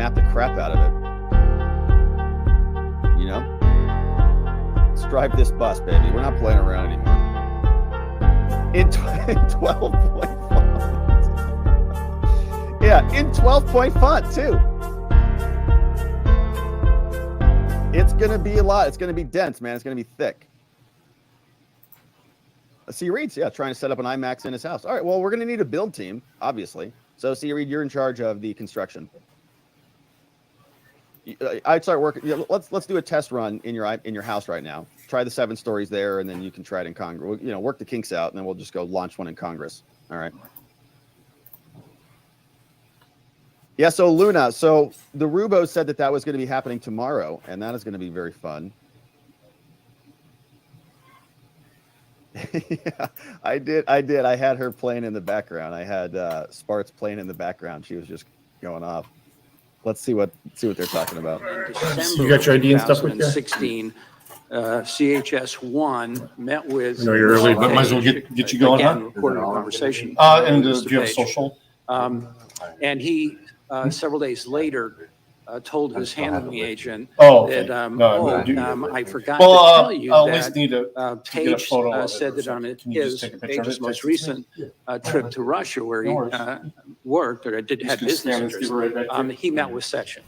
map the crap out of it. You know? Let's drive this bus, baby. We're not playing around anymore. In 12-point font. Yeah, in 12-point font, too. It's going to be a lot. It's going to be dense, man. It's going to be thick. C. Reed's, yeah, trying to set up an IMAX in his house. All right, well, we're going to need a build team, obviously. So, C. Reed, you're in charge of the construction. I'd start working. Yeah, let's do a test run in your house right now. Try the 7 stories there, and then you can try it in Congress. You know, work the kinks out, and then we'll just go launch one in Congress. All right. Yeah. So Luna. So the Rubo said that was going to be happening tomorrow, and that is going to be very fun. Yeah, I did. I had her playing in the background. I had Sparts playing in the background. She was just going off. Let's see what they're talking about. You got your ID and stuff with you? 2016, CHS1 met with. I know you're early, but might as well get you going, again, huh? recorded a conversation. And do you have social? And he several days later told his handling agent okay. that I forgot to tell you I'll at least need to Paige get a photo of it said that on Page's Page's most recent trip to Russia, where he worked or had business interests, he met with Section.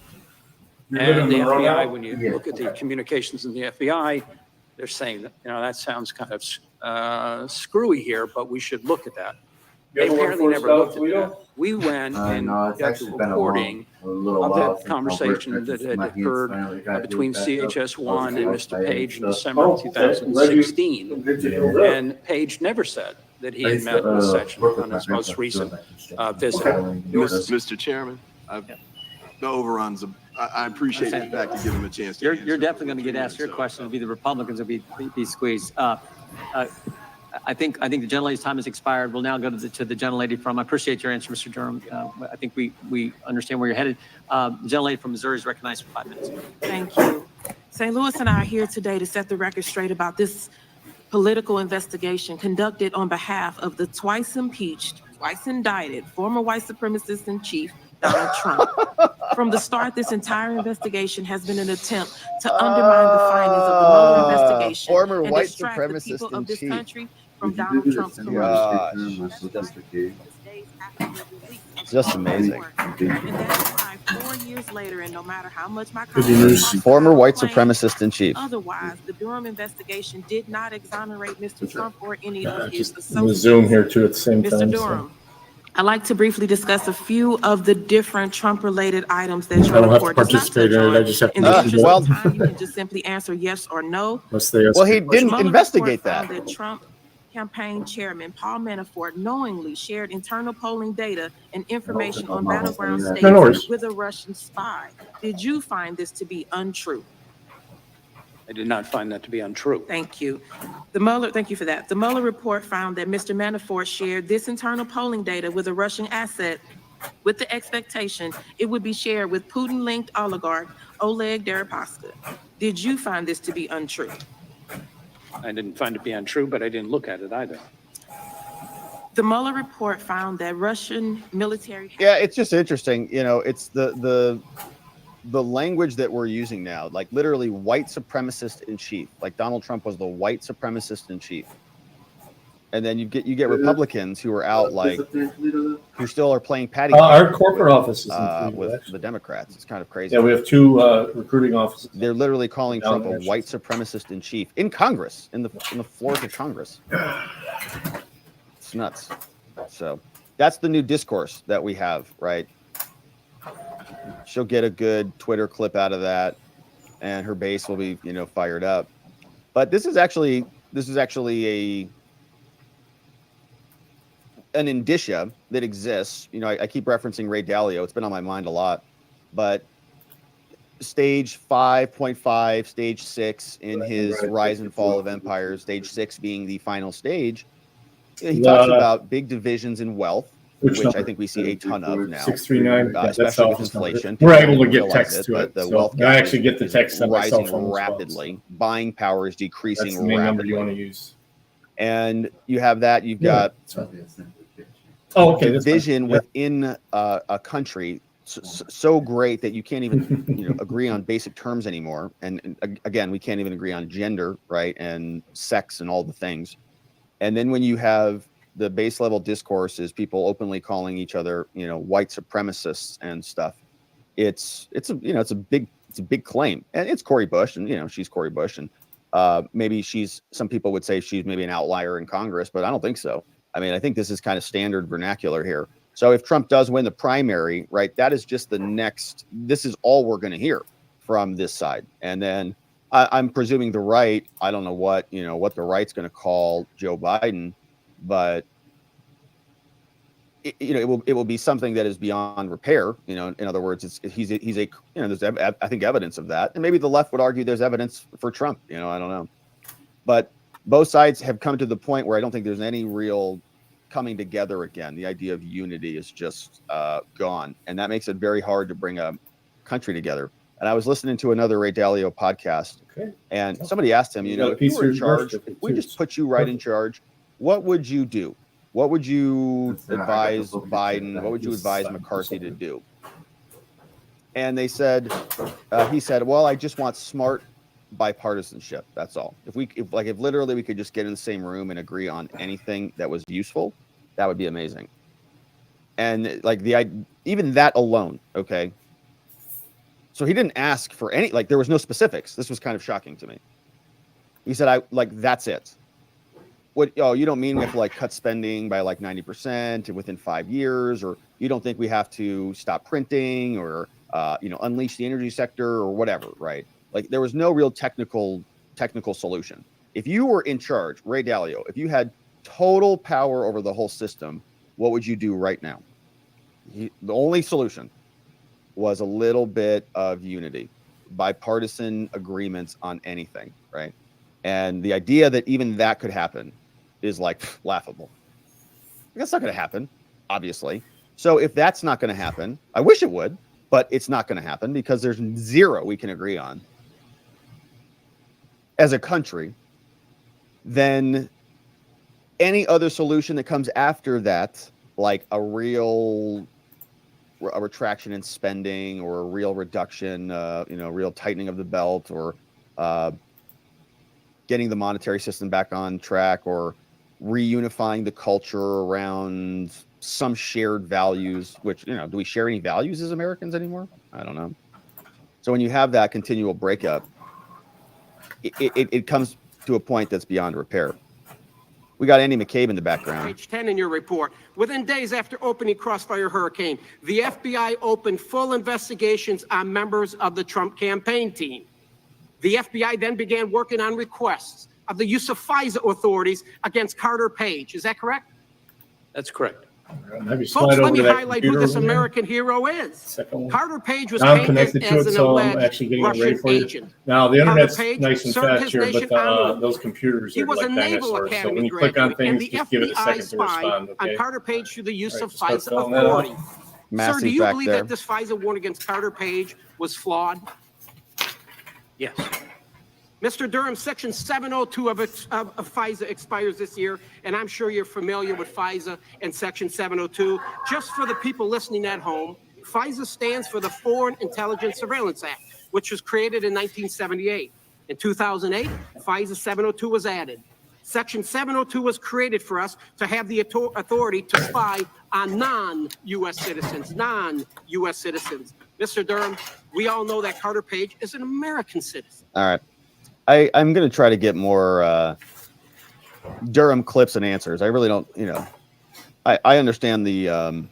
And the FBI, when you look at the communications in the FBI, they're saying that, that sounds kind of screwy here, but we should look at that. They apparently never looked at that. We went and got the recording of that conversation that had occurred between CHS1 and Mr. Page in December of 2016. And Page never said that he had met with Section on his most recent visit. Mr. Chairman, the overruns. I appreciate the fact to give him a chance to You're definitely going to get asked your question. It'll be the Republicans will be squeezed. I think the gentlelady's time has expired. We'll now go to the gentlelady from. I appreciate your answer, Mr. Durham. I think we understand where you're headed. The gentlelady from Missouri is recognized for 5 minutes. Thank you. St. Louis and I are here today to set the record straight about this political investigation conducted on behalf of the twice impeached, twice indicted former white supremacist in chief, Donald Trump. From the start, this entire investigation has been an attempt to undermine the findings of the Mueller investigation former and white distract the supremacist people in of this chief. country from Donald Trump's corruption. It's just amazing. And that's why 4 years later, and no matter how much my former white supremacist in chief. Otherwise, the Durham investigation did not exonerate Mr. Trump or any of his associates. The Zoom here too at the same time. Mr. Durham, I'd like to briefly discuss a few of the different Trump-related items that your report does not touch on. I just have to. In the interest of time, you can just simply answer yes or no. Well, he didn't investigate that. The Trump campaign chairman Paul Manafort knowingly shared internal polling data and information on battleground states with a Russian spy. Did you find this to be untrue? I did not find that to be untrue. Thank you. Thank you for that. The Mueller report found that Mr. Manafort shared this internal polling data with a Russian asset with the expectation it would be shared with Putin-linked oligarch Oleg Deripaska. Did you find this to be untrue? I didn't find it to be untrue, but I didn't look at it either. The Mueller report found that Russian military. Yeah, it's just interesting. It's the language that we're using now, like literally white supremacist in chief. Like Donald Trump was the white supremacist in chief. And then you get Republicans who are out who still are playing patty our corporate offices with the Democrats. It's kind of crazy. Yeah, we have 2 recruiting offices. They're literally calling Trump a white supremacist in chief in Congress, in the floors of Congress. It's nuts. So that's the new discourse that we have, right? She'll get a good Twitter clip out of that, and her base will be, fired up. But this is actually an indicia that exists. I keep referencing Ray Dalio. It's been on my mind a lot. But stage 5.5, stage 6 in his Rise and Fall of Empires, stage 6 being the final stage, he talks about big divisions in wealth, which I think we see a ton of now. 639, especially with inflation. We're able to get text to it. The wealth I actually get the text rising rapidly. Buying power is decreasing rapidly. That's the main number you want to use. And you have that. You've got division within a country so great that you can't even agree on basic terms anymore. And again, we can't even agree on gender, right, and sex and all the things. And then when you have the base level discourse is people openly calling each other, white supremacists and stuff. It's a big claim, and it's Cori Bush, and she's Cori Bush, and maybe some people would say she's maybe an outlier in Congress, but I don't think so. I mean, I think this is kind of standard vernacular here. So if Trump does win the primary, right, that is just this is all we're going to hear from this side. And then I'm presuming the right, I don't know what the right's going to call Joe Biden, but it will be something that is beyond repair. In other words, he's a there's I think evidence of that, and maybe the left would argue there's evidence for Trump. I don't know, but both sides have come to the point where I don't think there's any real coming together again. The idea of unity is just gone, and that makes it very hard to bring a country together. And I was listening to another Ray Dalio podcast, and somebody asked him, if you were in charge, if we just put you right in charge, what would you do? What would you advise Biden? What would you advise McCarthy to do? And he said, well, I just want smart bipartisanship. That's all. If literally we could just get in the same room and agree on anything that was useful, that would be amazing. And even that alone, okay. So he didn't ask for any, there was no specifics. This was kind of shocking to me. He said, that's it. What? Oh, you don't mean we have to cut spending by 90% within 5 years, or you don't think we have to stop printing, or unleash the energy sector, or whatever, right? There was no real technical solution. If you were in charge, Ray Dalio, if you had total power over the whole system, what would you do right now? The only solution was a little bit of unity, bipartisan agreements on anything, right? And the idea that even that could happen is laughable. That's not going to happen, obviously. So if that's not going to happen, I wish it would, but it's not going to happen because there's zero we can agree on as a country. Then any other solution that comes after that, like a retraction in spending, or a real reduction, real tightening of the belt, or getting the monetary system back on track, or reunifying the culture around some shared values, which, do we share any values as Americans anymore? I don't know. So when you have that continual breakup, it comes to a point that's beyond repair. We got Andy McCabe in the background. Page 10 in your report. Within days after opening Crossfire Hurricane, the FBI opened full investigations on members of the Trump campaign team. The FBI then began working on requests of the use of FISA authorities against Carter Page. Is that correct? That's correct. Folks, let me highlight who this American hero is. Carter Page was painted as an alleged Russian agent. Now, the internet's Page nice and served fast his here, nation but honorably. those computers He are was like a Naval dinosaurs. So Academy when you click on graduate, and things, the just give it a FBI second to spied respond, okay? on Carter Page through the use of start FISA filling that out. authority. Massive Sir, do you back believe there. that this FISA warrant against Carter Page was flawed? Yes. Mr. Durham, Section 702 of FISA expires this year, and I'm sure you're familiar with FISA and Section 702. Just for the people listening at home, FISA stands for the Foreign Intelligence Surveillance Act, which was created in 1978. In 2008, FISA 702 was added. Section 702 was created for us to have the authority to spy on non-U.S. citizens, Mr. Durham, we all know that Carter Page is an American citizen. All right. I'm going to try to get more Durham clips and answers. I really don't, I understand the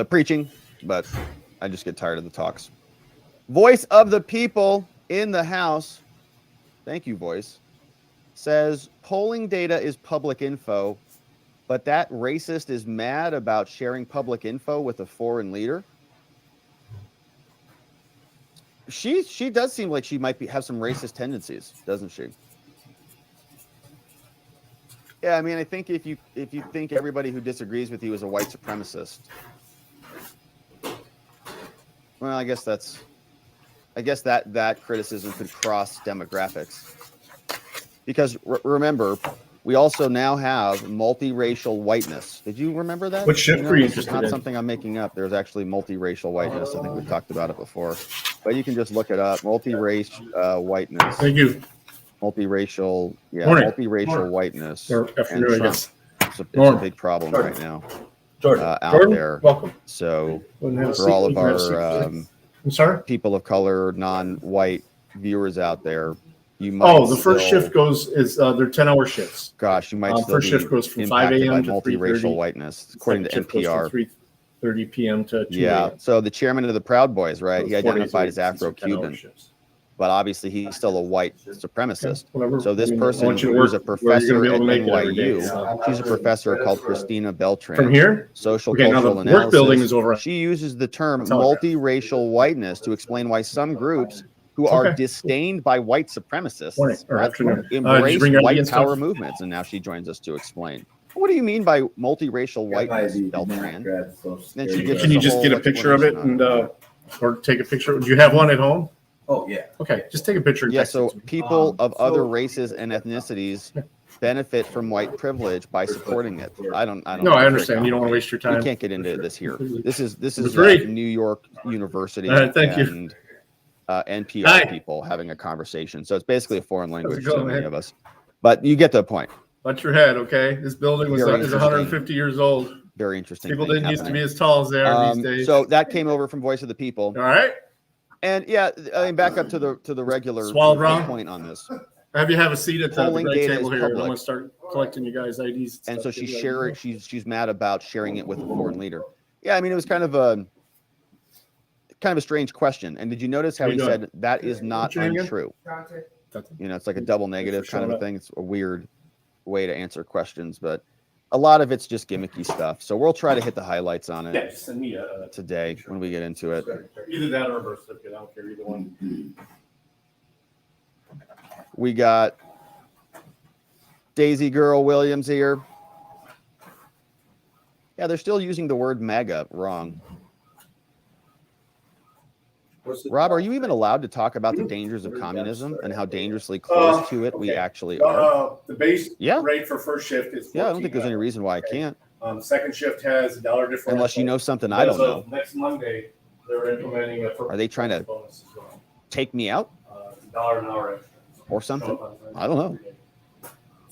preaching, but I just get tired of the talks. Voice of the people in the House, thank you, Voice, says polling data is public info, but that racist is mad about sharing public info with a foreign leader. She does seem like she might have some racist tendencies, doesn't she? Yeah, I mean, I think if you think everybody who disagrees with you is a white supremacist, well, I guess that criticism could cross demographics, because remember, We also now have multiracial whiteness. Did you remember that? What shift were you This is interested not in? something I'm making up. There's actually multiracial whiteness. I think we've talked about it before, but you can just look it up. Multi-race whiteness. Thank you. Multiracial, Morning. multiracial Morning. whiteness. Or and afternoon, I Trump. guess. It's a Morning. big problem Jordan. right now Jordan. out Jordan, there. welcome. So Wouldn't have a for seat. all of You can have a seat, our please. I'm sorry? people of color, non-white viewers out there, you might Oh, the first still- shift is they're 10-hour shifts. Gosh, you might still First be shift goes from 5 impacted by a.m. to multiracial 3:30. whiteness, according to Second shift goes NPR. from 3:30 p.m. to 2 Yeah. a.m. So the chairman of the Proud Boys, right? He So 4 days a identified week, as these are 10-hour Afro-Cuban, shifts. but obviously he's still a white supremacist. Whatever. So this I mean, I person want you to who's work a where you're gonna professor be at able to make it every day, NYU, so. she's a professor called Christina Beltran. From here? Social Okay, now the cultural work building is analysis. over. She uses the term Telegraph. multiracial whiteness to explain why some groups who are Okay. disdained by white supremacists Morning or afternoon. Did you embrace bring your ID white and power stuff? movements, and now she joins us to explain. What do you mean by multiracial whiteness, Beltran? Then she gives Can us you a just get a whole picture of it explanation and on it. or take a picture? Do you have one at home? Oh, yeah. Okay, just take a picture and Yeah, text so it to me. people of other races and ethnicities benefit from white privilege by supporting it. I don't. No, I understand. You don't want to waste your We time. can't get into this here. This is Three. New York University All right, thank you. and NPR Hi. people having a conversation. So it's basically a foreign language to going, many man? of us. But you get the point. Watch your head, okay? This building is Very 150 years old. Very interesting. People thing didn't used to happening. be as tall as they are these days. So that came over from Voice of the People. All right. And yeah, I mean, back up to the regular Swallowed wrong? point on this. Have you have a seat at the Polling right data table is here. I'm public. going to start collecting you guys' IDs. And stuff. so she's mad about sharing it with a foreign leader. Yeah, I mean, it was kind of a strange question. And did you notice how How he you doing? said that is not What's your name again? untrue? That's- You know, it's like a double negative for kind of showing a up. thing. It's a weird way to answer questions, but a lot of it's just gimmicky stuff. So we'll try to hit the highlights on Yeah, it just send me a today when we get into it. either that or a birth certificate. I don't care either one. We got Daisy Girl Williams here. Yeah, they're still using the word MAGA wrong. Rob, are you even allowed to talk about the dangers of communism and how dangerously close to it we actually are? The base Yeah. rate for first shift is Yeah, I don't think there's any reason why I can't, Second shift has $1 differential. unless you know something I don't As of know. Next Monday, they're implementing a. Are they trying to bonus as well. take me out $1 an hour extra. or something? I don't know.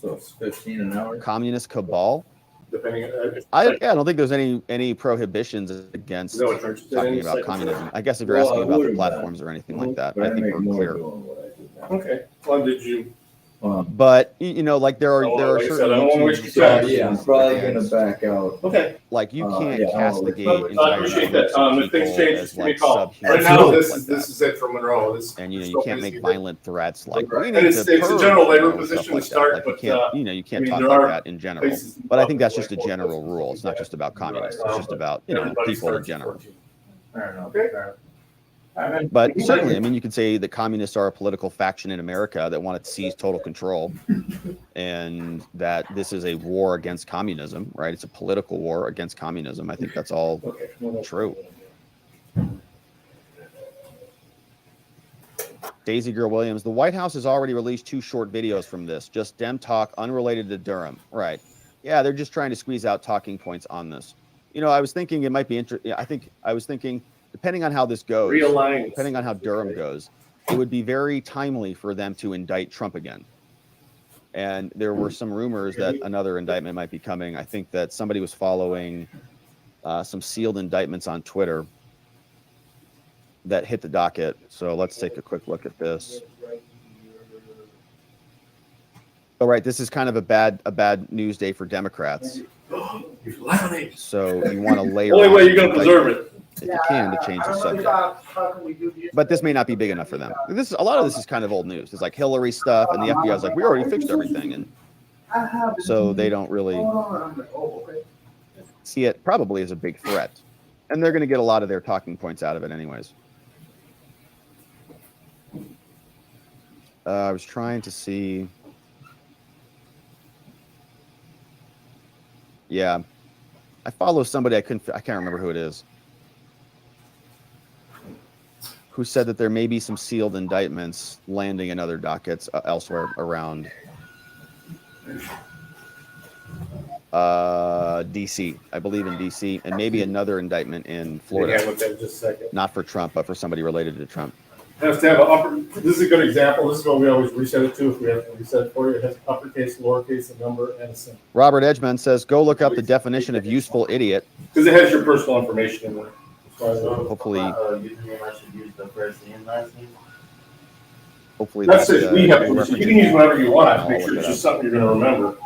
So it's 15 an hour? Communist cabal? Depending on. I don't think there's any prohibitions against Is that what you're interested in? talking about Second communism. I guess if you're Well, asking I about the would've platforms or anything like that, But I think make we're more clear. doing what I do now. Okay. Well, did you? But you know, like there are Like I said, certain I don't wanna YouTube waste your time. Yeah, I'm probably gonna against- back out. Okay. like you can't yeah, castigate I entire appreciate groups that. of If things people change, as just give me a like call. subhuman Right now, beings this like is that. it for Monroe. This. And you know, you still can't busy. make violent threats like Right. we And need it's to a purge, general labor you know, and position stuff like to start, that. Like you but, can't, you know, you can't I mean, talk there like are that in general. places- But I think that's just a general rule. It's not just about communists. It's just about, you know, Everybody people in starts at general. 14. I don't know. Okay. But certainly, I mean, you could say that communists are a political faction in America that want to seize total control, and that this is a war against communism, right? It's a political war against communism. I think that's all Okay. Well, that's- true. Daisy Girl Williams, the White House has already released 2 short videos from this, just Dem talk unrelated to Durham. Right. Yeah, they're just trying to squeeze out talking points on this. You know, I was thinking it might be interesting. I was thinking, depending on how this goes, Realign. depending on how Durham goes, it would be very timely for them to indict Trump again. And there were some rumors that another indictment might be coming. I think that somebody was following some sealed indictments on Twitter that hit the docket. So let's take a quick look at this. All right, this is kind of a bad news day for Democrats. You laminate. So you want to layer Only on way you're gonna indictment preserve it. if you can to change the subject. But this may not be big enough for them. A lot of this is kind of old news. It's like Hillary stuff, and the FBI is like, we already fixed everything, and so they don't really see it probably as a big threat, and they're going to get a lot of their talking points out of it anyways. I was trying to see. Yeah, I follow somebody I can't remember who it is, who said that there may be some sealed indictments landing in other dockets elsewhere around. DC, I believe in DC, and maybe another indictment in Yeah, Florida. with that, just a second. Not for Trump, but for somebody related to Trump. Has to have an upper, this is a good example. This is what we always reset it to if we have to reset it for you. It has uppercase, lowercase, a number, and a symbol. Robert Edgeman says, go look up the definition of useful idiot. Because it has your personal information in there. As far as Hopefully, Username, I should use the first and last name. hopefully that's it. We have, reference you can use whatever you want. I'll Make look sure it it's up. just something you're going to remember.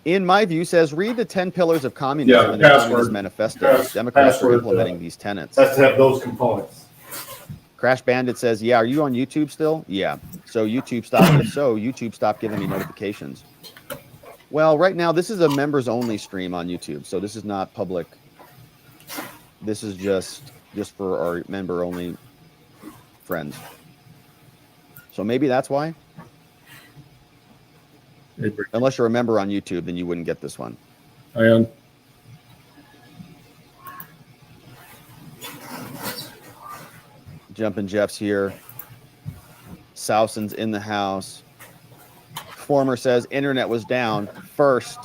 In my view, says, read the 10 pillars of communism Yeah, and the password. Communist Manifesto. Democrats are Password, implementing these tenets. Has to have those components. Crash Bandit says, yeah, are you on YouTube still? Yeah. So YouTube stopped giving me notifications. Well, right now, this is a members only stream on YouTube. So this is not public. This is just for our member only friends. So maybe that's why. Unless you're a member on YouTube, then you wouldn't get this one. I am. Jumpin' Jeff's here. Souson's in the house. Former says internet was down first.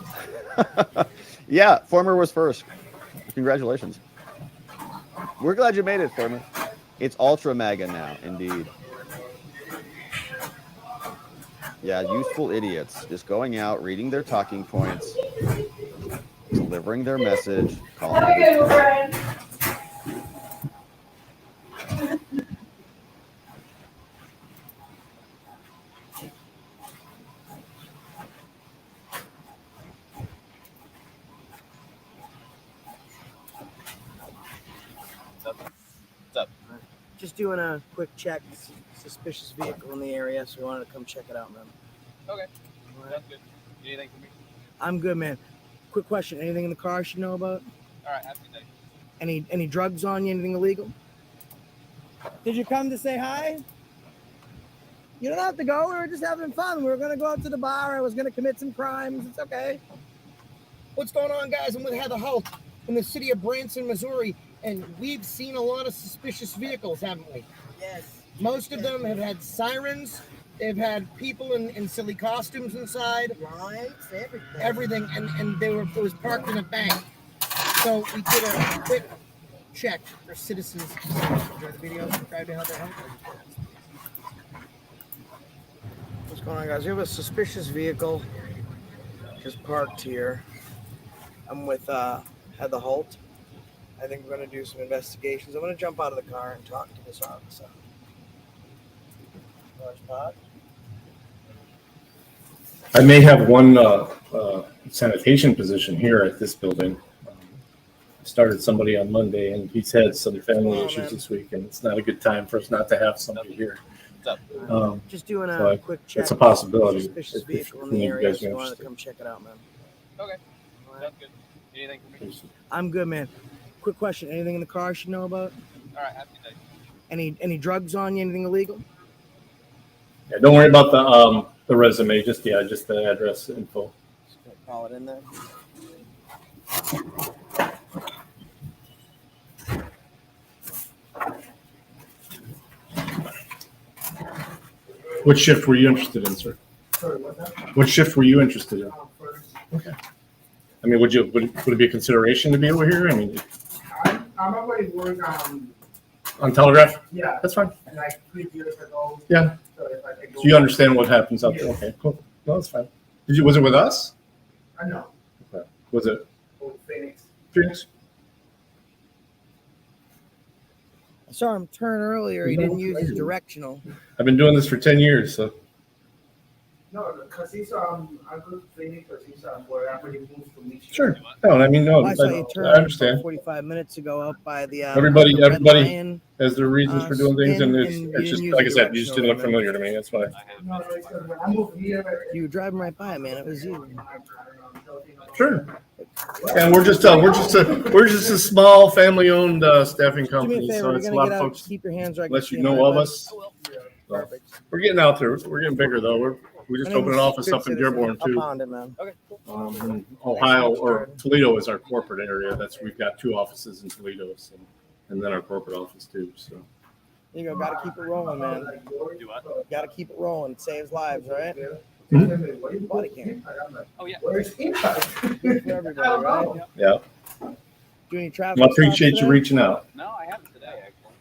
Yeah, Former was first. Congratulations. We're glad you made it, Former. It's Ultra Mega now, indeed. Yeah, useful idiots. Just going out, reading their talking points, delivering their message, calling it. Just doing a quick check. Suspicious vehicle in the area, so we wanted to come check it out, man. Okay. That's good. Anything for me? I'm good, man. Quick question. Anything in the car I should know about? All right. Have a good day. Any drugs on you? Anything illegal? Did you come to say hi? You don't have to go. We were just having fun. We were going to go out to the bar. I was going to commit some crimes. It's okay. What's going on, guys? I'm with Heather Holt in the city of Branson, Missouri, and we've seen a lot of suspicious vehicles, haven't we? Yes. Most of them have had sirens. They've had people in silly costumes inside. Lights, everything. And it was parked in a bank. So we did a quick check for citizens. Enjoy the video. Subscribe to Heather Holt. What's going on, guys? We have a suspicious vehicle just parked here. I'm with Heather Holt. I think we're going to do some investigations. I'm going to jump out of the car and talk to this officer. I may have one sanitation position here at this building. Started somebody on Monday, and he's had some family issues this week, and it's not a good time for us not to have somebody here. Just doing a quick check. It's a possibility. Suspicious If vehicle in any the of you area, guys so are you wanted to interested. come check it out, man. Okay. That's good. Anything for me? I'm good, man. Quick question. Anything in the car I should know about? All right. Have a good day. Any drugs on you? Anything illegal? Yeah, don't worry about the resume. Just the address info. Just gonna call it in there. What shift were you interested in, sir? Sorry, what's that? What shift were you interested in? First. Okay. I mean, would it be a consideration to be over here? I mean, I'm already working on Telegraph? yeah, That's fine. like 3 years ago. Yeah. So if I can go. So you understand what happens out there? Yes. Okay, cool. No, that's fine. Was it with us? I know. Okay. Was it Old Phoenix. Phoenix? I saw him turn earlier. He didn't use his directional. I've been doing this for 10 years, so. No, because he's I go to Phoenix because he's where I already moved to Michigan. Sure. No, I mean, no, I saw you turn I understand. 45 minutes ago up by the Everybody the Red Lion. has their reasons for doing things, and and it's you just, didn't use like I the said, you just didn't look directional, familiar to me, that's why. No, it's because when I moved here. You were driving right by, man. It was you. Sure. And we're just a small family-owned staffing Do me a company, favor. so We're it's a gonna lot get of out. folks, Keep your hands right. unless you know of us. Perfect. We're getting out there, we're getting bigger though, we just My name opened an is office Good up in Citizen. Dearborn I'll too. pound it, man. Okay. In Ohio, or Toledo is our corporate area, we've got 2 offices in Toledo, so, and then our corporate office too, so. You go, gotta keep it rolling, man. Do what? Gotta keep it rolling. It saves lives, right? Body cam. Oh, yeah. Where's impact? Good for everybody, right? Yeah. Do any I traffic stops appreciate you today? reaching out. No, I haven't today, actually.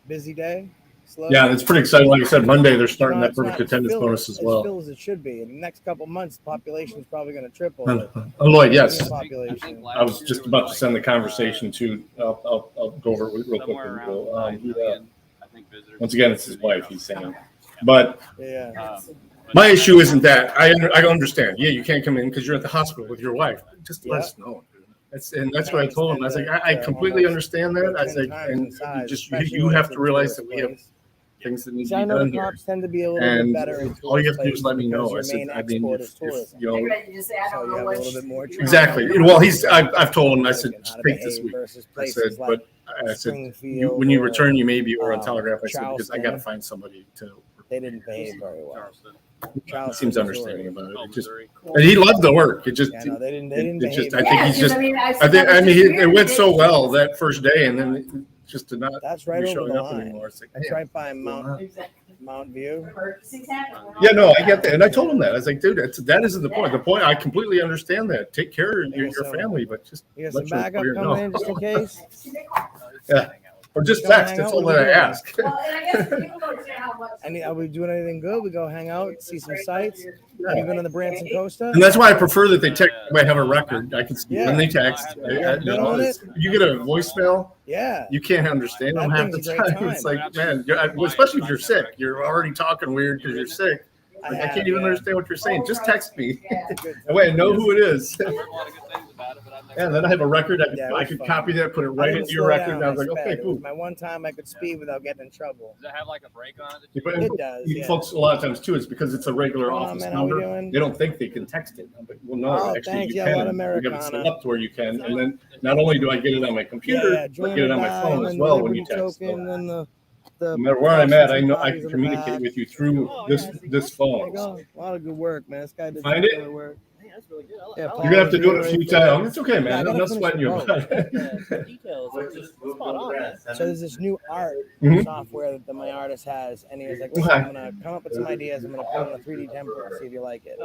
Busy day? Slow? Yeah, it's pretty exciting. Like I said, Monday they're starting No, that it's not. perfect It's attendance filled. bonus as It's well. filled as it should be. In the next couple months, the population is probably going to triple. Lloyd, yes. Indian population. I was just about to send the conversation to. I'll go over it real quick. Somewhere And we'll, around 9 do that. million, I think, visitors. Once again, it's his wife. He's saying, but Yeah. my issue isn't that. I understand. Yeah, you can't come in because you're at the hospital with your wife. Just let us know. That's what I told him. I was like, I completely understand that. I was like, and you have to realize that we have things that need to See, I be know done the here. cops tend to be a little bit And better in all you have to do tourist is let me know. I places said, because I your mean, main if, export is you know, tourism. So you have a little bit more. exactly. Well, I've told him. I said, take this week. I said, but I said, when you return, you may be on Telegraph. I said, because I got to find somebody to. They didn't behave very well. He seems understanding about it. It just, and he loved the work. It just, Yeah, no, they didn't it just, behave. I think he's just, I mean, it went so well that first day, and then just to not That's right be over showing the up line. anymore. It's like, That's damn. right by Mount View. Yeah, no, I get that, and I told him that. I was like, dude, that isn't the point. The point, I completely understand that. Take care of your family, but just You got let some your backup employer coming know. in just in case? Yeah, or just Go text. hang That's out all with that I the ask. Are we doing anything good? We go hang out, see some sights. Have you been on the Branson Costa? And that's why I prefer that they text. I have a record. I can see when they text. Been on it? You get a voicemail. Yeah. You can't understand them That half the thing's a great time. It's time. like, man, especially if you're sick, you're already talking weird because you're sick. Like, I can't even understand what you're saying. Just text me. Wait, I know who it is. I've heard a lot of good things about it, but I've never. And then I have a record. Yeah, it I was could fun. copy that, put it I right didn't into your slow record, down, and I was like, sped. okay, It was cool. my one time I could speed without getting in trouble. Does it have like a brake on it? It does, yeah. Folks, a lot of times too, it's because it's a regular What's going on, office man? How we number. doing? They don't think they can text it. But, well, no, Oh, actually thanks. you Yeah, a lot can. of You have it set Americana. up to where you can, and then not only do I get it on my computer, Yeah, but get it on my die, phone and as then well the when you Liberty text. token, and the No matter where I'm at, I know I bodies can in the communicate back. with you through this There phone. you go. A lot of good work, man. This guy did Find some it? killer work. You're gonna have to do it a few times. It's okay, Yeah, I man. I'm gotta not finish sweating the you boat. about it. Details. So there's this new art Mhm. software that my artist has, and he was like, Okay. "Listen, I'm gonna come up with some ideas. I'm gonna put on a 3D template and see if you like it."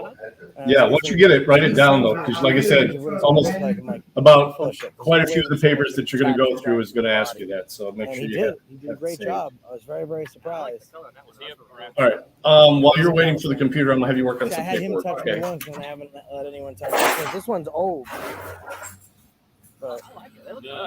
Yeah, once you get it, write it down though, because like I said, almost about quite a few of the papers that you're gonna go through is gonna ask you that. So make And sure he you did. have. He did a great job. I was very, very surprised. All right. While you're waiting for the computer, I'm gonna have you work on See, I some had him paperwork. touch me Okay. once, and I haven't let anyone touch it. This one's old. But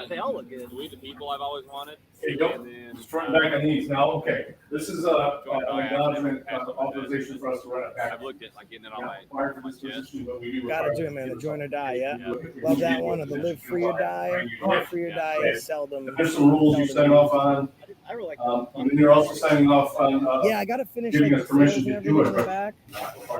They all look good. We the people I've always wanted. Here you go. And then, Just front and back on these now. Okay. This is an acknowledgement, authorization for us to run it back. I've looked at like getting it on my Required for this position, but we do gotta require do it, man. The join or die, yeah. Yeah. Love that one. Or the live free or die. Live free or die is seldom. There's some rules you sign off on. I really like And then you're also signing off on. Yeah, I gotta finish Giving like us the sales permission and to do everything in it. the back.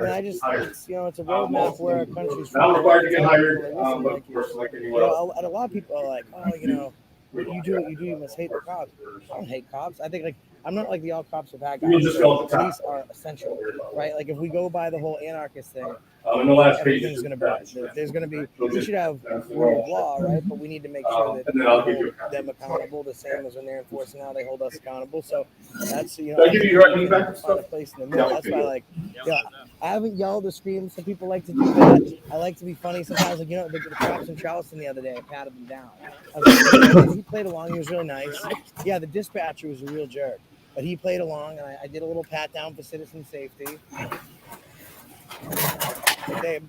And I just, it's, it's a roadmap where our country's Not required to get Like, hired, listen, but like, of course, like you anyone else. know, and a lot of people are like, oh, what you do, you must hate the cops. I don't hate cops. I think like I'm not like the all cops are bad guys. You'll just go at the top. Police are essential, right? Like if we go by the whole anarchist thing, In the last page. everything's gonna burn. There's gonna be, we should have rule of law, right? But we need to make sure that And we then I'll give you a hold them accountable the same as when they're enforcing how they hold us accountable. So that's Did I give you your ID back and find a stuff? place in the middle. Yeah, That's okay, why good. like I haven't yelled or screamed. Some people like to do that. I like to be funny sometimes. Like the cops in Charleston the other day, I patted them down. I was like, he played along. He was really nice. Yeah, the dispatcher was a real jerk, but he played along, and I did a little pat down for citizen safety.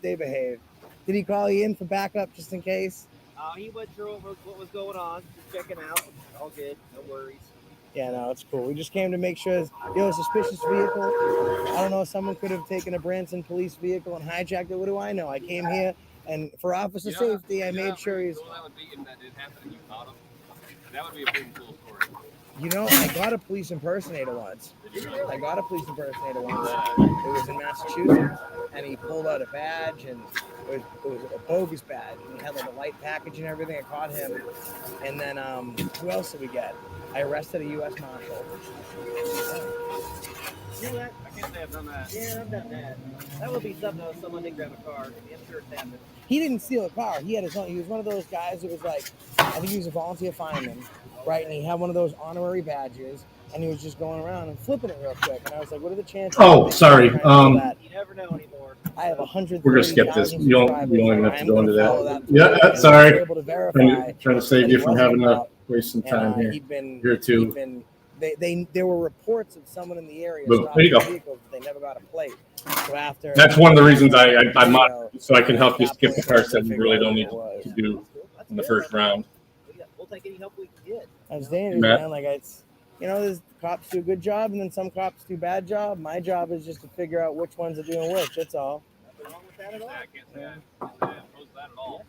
They behaved. Did he call you in for backup just in case? He went through what was going on, just checking out. All good, no worries. Yeah, no, it's cool. We just came to make sure, a suspicious vehicle. I don't know, someone could have taken a Branson police vehicle and hijacked it. What do I know? I came here, and for officer safety, I made sure he's. That would be, and that did happen, and you caught him. That would be a pretty cool story. I got a police impersonator once. I got a police impersonator once. It was in Massachusetts, and he pulled out a badge, and it was a bogus badge, and he had like a light package and everything. I caught him, and then who else did we get? I arrested a U.S. Marshal. You know that? I can't say I've done that. Yeah, I've done that. That would be something if someone did grab a car. I'm sure it's happened. He didn't steal a car. He had his own. He was one of those guys that was like, I think he was a volunteer fireman, right? And he had one of those honorary badges. and he was just going around and flipping it real quick. And I was like, "What are the chances?" Oh, sorry. You never know anymore. I have 100. We're gonna skip this. You don't even have to go into that. Yeah, through. sorry. I was able to verify Trying to save that you he from wasn't having a to cop. waste some And, time here. he'd been Here too. There were reports of someone in the area Boom. There stopping you go. vehicles, but they never got a plate. So after That's one of the reasons I'm video, so I can help you at that skip the point, parts I that you figured really out don't what need it was. to do in the first round. We'll take any help we can get. That's dangerous, Matt? man. Like it's, there's cops do a good job, and then some cops do a bad job. My job is just to figure out which ones are doing which. That's all. Nothing wrong with that at all. I can't say I oppose that at all.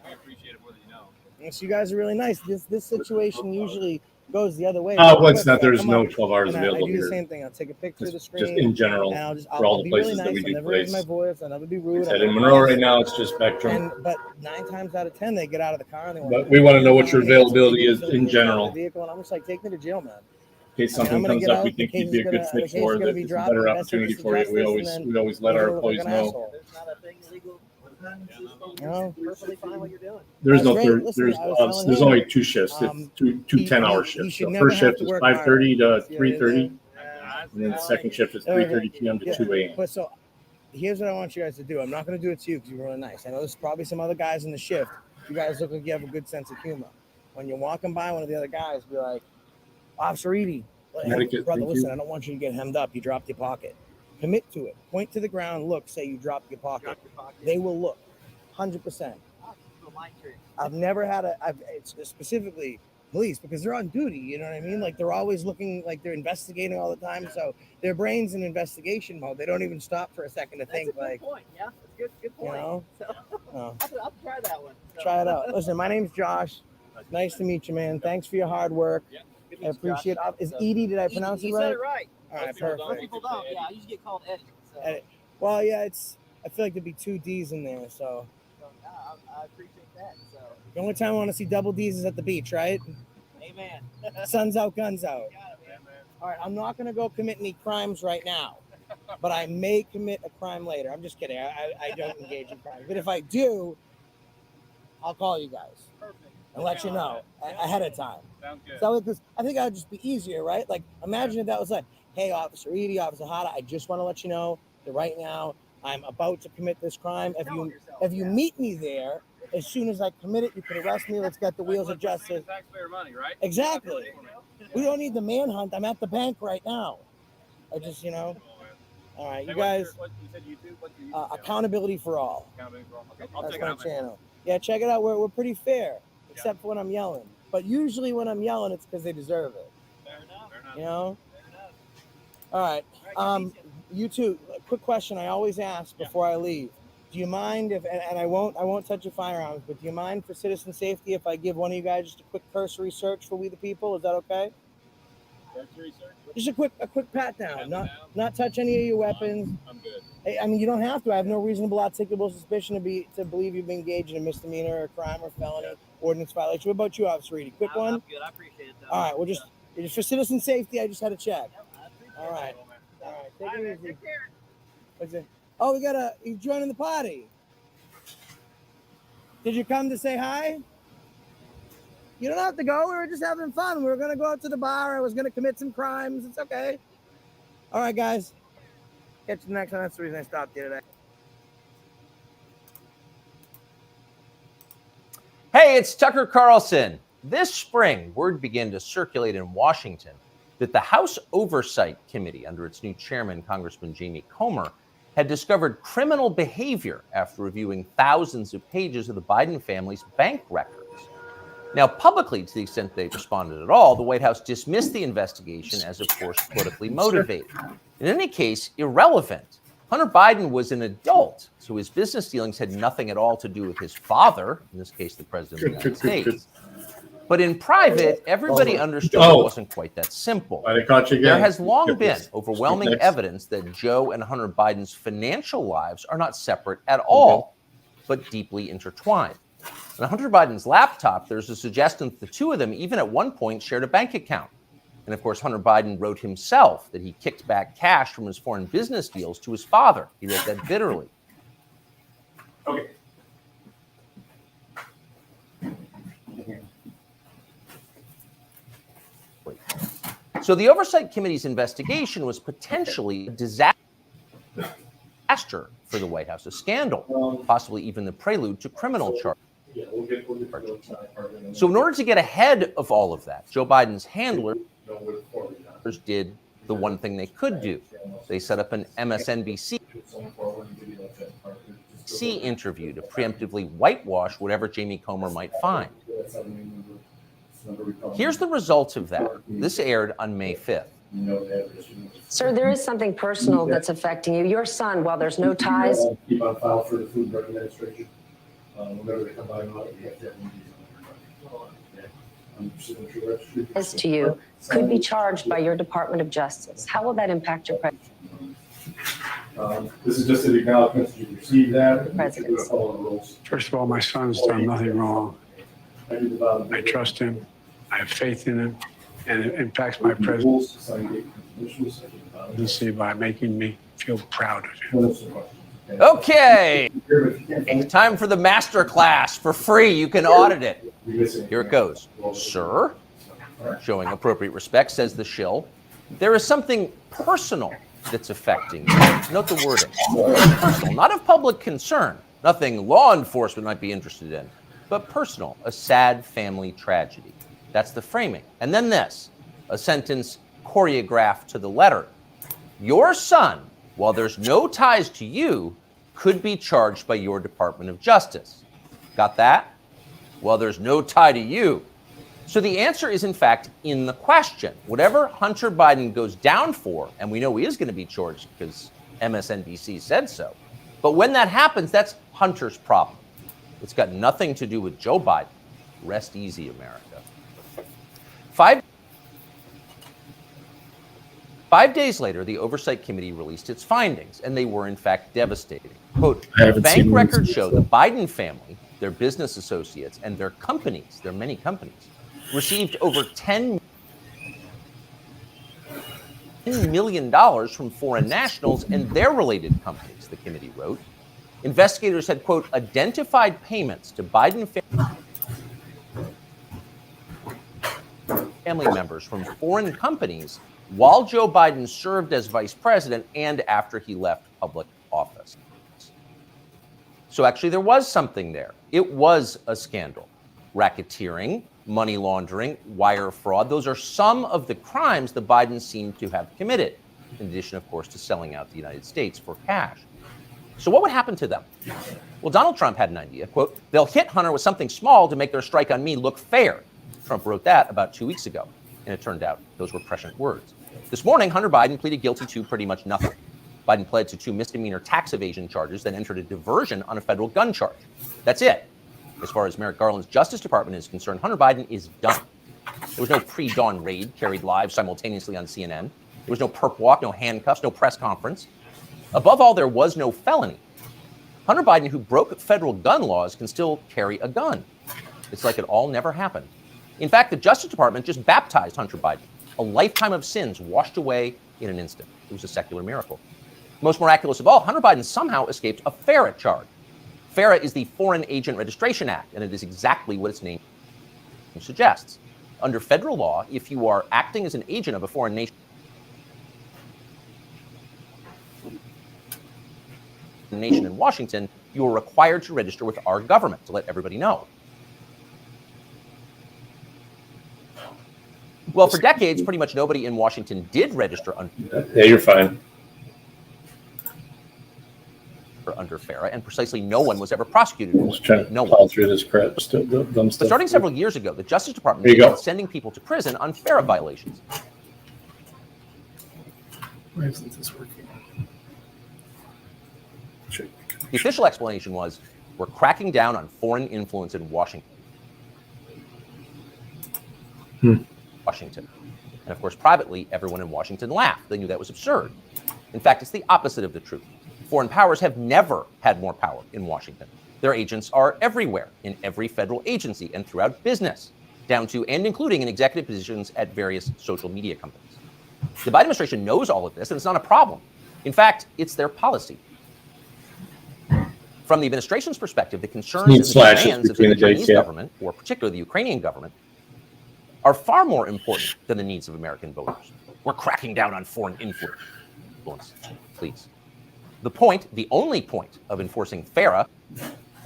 I appreciate it more than you know. Yes, you guys are really nice. This situation usually goes the other way. Oh, real well, it's quick. not. I'll There's come no up 12 hours and available I do the here. same thing. I'll take a picture of the screen. Just in general, and I'll for all the be really places that nice. we I'll do never raise place. my voice. I'll never be rude. Said in Monroe right now, it's just Spectrum. But 9 times out of 10, they get out of the car and they want. But we want to know what your and they get some availability people is to in the general. vehicle, and I'm just like, take me to jail, man. In case I'm something gonna comes get up, out, we the think case you'd be a is good gonna- the fit case for. is gonna That be it's a dropped, better the best opportunity interest of for you. We justice, and then always let you're our gonna look like employees an know. asshole. There's not a thing illegal. Perfectly fine what you're doing. There's That's no great. third. Listen, I was telling There's him, only 2 shifts. It's two he 10-hour should shifts. The never first have shift to is work 5:30 to harder. 3:30, and then the second shift is 3:30 p.m. to 2 a.m. But so here's what I want you guys to do. I'm not going to do it to you because you're really nice. I know there's probably some other guys in the shift. You guys look like you have a good sense of humor. When you're walking by one of the other guys, be like, Officer Edie, Connecticut, brother, thank listen, you. I don't want you to get hemmed up. You dropped your pocket. Commit to it. Point to the ground. Look, say you dropped your pocket. They will look. 100%. I've never had it's specifically police because they're on duty. You know what I mean? Like they're always looking like they're investigating all the time. So their brain's in investigation mode. They don't even stop for a second to think That's a good point. Yeah, that's good point. You know? So, No. I'll try that one. So. Try it out. Listen, my name's Josh. Nice to meet you, man. Thanks for your hard work. Good to I meet you, appreciate Josh. it. Is Edie, did I pronounce it You right? said it right. All right, Most perfect. people don't. Yeah, I usually get called Eddie. So. Eddie. Well, yeah, I feel like there'd be 2 D's in there, so. I appreciate that. So. The only time I want to see double D's is at the beach, right? Amen. Sun's out, guns out. Got it, man. All right, I'm not going to go commit any crimes right now, but I may commit a crime later. I'm just kidding. I don't engage in crime. But if I do, I'll call you guys and let you know ahead of time. Sounds good. So, because I think that would just be easier, right? Like, imagine if that was like, hey, Officer Edie, Officer Hada, I just want to let you know that right now I'm about to commit this crime. If you meet me there, as soon as I commit it, you can arrest me. Let's get the wheels of justice. Taxpayer money, right? Exactly. We don't need the manhunt. I'm at the bank right now. I just, All right, you guys. What you said YouTube? What's your YouTube channel? Accountability for all. Accountability for all. Okay, I'll That's check it my out. Man. channel. Yeah, check it out. We're pretty fair, except for when I'm yelling. But usually when I'm yelling, it's because they deserve it. Fair enough. You know? Fair enough. All right. All right, You too. A quick question I always ask before I leave. Do you mind if, and I won't touch your firearms, but do you mind for citizen safety if I give one of you guys just a quick cursory search for We the People? Is that okay? Just a quick pat down. Not touch any of your weapons. I'm good. I mean, you don't have to. I have no reasonable articulable suspicion to believe you've been engaged in a misdemeanor or crime or felony ordinance violation. What about you, Officer Reedy? Quick one? I'm good. I appreciate it. Though. All right. Well, just for citizen safety, I just had to check. I appreciate All right. it. All right. Take it easy. Take care. What's it? Oh, he's joining the party. Did you come to say hi? You don't have to go. We were just having fun. We were going to go out to the bar. I was going to commit some crimes. It's okay. All right, guys. Catch you next one. That's the reason I stopped you today. Hey, it's Tucker Carlson. This spring, word began to circulate in Washington that the House Oversight Committee, under its new chairman, Congressman Jamie Comer, had discovered criminal behavior after reviewing thousands of pages of the Biden family's bank records. Now, publicly, to the extent they responded at all, the White House dismissed the investigation as, of course, politically motivated. In any case, irrelevant. Hunter Biden was an adult, so his business dealings had nothing at all to do with his father, in this case, the President of the United States. But in private, everybody understood it wasn't quite that simple. There has long been overwhelming evidence that Joe and Hunter Biden's financial lives are not separate at all, but deeply intertwined. On Hunter Biden's laptop, there's a suggestion that the two of them even at one point shared a bank account. And of course, Hunter Biden wrote himself that he kicked back cash from his foreign business deals to his father. He wrote that bitterly. Okay. So the Oversight Committee's investigation was potentially a disaster for the White House, a scandal, possibly even the prelude to criminal charges. So in order to get ahead of all of that, Joe Biden's handlers did the one thing they could do. They set up an MSNBC interview to preemptively whitewash whatever Jamie Comer might find. Here's the results of that. This aired on May 5th. Sir, there is something personal that's affecting you. Your son, while there's no ties. Keep on file for the Food and Drug Administration. Whenever they come by and audit, we have to have meetings. As to you, could be charged by your Department of Justice. How will that impact your presidency? This is just an acknowledgement that you received that. First of all, my son's done nothing wrong. I trust him. I have faith in him. And it impacts my presidency by making me feel proud of him. Okay, time for the master class for free. You can audit it. Here it goes. Sir, showing appropriate respect, says the shill, there is something personal that's affecting you. Note the wording. Personal, not of public concern, nothing law enforcement might be interested in, but personal, a sad family tragedy. That's the framing. And then this, a sentence choreographed to the letter. Your son, while there's no ties to you, could be charged by your Department of Justice. Got that? Well, there's no tie to you. So the answer is, in fact, in the question. Whatever Hunter Biden goes down for, and we know he is going to be charged because MSNBC said so, but when that happens, that's Hunter's problem. It's got nothing to do with Joe Biden. Rest easy, America. Five days later, the Oversight Committee released its findings, and they were, in fact, devastating. Quote, bank records show the Biden family, their business associates, and their companies, their many companies, received over $10 million from foreign nationals and their related companies, the committee wrote. Investigators had, quote, identified payments to Biden family members from foreign companies while Joe Biden served as vice president and after he left public office. So actually there was something there. It was a scandal. Racketeering, money laundering, wire fraud, those are some of the crimes the Bidens seem to have committed, in addition, of course, to selling out the United States for cash. So what would happen to them? Well, Donald Trump had an idea, quote, they'll hit Hunter with something small to make their strike on me look fair. Trump wrote that about 2 weeks ago, and it turned out those were prescient words. This morning, Hunter Biden pleaded guilty to pretty much nothing. Biden pled to 2 misdemeanor tax evasion charges, then entered a diversion on a federal gun charge. That's it. As far as Merrick Garland's Justice Department is concerned, Hunter Biden is done. There was no pre-dawn raid carried live simultaneously on CNN. There was no perp walk, no handcuffs, no press conference. Above all, there was no felony. Hunter Biden, who broke federal gun laws, can still carry a gun. It's like it all never happened. In fact, the Justice Department just baptized Hunter Biden. A lifetime of sins washed away in an instant. It was a secular miracle. Most miraculous of all, Hunter Biden somehow escaped a FARA charge. FARA is the Foreign Agent Registration Act, and it is exactly what its name suggests. Under federal law, if you are acting as an agent of a foreign nation in Washington, you are required to register with our government to let everybody know. Well, for decades, pretty much nobody in Washington did register Yeah, you're fine. Under FARA, and precisely no one was ever prosecuted. I'm just trying to plow through this crap. Dumb stuff. But starting several years ago, the Justice Department began sending people to prison on FARA violations. Why isn't this working? The official explanation was, we're cracking down on foreign influence in Washington. Washington. And of course, privately, everyone in Washington laughed. They knew that was absurd. In fact, it's the opposite of the truth. Foreign powers have never had more power in Washington. Their agents are everywhere, in every federal agency and throughout business, down to and including in executive positions at various social media companies. The Biden administration knows all of this, and it's not a problem. In fact, it's their policy. From the administration's perspective, the concerns and the demands of the Chinese government, or particularly the Ukrainian government, are far more important than the needs of American voters. We're cracking down on foreign influence. Please. The point, the only point of enforcing FARA,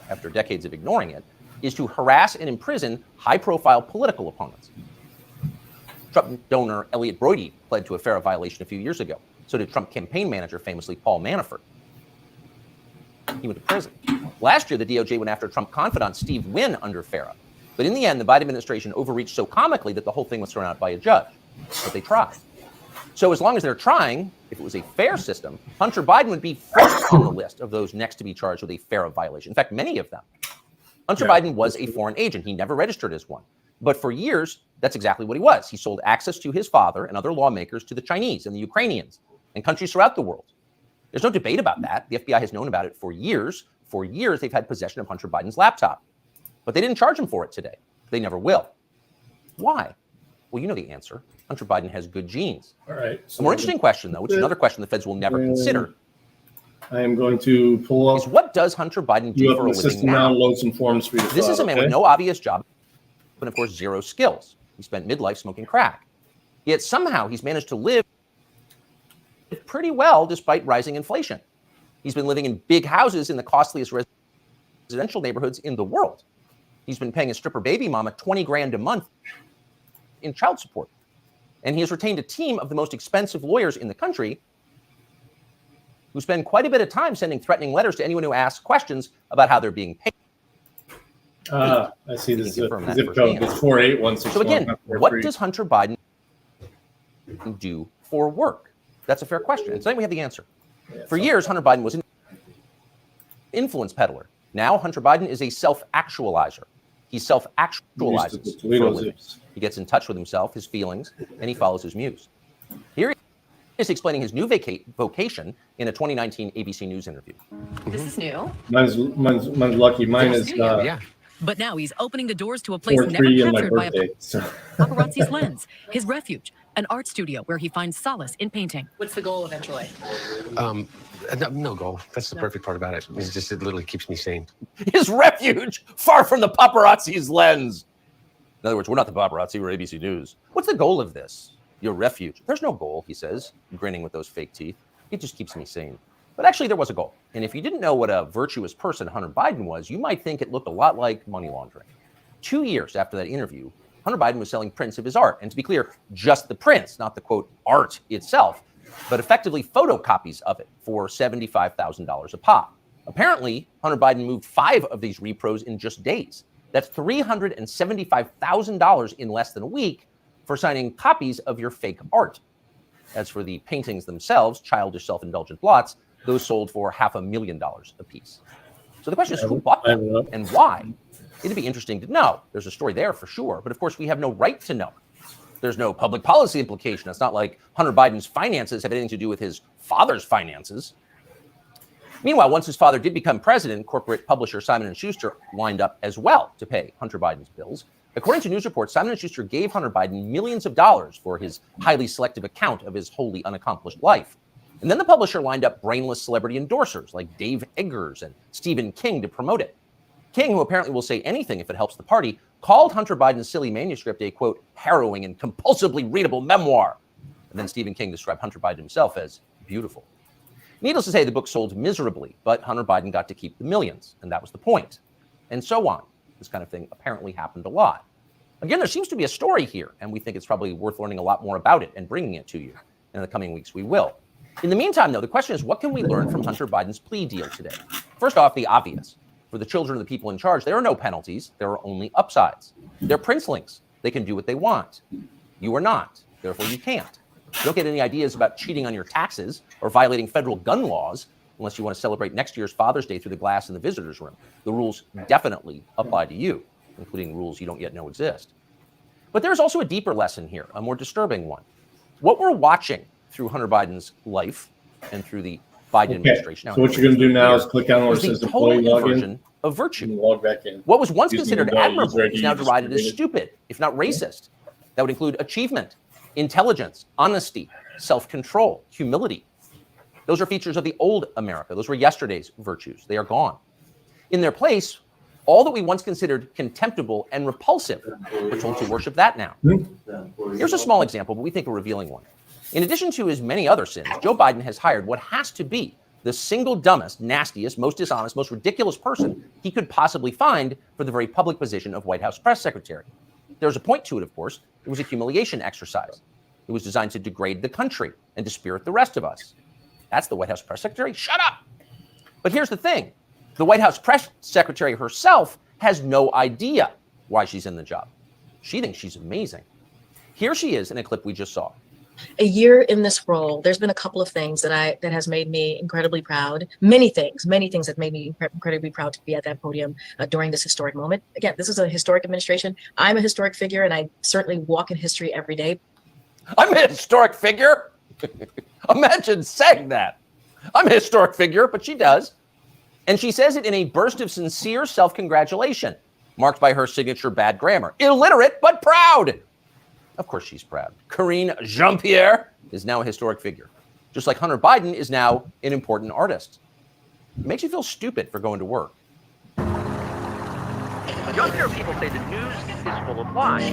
after decades of ignoring it, is to harass and imprison high-profile political opponents. Trump donor Elliot Brody pled to a FARA violation a few years ago. So did Trump campaign manager, famously Paul Manafort. He went to prison. Last year, the DOJ went after Trump confidant Steve Wynn under FARA. But in the end, the Biden administration overreached so comically that the whole thing was thrown out by a judge. But they tried. So as long as they're trying, if it was a fair system, Hunter Biden would be first on the list of those next to be charged with a FARA violation. In fact, many of them. Hunter Biden was a foreign agent. He never registered as one. But for years, that's exactly what he was. He sold access to his father and other lawmakers to the Chinese and the Ukrainians and countries throughout the world. There's no debate about that. The FBI has known about it for years. For years, they've had possession of Hunter Biden's laptop. But they didn't charge him for it today. They never will. Why? Well, you know the answer. Hunter Biden has good genes. All right. A more interesting question, though, which is another question the feds will never consider, I am going to pull up. is what does Hunter Biden do for a living now? Load some forms for you. This is a man with no obvious job, but of course, zero skills. He spent midlife smoking crack. Yet somehow he's managed to live pretty well despite rising inflation. He's been living in big houses in the costliest residential neighborhoods in the world. He's been paying a stripper baby mama 20 grand a month in child support. And he has retained a team of the most expensive lawyers in the country who spend quite a bit of time sending threatening letters to anyone who asks questions about how they're being paid. I see the zip code. It's 48161. So again, what does Hunter Biden do for work? That's a fair question. And tonight we have the answer. For years, Hunter Biden was an influence peddler. Now Hunter Biden is a self-actualizer. He self-actualizes for a living. He gets in touch with himself, his feelings, and he follows his muse. Here he is explaining his new vocation in a 2019 ABC News interview. This is new. Mine's lucky. Mine is But now he's opening the doors to a place never 4-3 in my captured by a birthday. So. paparazzi's lens, his refuge, an art studio where he finds solace in painting. What's the goal eventually? No goal. That's the perfect part about it. It's just, it literally keeps me sane. His refuge, far from the paparazzi's lens. In other words, we're not the paparazzi, we're ABC News. What's the goal of this? Your refuge. There's no goal, he says, grinning with those fake teeth. It just keeps me sane. But actually, there was a goal. And if you didn't know what a virtuous person Hunter Biden was, you might think it looked a lot like money laundering. 2 years after that interview, Hunter Biden was selling prints of his art. And to be clear, just the prints, not the, quote, art itself, but effectively photocopies of it for $75,000 a pop. Apparently, Hunter Biden moved 5 of these repros in just days. That's $375,000 in less than a week for signing copies of your fake art. As for the paintings themselves, childish self-indulgent blots, those sold for $500,000 a piece. So the question is, who bought them and why? It'd be interesting to know. There's a story there for sure, but of course we have no right to know. There's no public policy implication. It's not like Hunter Biden's finances have anything to do with his father's finances. Meanwhile, once his father did become president, corporate publisher Simon & Schuster lined up as well to pay Hunter Biden's bills. According to news reports, Simon & Schuster gave Hunter Biden millions of dollars for his highly selective account of his wholly unaccomplished life. And then the publisher lined up brainless celebrity endorsers like Dave Eggers and Stephen King to promote it. King, who apparently will say anything if it helps the party, called Hunter Biden's silly manuscript a, quote, harrowing and compulsively readable memoir. And then Stephen King described Hunter Biden himself as beautiful. Needless to say, the book sold miserably, but Hunter Biden got to keep the millions, and that was the point. And so on. This kind of thing apparently happened a lot. Again, there seems to be a story here, and we think it's probably worth learning a lot more about it and bringing it to you. In the coming weeks, we will. In the meantime, though, the question is, what can we learn from Hunter Biden's plea deal today? First off, the obvious. For the children of the people in charge, there are no penalties. There are only upsides. They're princelings. They can do what they want. You are not. Therefore, you can't. You don't get any ideas about cheating on your taxes or violating federal gun laws unless you want to celebrate next year's Father's Day through the glass in the visitor's room. The rules definitely apply to you, including rules you don't yet know exist. But there's also a deeper lesson here, a more disturbing one. What we're watching through Hunter Biden's life and through the Biden administration. Now, so what you're going to do now is click on where it says employee login of virtue. Log back in. What was once considered admirable is now derided as stupid, if not racist. That would include achievement, intelligence, honesty, self-control, humility. Those are features of the old America. Those were yesterday's virtues. They are gone. In their place, All that we once considered contemptible and repulsive, we're told to worship that now. Here's a small example, but we think a revealing one. In addition to his many other sins, Joe Biden has hired what has to be the single dumbest, nastiest, most dishonest, most ridiculous person he could possibly find for the very public position of White House press secretary. There's a point to it, of course. It was a humiliation exercise. It was designed to degrade the country and dispirit the rest of us. That's the White House press secretary? Shut up! But here's the thing. The White House press secretary herself has no idea why she's in the job. She thinks she's amazing. Here she is in a clip we just saw. A year in this role, there's been a couple of things that has made me incredibly proud. Many things that made me incredibly proud to be at that podium during this historic moment. Again, this is a historic administration. I'm a historic figure, and I certainly walk in history every day. I'm a historic figure? Imagine saying that. I'm a historic figure, but she does. And she says it in a burst of sincere self-congratulation, marked by her signature bad grammar. Illiterate, but proud. Of course she's proud. Karine Jean-Pierre is now a historic figure, just like Hunter Biden is now an important artist. It makes you feel stupid for going to work. Younger people say the news is full of lies.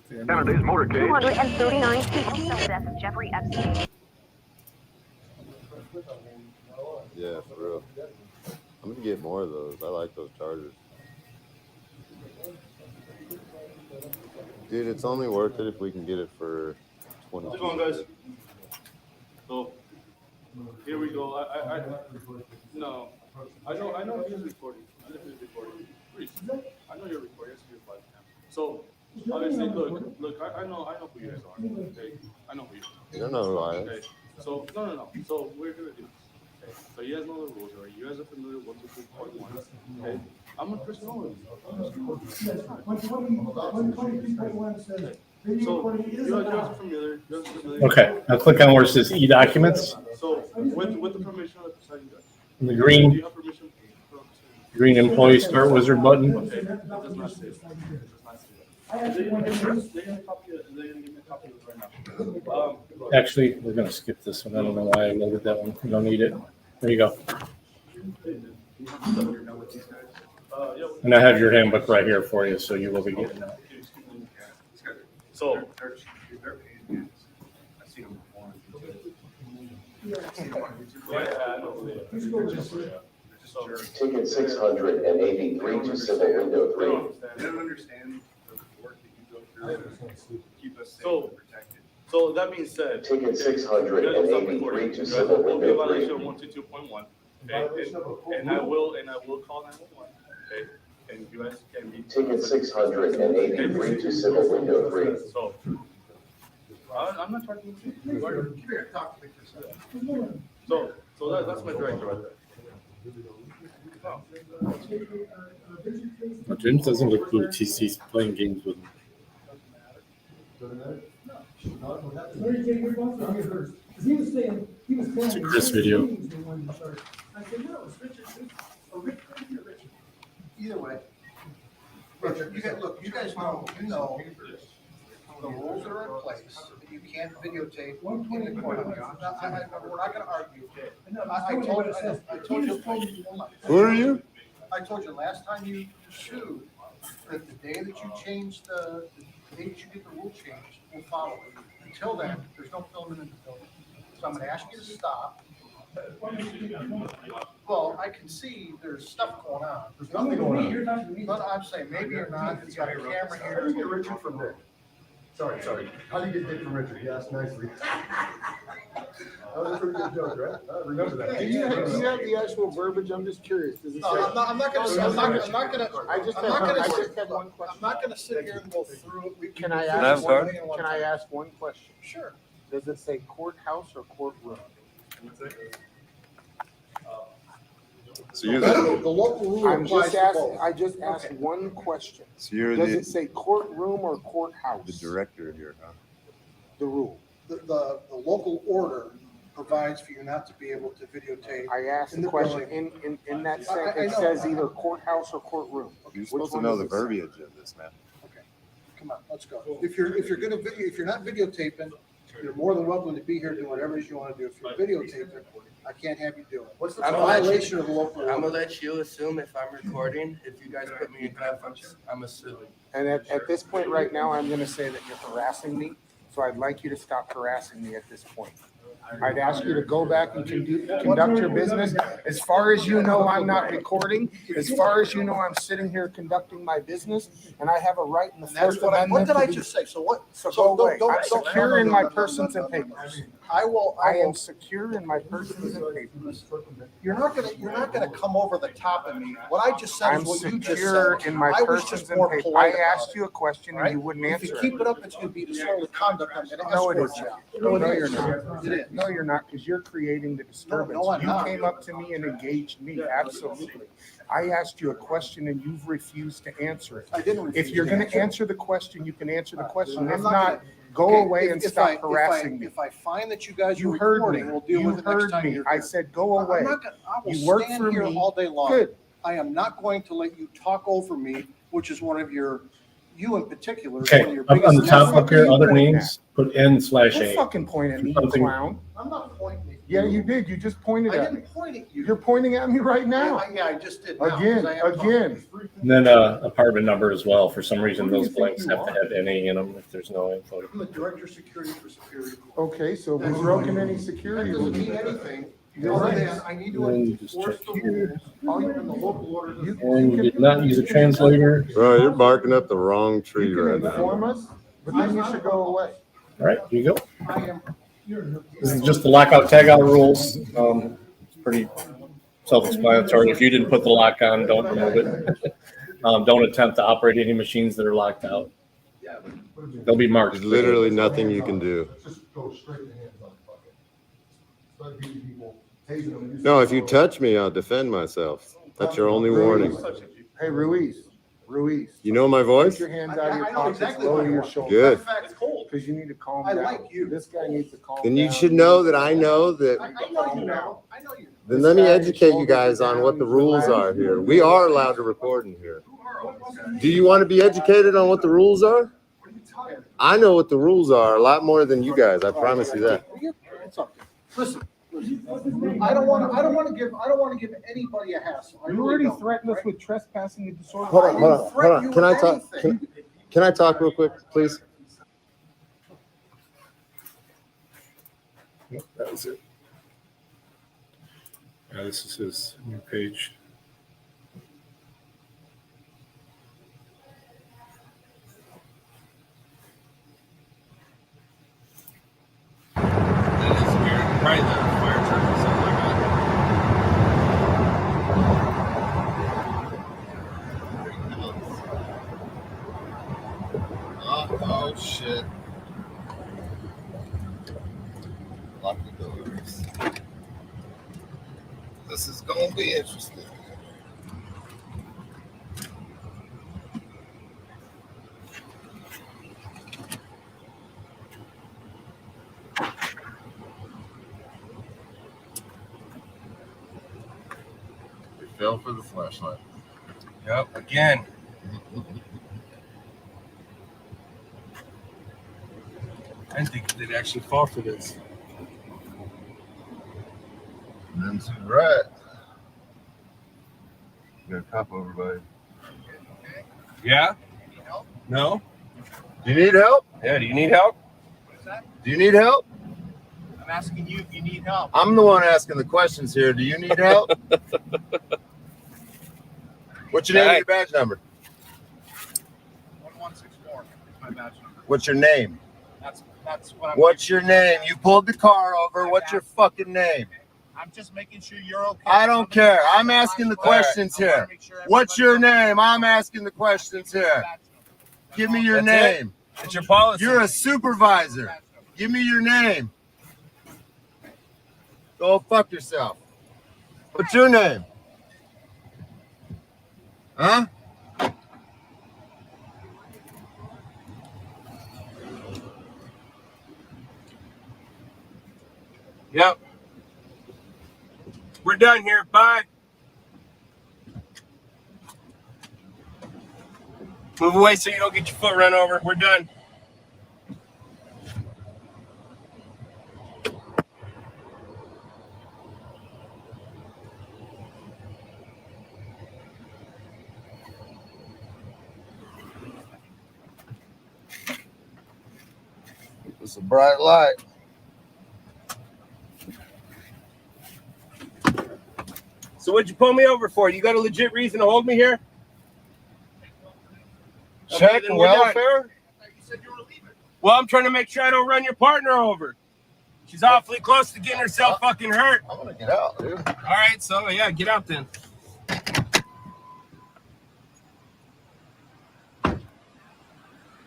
Kennedy's motorcade. 239 people cell death of Jeffrey Epstein. Yeah, for real. I'm gonna get more of those. I like those chargers. Dude, it's only worth it if we can get it for 20. Come on, guys. So here we go. No. I know he's recording. I know he's recording. Please. I know you're recording. So obviously, look. I know who you guys are. Okay. I know who you are. You don't know who I am. Okay. So no. So we're gonna do this. Okay. So you guys know the rules, right? You guys are familiar with 123.1. Okay. I'm a person over. Okay, now click on where it says e-documents. So with the permission of the presiding judge. The green employee start wizard button. Okay, that does not say that. They're gonna give me a copy of it right now. Actually, we're gonna skip this one. I don't know why I loaded that one. We don't need it. There you go. And I have your handbook right here for you, so you will be getting that. So. Ticket 683 to civil window 3. I don't understand the work that you go through to keep us safe and protected. So that being said, Ticket 683 to civil window 3. Violation of 122.1. Okay, and I will call 911. Okay, and you guys can be. Ticket 683 to civil window 3. So I'm not talking to you. Come here, talk to me for a second. So that's my director right there. But James doesn't look blue. TC's playing games with him. It's a Chris video. Either way, Richard, you guys know, the rules that are in place. You can't videotape in the court. We're not gonna argue. I told you. Who are you? I told you last time you sued, that the day that you change the day that you get the rule changed, we'll follow it. Until then, there's no filming in the building. So I'm gonna ask you to stop. Well, I can see there's stuff going on. There's nothing going on. But I'm saying maybe or not, it's got a camera here. How do you get Richard from Dick? Sorry. How do you get Dick from Richard? You asked nicely. That was a pretty good joke, right? I remember that. Do you have the actual verbiage? I'm just curious. Does it say? I'm not gonna sit here and go through it. Can I ask one question? Sure. Does it say courthouse or courtroom? So you're the local rule applies to both. I just asked one question. So you're Does it say courtroom or courthouse? the director here, huh? The rule. The local order provides for you not to be able to videotape. I asked the question in that sentence. It says either courthouse or courtroom. You're supposed to know the verbiage of this, man. Okay, come on, let's go. If you're not videotaping, You're more than welcome to be here doing whatever it is you want to do. If you're videotaping, I can't have you do it. What's the It's a violation of the local I'm gonna law. let you assume if I'm recording. If you guys put me in cuffs, I'm assuming. And at this point right now, I'm gonna say that you're harassing me, so I'd like you to stop harassing me at this point. I'd ask you to go back and conduct your business. As far as you know, I'm not recording. As far as you know, I'm sitting here conducting my business, and I have a right in the Fourth Amendment. What did I to be- just say? So what? So go away. don't- I'm secure in my persons and papers. I am secure in my persons and papers. You're not gonna come over the top of me. What I just said I'm is what you just secure said. in my I was persons just and more papers. polite. I asked you a question and you wouldn't If answer you it. keep it up, it's gonna be disorderly conduct. I'm gonna No, it escort isn't. you. No, it you're is. not. It is. No, you're not, because you're creating the disturbance. No, I'm You not. came up to me and engaged me, absolutely. I asked you a question and you've refused to answer it. I didn't refuse If you're to gonna answer it. answer the question, you can answer the question. I'm If not not, gonna- go Okay, away and if stop I- harassing me. If I find that you guys are You heard me. recording, we'll deal You with it next heard time me. you're I here. said, go I'm away. not gonna, I will You work stand for here me. all day long. Good. I am not going to let you talk over me, which is one of you in particular. is Okay, one of your up on the biggest top up here, you other pointing names, put N/A. Don't fucking point at me, you Something- clown. I'm not pointing at you. Yeah, you did. You just pointed I at me. didn't point at you. You're pointing at me right now. Yeah, I just did now, 'cause Again, I am talking. again. And then apartment number as well. For some reason, What do you those think blanks you have to are? have NA in them if there's no info. I'm the director of security for Superior Court. Okay, so if we broken any security That doesn't mean rules. anything. You're Other right. than I need to And then you just enforce check the here. rules. All you in the local orders. And you did not use a translator. Bro, you're barking up the wrong tree You right can inform now. us, but then you should go away. All right, here you go. I am. This is just the lockout tagout rules. It's pretty self-explanatory. If you didn't put the lock on, don't remove it. Don't attempt to operate any machines that are locked out. They'll be marked. There's literally nothing you can do. Just go straight to hands on the bucket. Start beating people, tasing them. No, if you touch me, I'll defend myself. That's your only warning. Hey, Ruiz. You know my voice? Put your hands out of I your know pockets, exactly lower what your I shoulders. Good. Fact, it's cold. Because you need to calm I down. like you. This guy needs to calm down. Then you should know that I know that. I know you now. I know you. Then let me educate you guys on what the rules are here. We are allowed to record in here. Do you want to be educated on what the rules are? I know what the rules are a lot more than you guys. I promise you that. It's okay. Listen. I don't want to give anybody a hassle. I You really already don't, threatened us right? with trespassing and disorderly. Hold on. Can I talk? Can I talk real quick, please? Yep, that was it. This is his new page. That is weird. Probably the fire truck or something like that. Oh shit. Lock the doors. This is gonna be interesting. We fell for the flashlight. Yep, again. I didn't think they'd actually fall for this. That's right. Got a cop over by. Yeah? No? Do you need help? Yeah, do you need help? Do you need help? I'm asking you if you need help. I'm the one asking the questions here. Do you need help? What's your name and your badge number? 1164 is my badge number. What's your name? That's what I'm. What's your name? You pulled the car over. What's your fucking name? I'm just making sure you're okay. I don't care. I'm asking the questions here. What's your name? I'm asking the questions here. Give me your That's it? name. It's your policy. You're a supervisor. Give me your name. Go fuck yourself. What's your name? Huh? Yep. We're done here. Bye. Move away so you don't get your foot run over. We're done. It's a bright light. So what'd you pull me over for? You got a legit reason to hold me here? Check then we're done. welfare? Well, I'm trying to make sure I don't run your partner over. She's awfully close to getting herself fucking hurt. I'm gonna get out, dude. All right, so yeah, get out then.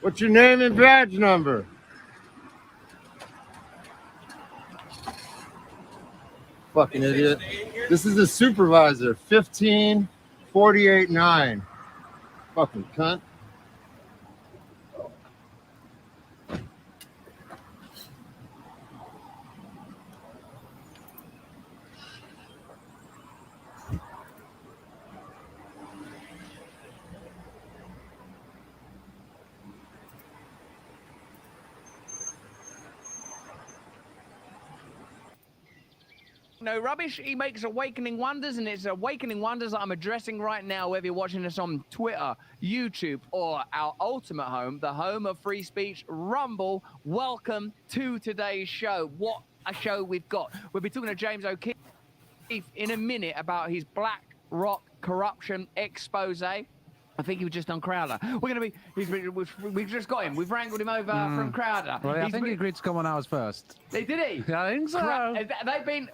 What's your name and badge number? Fucking idiot. This is the supervisor, 15489. Fucking cunt. No rubbish. He makes awakening wonders, and it's awakening wonders that I'm addressing right now, whether you're watching us on Twitter, YouTube, or our ultimate home, the home of free speech, Rumble. Welcome to today's show. What a show we've got. We'll be talking to James O'Keefe in a minute about his BlackRock corruption expose. I think he was just on Crowder. We've just got him. We've wrangled him over from Crowder. Well, I think he agreed to come on ours first. Did he? Yeah, I think so. They've been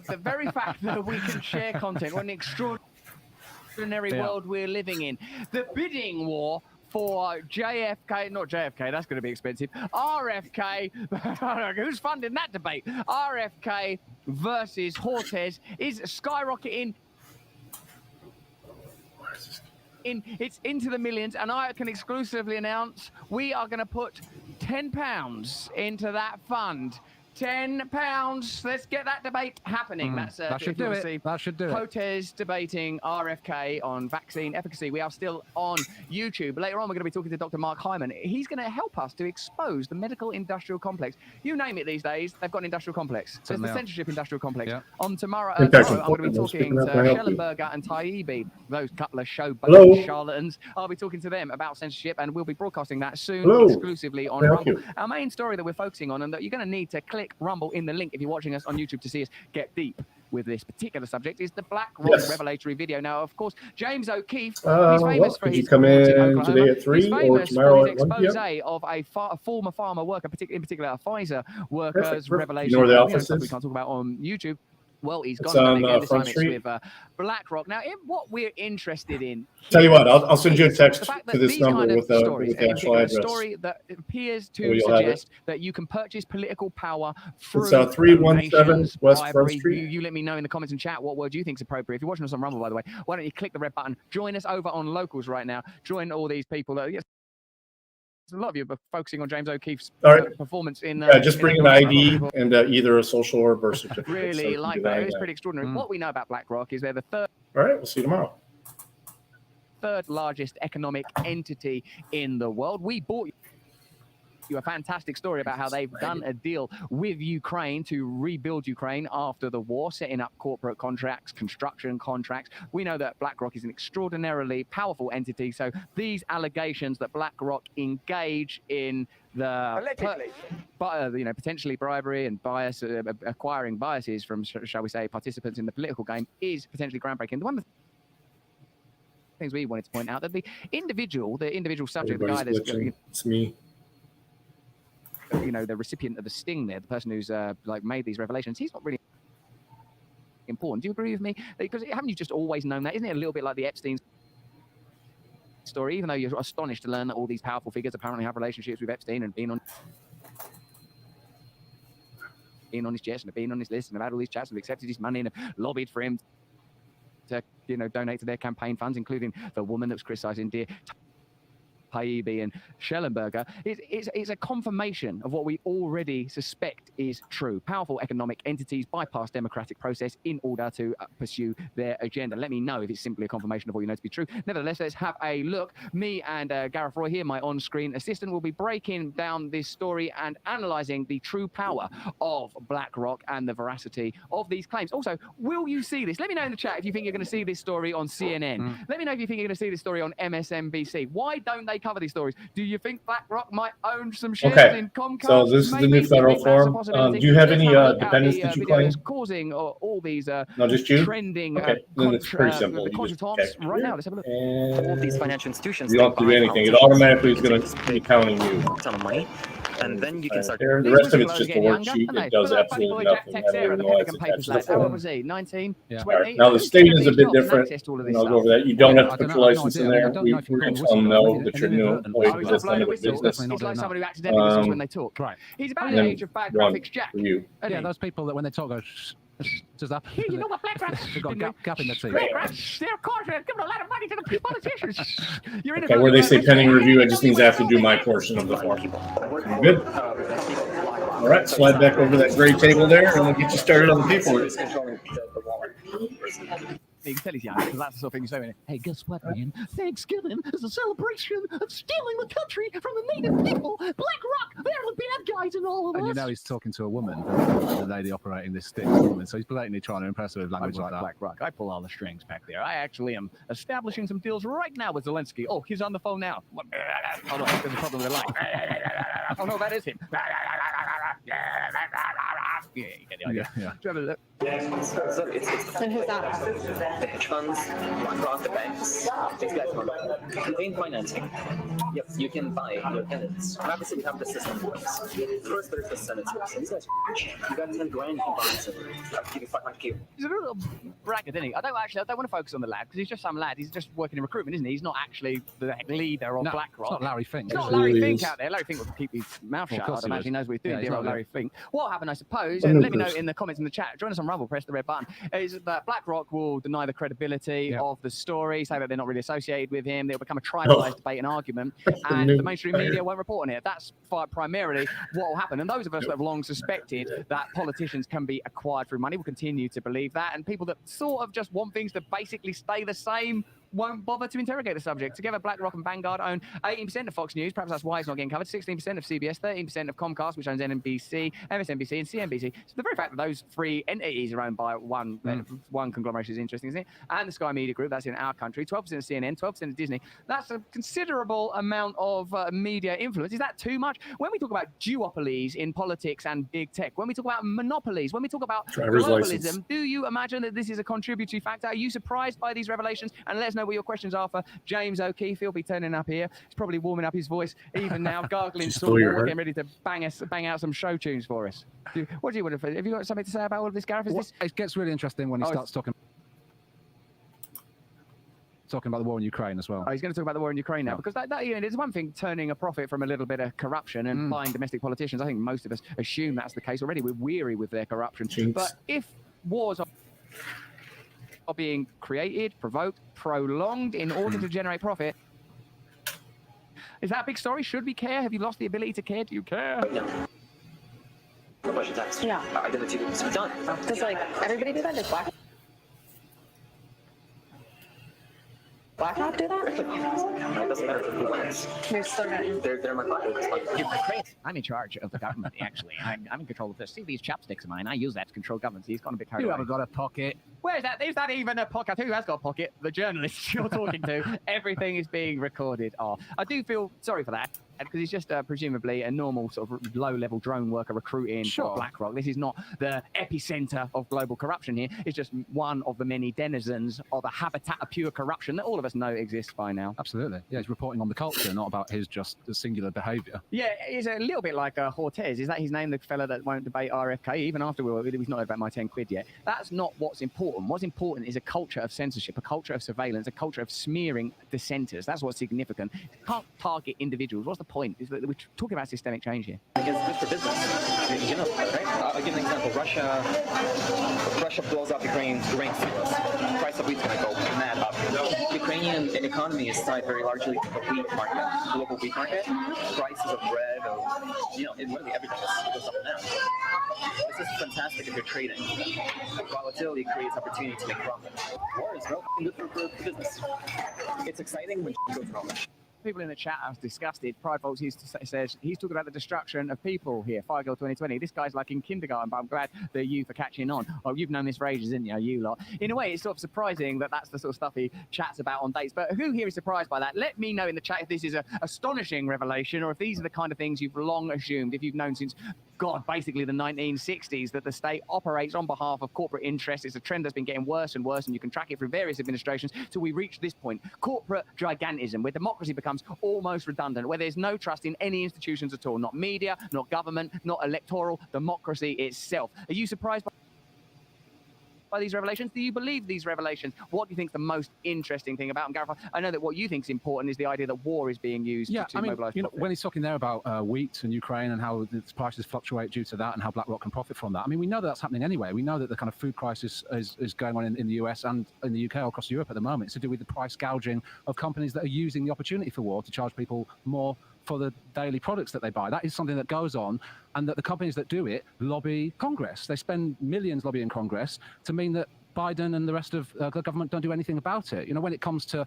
the very fact that we can share content. What an extraordinary world we're living in. The bidding war for JFK, not JFK, that's going to be expensive. RFK, who's funding that debate? RFK versus Hortez is skyrocketing. It's into the millions, and I can exclusively announce we are going to put £10 into that fund. £10. Let's get that debate happening. that should do it. That should do it. Hortez debating RFK on vaccine efficacy. We are still on YouTube. Later on, we're going to be talking to Dr. Mark Hyman. He's going to help us to expose the medical industrial complex. You name it these days, they've got an industrial complex. There's the censorship industrial complex. Yeah. On tomorrow, In fact, I'm going to be talking to Can I help you? Schellenberger and Taibbi, those couple of Hello? charlatans. I'll be talking to them about censorship, and we'll be broadcasting that soon Hello? exclusively on Can I help Rumble. you? Our main story that we're focusing on, and that you're going to need to click Rumble in the link if you're watching us on YouTube to see us get deep with this particular subject, is the BlackRock revelatory video. Now, of course, James O'Keefe, he's famous for could you his come reports in Oklahoma. today at 3 He's or famous tomorrow for his at 1 expose p.m.? of a former farmer worker, in particular a Pfizer worker's Perfect. revelation. You know where the You office stuff we is? can't talk about on YouTube. Well, he's It's gone on, again. This Front time Street. it's with BlackRock. Now, what we're interested in. Tell you what, I'll send you a is text the fact to that this these number kind of with the stories, in actual particular, address. a story that appears So to you'll have it. suggest that you can purchase political power through It's 317 donations, West Front bribery. Street. You let me know in the comments and chat what word you think is appropriate. If you're watching us on Rumble, by the way, why don't you click the red button? Join us over on Locals right now. Join all these people that. Yes, a lot of you are focusing on James O'Keefe's performance in. Just in bring an Oklahoma. ID and either a social or birth certificate. so Really you can like do that. on It's pretty extraordinary. What we know about BlackRock is they're the third All right, we'll see you tomorrow. largest economic entity in the world. We bought you a fantastic story about how they've done a deal with Ukraine to rebuild Ukraine after the war, setting up corporate contracts, construction contracts. We know that BlackRock is an extraordinarily powerful entity. So these allegations that BlackRock engage in the potentially bribery and bias, acquiring biases from, shall we say, participants in the political game is potentially groundbreaking. One of the things we wanted to point out that the individual subject, the guy that's It's me. The recipient of the sting there, the person who's made these revelations, he's not really important. Do you agree with me? Because haven't you just always known that? Isn't it a little bit like the Epstein story? Even though you're astonished to learn that all these powerful figures apparently have relationships with Epstein and being on his chest and being on his list and have had all these chats and accepted his money and have lobbied for him to donate to their campaign funds, including the woman that was criticizing dear Taibbi and Schellenberger. It's a confirmation of what we already suspect is true. Powerful economic entities bypass democratic process in order to pursue their agenda. Let me know if it's simply a confirmation of what you know to be true. Nevertheless, let's have a look. Me and Gareth Roy here, my on-screen assistant, will be breaking down this story and analysing the true power of BlackRock and the veracity of these claims. Also, will you see this? Let me know in the chat if you think you're going to see this story on CNN. Let me know if you think you're going to see this story on MSNBC. Why don't they they cover these stories. Do you think BlackRock might own some shares in Comcast? So this is the Maybe? new Do you federal think that's a forum. possibility? Do you have Let's any a look at dependents the that you video claim? that's causing all these No, just you? trending Okay, then it's pretty simple. the You just contretemps check. right now. Let's have a look. And All these financial institutions. you don't have to do anything. It automatically is going to be counting you. A ton of money, and then you can start. Here. The rest of it's just a worksheet. It does absolutely nothing. I don't even know why it's attached to the How old form. was he? 19, All 20? right. Now the state is a bit different, and I'll go over that. You don't have to put your license in there. We're going to tell them no, that you're new employee because that's none of their business. He's like somebody who accidentally whistles when they talk. Right. He's about the age of bad graphics Jack. For you. Yeah, those people that when they talk go, shh, does that? You know what BlackRock? They've got a gap in the teeth. BlackRock, they're corporate, giving a lot of money to the politicians. You're in Okay, where they say pending review, it just means I have to do my portion of the form. Good? All right, slide back over that gray table there, and we'll get you started on the paperwork. You can tell he's young, because that's the sort of thing you say when hey, guess what, man? Thanksgiving is a celebration of stealing the country from the native people. BlackRock, they're the bad guys in all of us. And you know he's talking to a woman, the lady operating this stick woman. So he's blatantly trying to impress her with language like that. BlackRock, I pull all the strings back there. I actually am establishing some deals right now with Zelensky. Oh, he's on the phone now. Hold on, there's a problem with the line. Oh no, that is him. Yeah, you get the idea. Yeah. Do you have a look? So and who's that? The hedge funds, BlackRock, the banks, these guys want campaign financing. Yep, you can buy your candidates. Obviously, we have the system in place. First, there's the Senate source. These guys are rich. You got 10 grand, you can buy something. I'll give you 500K. He's a little braggart, isn't he? I don't want to focus on the lad because he's just some lad. He's just working in recruitment, isn't he? He's not actually the leader of BlackRock. It's not Larry Fink. It's not Larry Fink out there. Larry Fink will keep his mouth shut. course I imagine he knows what he's doing. Yeah, he's Dear not old Larry Fink. What happened, I suppose, Oh, and no, let me know Chris. in the comments in the chat. Join us on Rumble, press the red button. Is that BlackRock will deny the credibility of the story, say that they're not really associated with him. They'll become a tribalized debate and argument, and the mainstream media won't report on it. That's primarily what will happen. And those of us that have long suspected that politicians can be acquired through money will continue to believe that, and people that sort of just want things to basically stay the same won't bother to interrogate the subject. Together, BlackRock and Vanguard own 18% of Fox News. Perhaps that's why it's not getting covered. 16% of CBS, 13% of Comcast, which owns NBC, MSNBC, and CNBC. So the very fact that those three entities are owned by one conglomeration is interesting, isn't it? And the Sky Media Group, that's in our country. 12% of CNN, 12% of Disney. That's a considerable amount of media influence. Is that too much? When we talk about duopolies in politics and big tech, when we talk about monopolies, when we talk about Driver's globalism, license. do you imagine that this is a contributory factor? Are you surprised by these revelations? And let us know what your questions are for James O'Keefe. He'll be turning up here. He's probably warming up his voice even now, gargling Just salt stole your water, heart. getting ready to bang out some show tunes for us. What do you want to? Have you got something to say about all of this, Gareth? Is this? It gets really interesting when he Oh, starts talking about the war in Ukraine as well. Oh, he's going to talk about the war in Ukraine now, because that you know, there's one thing turning a profit from a little bit of corruption and buying domestic politicians. I think most of us assume that's the case already. We're weary with their corruption. Jinx. But if wars are being created, provoked, prolonged in order to generate profit, is that a big story? Should we care? Have you lost the ability to care? Do you care? Corporation tax. Yeah. Identity to be done. Does like everybody do that? Does BlackRock do that? It doesn't matter who wins. You're still getting. They're my pocket. I'm in charge of the government, actually. I'm in control of this. See these chopsticks of mine? I use that to control government. He's gone a bit carried You away. haven't got a pocket. Where's that? Is that even a pocket? Who has got a pocket? The journalists you're talking to. Everything is being recorded. Oh, I do feel sorry for that, because he's just presumably a normal sort of low-level drone worker recruiting for BlackRock. This is not the epicenter of global corruption here. It's just one of the many denizens of a habitat of pure corruption that all of us know exists by now. Absolutely. Yeah, he's reporting on the culture, not about his just singular behaviour. Yeah, he's a little bit like Hortez. Is that his name, the fella that won't debate RFK, even after he's not heard about my 10 quid yet? That's not what's important. What's important is a culture of censorship, a culture of surveillance, a culture of smearing dissenters. That's what's significant. You can't target individuals. What's the point? Is that we're talking about systemic change here. It's good for business. You know, right? I'll give an example. Russia blows up Ukraine's grain silos. Price of wheat's going to go mad up. Ukrainian economy is tied very largely to the wheat market, global wheat market. Prices of bread, literally everything goes up and down. This is fantastic if you're trading. Volatility creates opportunity to make profit. War is good for business. It's exciting when it goes wrong. people in the chat are disgusted. Pride Volts says he's talking about the destruction of people here. Fire Girl 2020. This guy's like in kindergarten, but I'm glad that you for catching on. Oh, you've known this for ages, didn't you? You lot. In a way, it's sort of surprising that that's the sort of stuff he chats about on dates. But who here is surprised by that? Let me know in the chat if this is an astonishing revelation or if these are the kind of things you've long assumed, if you've known since, God, basically the 1960s, that the state operates on behalf of corporate interests. It's a trend that's been getting worse and worse, and you can track it through various administrations till we reach this point. Corporate gigantism, where democracy becomes almost redundant, where there's no trust in any institutions at all, not media, not government, not electoral, democracy itself. Are you surprised by these revelations? Do you believe these revelations? What do you think is the most interesting thing about them, Gareth? I know that what you think is important is the idea that war is being used to mobilize. You know, when he's talking there about wheat and Ukraine and how the prices fluctuate due to that and how BlackRock can profit from that, I mean, we know that that's happening anyway. We know that the kind of food crisis is going on in the US and in the UK, across Europe at the moment. It's to do with the price gouging of companies that are using the opportunity for war to charge people more for the daily products that they buy. That is something that goes on, and that the companies that do it lobby Congress. They spend millions lobbying Congress to mean that Biden and the rest of the government don't do anything about it. You know, when it comes to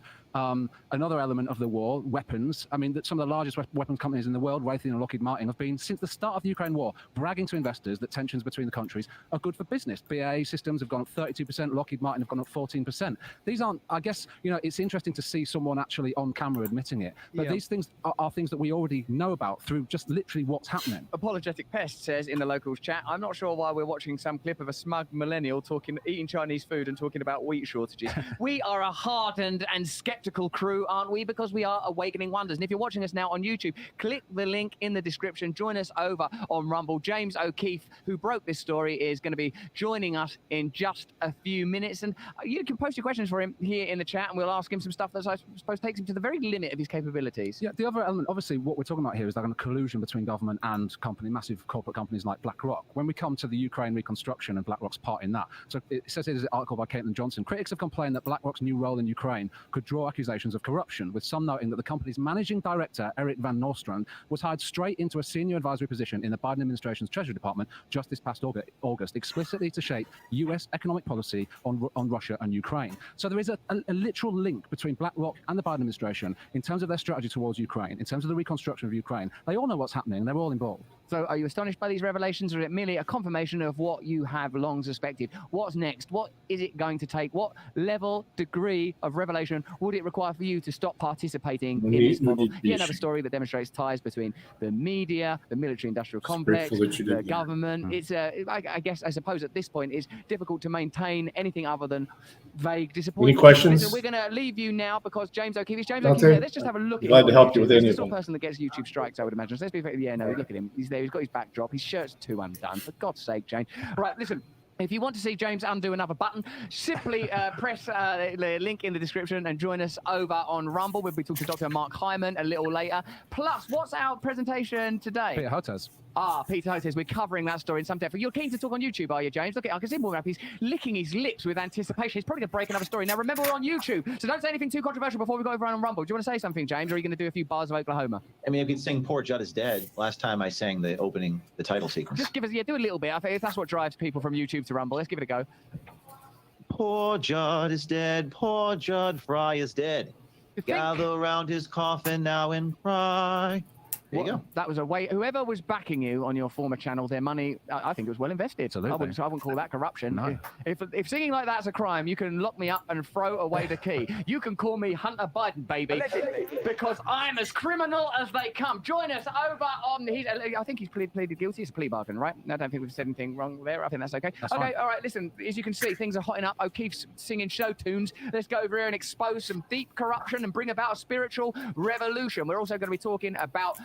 another element of the war, weapons, I mean, that some of the largest weapons companies in the world, Raytheon and Lockheed Martin, have been, since the start of the Ukraine war, bragging to investors that tensions between the countries are good for business. BAE Systems have gone up 32%, Lockheed Martin have gone up 14%. These aren't, I guess, you know, it's interesting to see someone actually on camera admitting it. But these things are things that we already know about through just literally what's happening. Apologetic Pest says in the locals chat, I'm not sure why we're watching some clip of a smug millennial eating Chinese food and talking about wheat shortages. We are a hardened and skeptical crew, aren't we? Because we are awakening wonders. And if you're watching us now on YouTube, click the link in the description. Join us over on Rumble. James O'Keefe, who broke this story, is going to be joining us in just a few minutes. And you can post your questions for him here in the chat, and we'll ask him some stuff that I suppose takes him to the very limit of his capabilities. Yeah, the other element, obviously, what we're talking about here is that kind of collusion between government and massive corporate companies like BlackRock. When we come to the Ukraine reconstruction and BlackRock's part in that, so it says it is an article by Caitlin Johnson. Critics have complained that BlackRock's new role in Ukraine could draw accusations of corruption, with some noting that the company's managing director, Eric Van Nostrand, was hired straight into a senior advisory position in the Biden administration's Treasury Department just this past August, explicitly to shape U.S. economic policy on Russia and Ukraine. So there is a literal link between BlackRock and the Biden administration in terms of their strategy towards Ukraine, in terms of the reconstruction of Ukraine. They all know what's happening. They're all involved. So are you astonished by these revelations, or is it merely a confirmation of what you have long suspected? What's next? What is it going to take? What level, degree of revelation would it require for you to stop participating in this model? Yet another story that demonstrates ties between the media, the military-industrial complex, the government. It's, I guess, I suppose at this point, it's difficult to maintain anything other than vague disappointment. Any questions? Listen, we're going to leave you now because James O'Keefe is James Nothing. O'Keefe there. Let's just have a look at him. Glad to help you with That's any the of sort them. of person that gets YouTube strikes, I would imagine. So let's be fair. Yeah, no, look at him. He's there. He's got his backdrop. His shirt's too undone. For God's sake, James. Right, listen. If you want to see James undo another button, simply press the link in the description and join us over on Rumble. We'll be talking to Dr. Mark Hyman a little later. Plus, what's our presentation today? Peter Hotez. Peter Hotez. We're covering that story in some depth. You're keen to talk on YouTube, are you, James? Look, I can see him warming up. He's licking his lips with anticipation. He's probably going to break another story. Now, remember, we're on YouTube, so don't say anything too controversial before we go over on Rumble. Do you want to say something, James, or are you going to do a few bars of Oklahoma? I mean, I could sing Poor Judd is Dead. Last time I sang the title sequence. Just give us, do a little bit. I think if that's what drives people from YouTube to Rumble, let's give it a go. Poor Judd is dead. Poor Judd Fry is dead. Gather around his coffin now and cry. There you go. That was a way. Whoever was backing you on your former channel, their money, I think it was well invested. Absolutely. I wouldn't call that corruption. No. If singing like that's a crime, you can lock me up and throw away the key. You can call me Hunter Biden, baby, because I'm as criminal as they come. Join us over on I think he's pleaded guilty. It's a plea bargain, right? I don't think we've said anything wrong there. I think that's okay. That's okay, fine. all right. Listen, as you can see, things are hotting up. O'Keefe's singing show tunes. Let's go over here and expose some deep corruption and bring about a spiritual revolution. We're also going to be talking about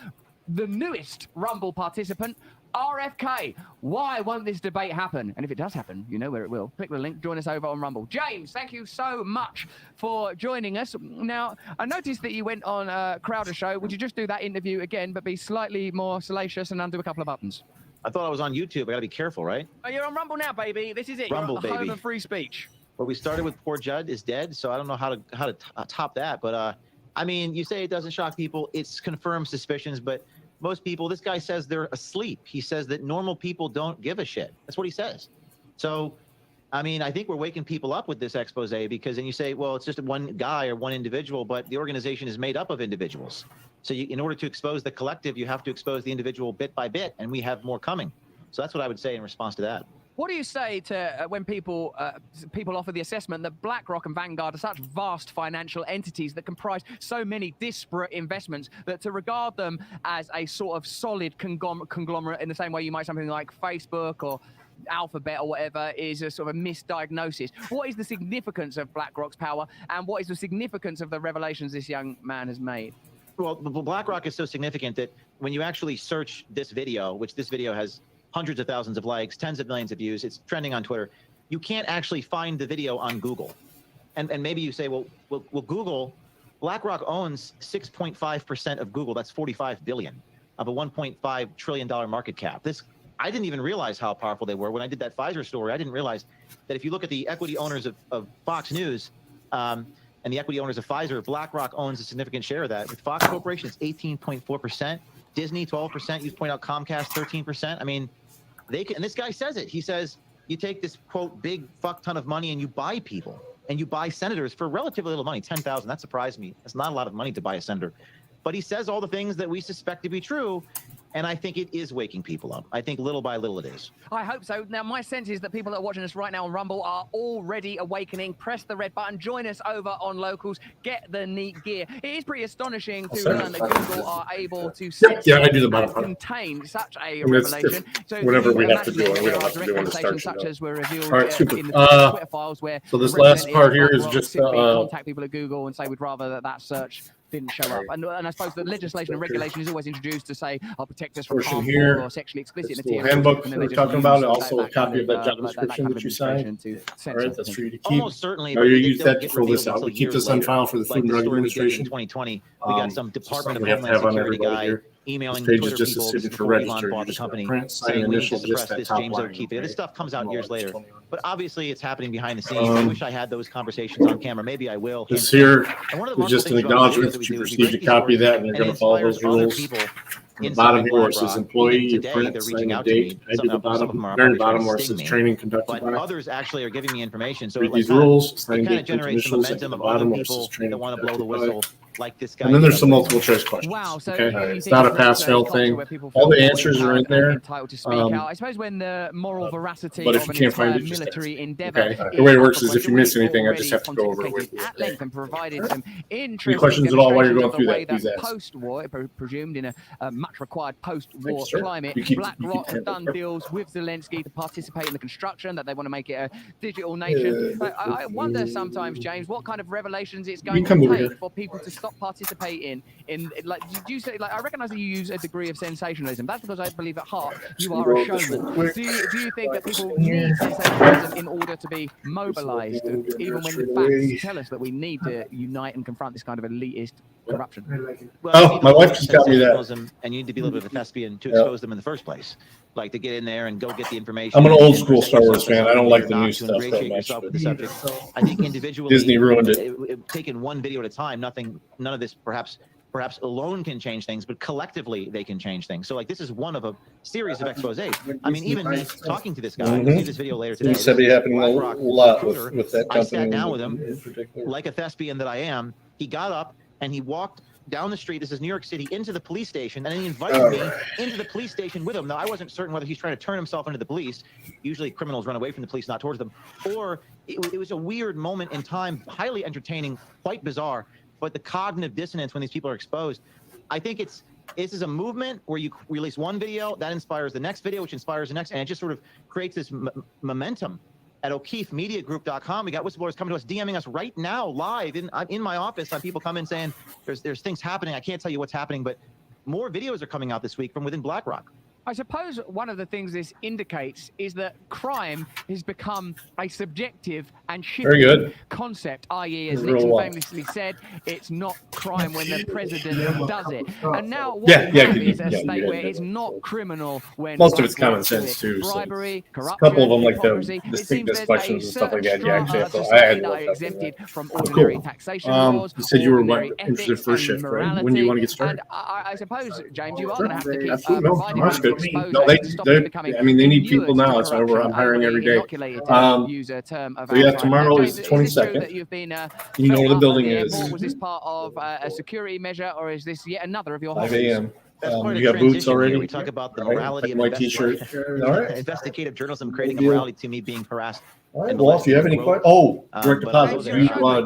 the newest Rumble participant, RFK. Why won't this debate happen? And if it does happen, you know where it will. Click the link, join us over on Rumble. James, thank you so much for joining us. Now, I noticed that you went on Crowder Show. Would you just do that interview again, but be slightly more salacious and undo a couple of buttons? I thought I was on YouTube. I got to be careful, right? Oh, you're on Rumble now, baby. This is it. Rumble, you're on the home baby. of free speech. Well, we started with Poor Judd is Dead, so I don't know how to top that. But, I mean, you say it doesn't shock people. It's confirmed suspicions, but most people, this guy says they're asleep. He says that normal people don't give a shit. That's what he says. So I mean, I think we're waking people up with this expose because then you say, well, it's just one guy or one individual, but the organization is made up of individuals. So in order to expose the collective, you have to expose the individual bit by bit, and we have more coming. So that's what I would say in response to that. What do you say to when people offer the assessment that BlackRock and Vanguard are such vast financial entities that comprise so many disparate investments that to regard them as a sort of solid conglomerate in the same way you might something like Facebook or Alphabet or whatever is a sort of a misdiagnosis? What is the significance of BlackRock's power, and what is the significance of the revelations this young man has made? Well, BlackRock is so significant that when you actually search this video, which this video has hundreds of thousands of likes, tens of millions of views, it's trending on Twitter, you can't actually find the video on Google. And maybe you say, well, Google, BlackRock owns 6.5% of Google. That's 45 billion of a $1.5 trillion market cap. I didn't even realize how powerful they were. When I did that Pfizer story, I didn't realize that if you look at the equity owners of Fox News and the equity owners of Pfizer, BlackRock owns a significant share of that. With Fox Corporation, it's 18.4%. Disney, 12%. You point out Comcast, 13%. I mean, they can, and this guy says it. He says, you take this, quote, big fuck ton of money and you buy people and you buy senators for relatively little money, 10,000. That surprised me. That's not a lot of money to buy a senator. But he says all the things that we suspect to be true. And I think it is waking people up. I think little by little it is. I hope so. Now, my sense is that people that are watching us right now on Rumble are already awakening. Press the red button. Join us over on Locals. Get the neat gear. It is pretty astonishing to learn that Google are able to I do the bottom part. contain such a revelation. So whenever we have to do it, we don't have to do it in the start. Such as were revealed in the Twitter files where so this last part here is just contact people at Google and say we'd rather that search didn't show up. And I suppose that legislation and regulation is always introduced to say, I'll protect us from harmful or sexually explicit material. Handbook we're talking about, also a copy of that job description that you signed. All right, that's for you to keep. Almost certainly. No, you use that to fill this out. We keep this on file for the Food and Drug Administration. In 2020, we got some Department of Homeland Security guy emailing Twitter people before Elon bought the company saying we need to suppress this James O'Keefe. This stuff comes out years later. But obviously it's happening behind the scenes. I wish I had those conversations on camera. Maybe I will. This here is just an acknowledgement that you received a copy of that and you're going to follow those rules. The bottom here where it says employee, print, sign, and date. I do the bottom, very bottom where it says training conducted by. Others actually are giving me information. So read these rules, sign, kind of date, generates some momentum of other people that want to blow the whistle. Like this guy. And then there's some multiple choice questions. Wow, so okay, it's not a pass-fail thing. All the answers are in there. I suppose when the moral veracity but if of you an can't find entire it, military endeavor. Okay. The way it works is if you miss anything, I just have to go over it with you. At length and provided some interesting any questions at all while you're going through that, please ask. Post-war, presumed in a much required post-war climate, BlackRock have done deals with Zelensky to participate in the construction, that they want to make it a digital nation. I wonder sometimes, James, what kind of revelations it's going to take for people to stop participating in like, did you say, like, I recognize that you use a degree of sensationalism. That's because I believe at heart you are a showman. Do you think that people need sensationalism in order to be mobilized, even when the facts tell us that we need to unite and confront this kind of elitist corruption? Well, my wife just got me that. And you need to be a little bit of a thespian to expose them in the first place. Like to get in there and go get the information. I'm an old school Star Wars fan. I don't like the new stuff that much. I think individually, Disney ruined it. Taking one video at a time, none of this perhaps alone can change things, but collectively they can change things. So like this is one of a series of exposés. I mean, even me talking to this guy, we'll see this video later today. It said it happening a lot with that company. I sat down with him like a thespian that I am. He got up and he walked down the street, this is New York City, into the police station, and then he invited me into the police station with him. Now, I wasn't certain whether he's trying to turn himself into the police. Usually criminals run away from the police, not towards them. Or it was a weird moment in time, highly entertaining, quite bizarre, but the cognitive dissonance when these people are exposed, I think this is a movement where you release one video, that inspires the next video, which inspires the next, and it just sort of creates this momentum. At O'KeefeMediaGroup.com, we got whistleblowers coming to us, DMing us right now, live in my office. People come in saying there's things happening. I can't tell you what's happening, but more videos are coming out this week from within BlackRock. I suppose one of the things this indicates is that crime has become a subjective and shifting concept, i.e., as Nixon famously said, it's not crime when the president does it. And now what we have is a state where it's not criminal when most of it's common sense too. Bribery, corruption, a couple of them like the distinctness questions and stuff like that. Yeah, actually, I had to look up exempted from ordinary taxation laws. You said you were interested for a shift, right? When do you want to get started? And I suppose, James, you are going to have to keep providing expose No, it to stop it becoming I mean, they need inured people to now. That's why I'm hiring every day. inoculated, to use a term of So yeah, our time. tomorrow James, is the this true 22nd. that you've been You know felt where the up building at is. airport? Was this part of a security measure, or is this yet another of your 5 hobbies? a.m. That's quite a You got boots transition already? here. We talk about the All right, morality of white t-shirt. All right. investigative journalism creating a deal. morality to me being harassed. All right. and Well, if you have any molested questions, and direct but I'll go deposits. there. Do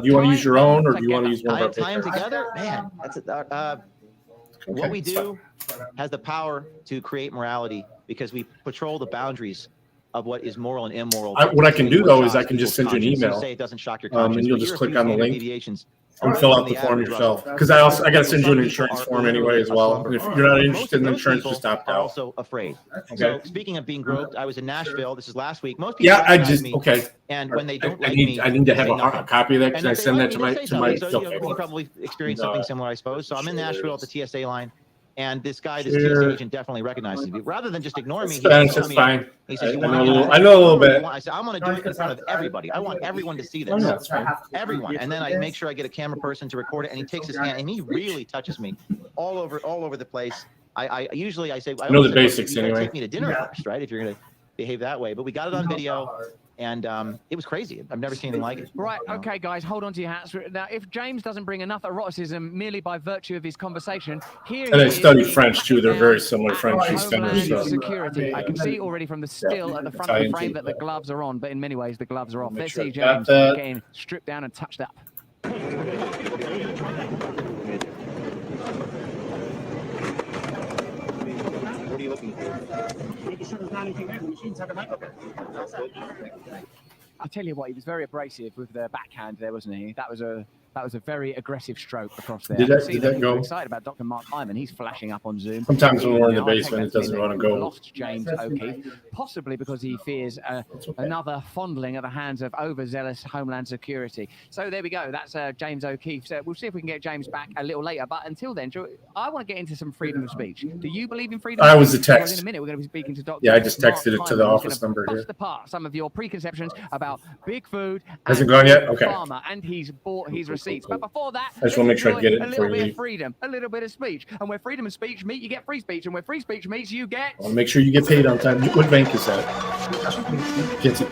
you want to use your own, or do you want to use one of our Tie them papers? together, man. That's what we do has the power to create morality because we patrol the boundaries of what is moral and immoral. What I can do, What though, is I shocks can just people's send you an conscience. You email, say it doesn't shock your conscience, and you'll but just you're a click few on the standard link deviations and fill from out the the form average yourself. Russell. Because I got to send you an Some insurance people form are anyway as well. And if you're not interested in Most insurance, people just opt are out. also afraid. Okay. So speaking of being groped, I was in Nashville. This is last week. Most people Yeah, I recognize just me, okay. And when they don't I like need me, I need to they have say a nothing. copy of that. Can And I if they send like that me, to they say my something. So okay. you probably experienced something similar, I suppose. So I'm in Nashville at the TSA line. And this guy, this Sure. TSA agent, definitely recognizes me. Rather than just ignoring me, he Spanish says, is fine. He says, I "You know want a to little- I know a little bit. I said, "I'm going to do it in front of everybody. I want everyone to see this. Oh, yeah, that's fine. Everyone." And then I make sure I get a camera person to record it, and he takes his hand and he really touches me all over the place. I usually I say, I know always the say, "Look, basics you gotta anyway." Take me to dinner first, right? If you're going to behave that way. But we got it on video. And it was crazy. I've never seen anything like it. Right, okay, guys, hold on to your hats. Now, if James doesn't bring enough eroticism merely by virtue of his conversation, here And he I is studied being French too. They're tracked very down similar at French and Homeland Spanish. Security. I can see already from the still at the front of Italian the frame too. that the gloves are on, but in many ways the gloves are off. Make Let's sure see I got James that. getting stripped down and touched up. What are you looking for? I tell you what, he was very abrasive with the backhand there, wasn't he? That was a very aggressive stroke across there. Did I that- see did that that people are go? excited about Dr. Mark Hyman. He's flashing up on Zoom. Sometimes when we're in the Now, I take basement, that it to mean doesn't that wanna we've go. Lost James O'Keefe, possibly because he fears another fondling at the hands of overzealous Homeland Security. So there we go. That's James O'Keefe. So we'll see if we can get James back a little later. But until then, I want to get into some freedom of speech. Do you believe in freedom? I of was the speech? Because text. in a minute, we're going to be speaking to Dr. Yeah, I just Mark texted it to the Hyman, who's office gonna number here. bust apart some of your preconceptions about big food. Hasn't and gone yet? Big Okay. Pharma, and he's bought his receipts. But before that, I just wanna make sure I let's get it enjoy before a you little bit leave. of freedom, a little bit of speech. And where freedom of speech meet, you get free speech. And where free speech meets, you get... I want to make sure you get paid on time. What bank is that? Can't see.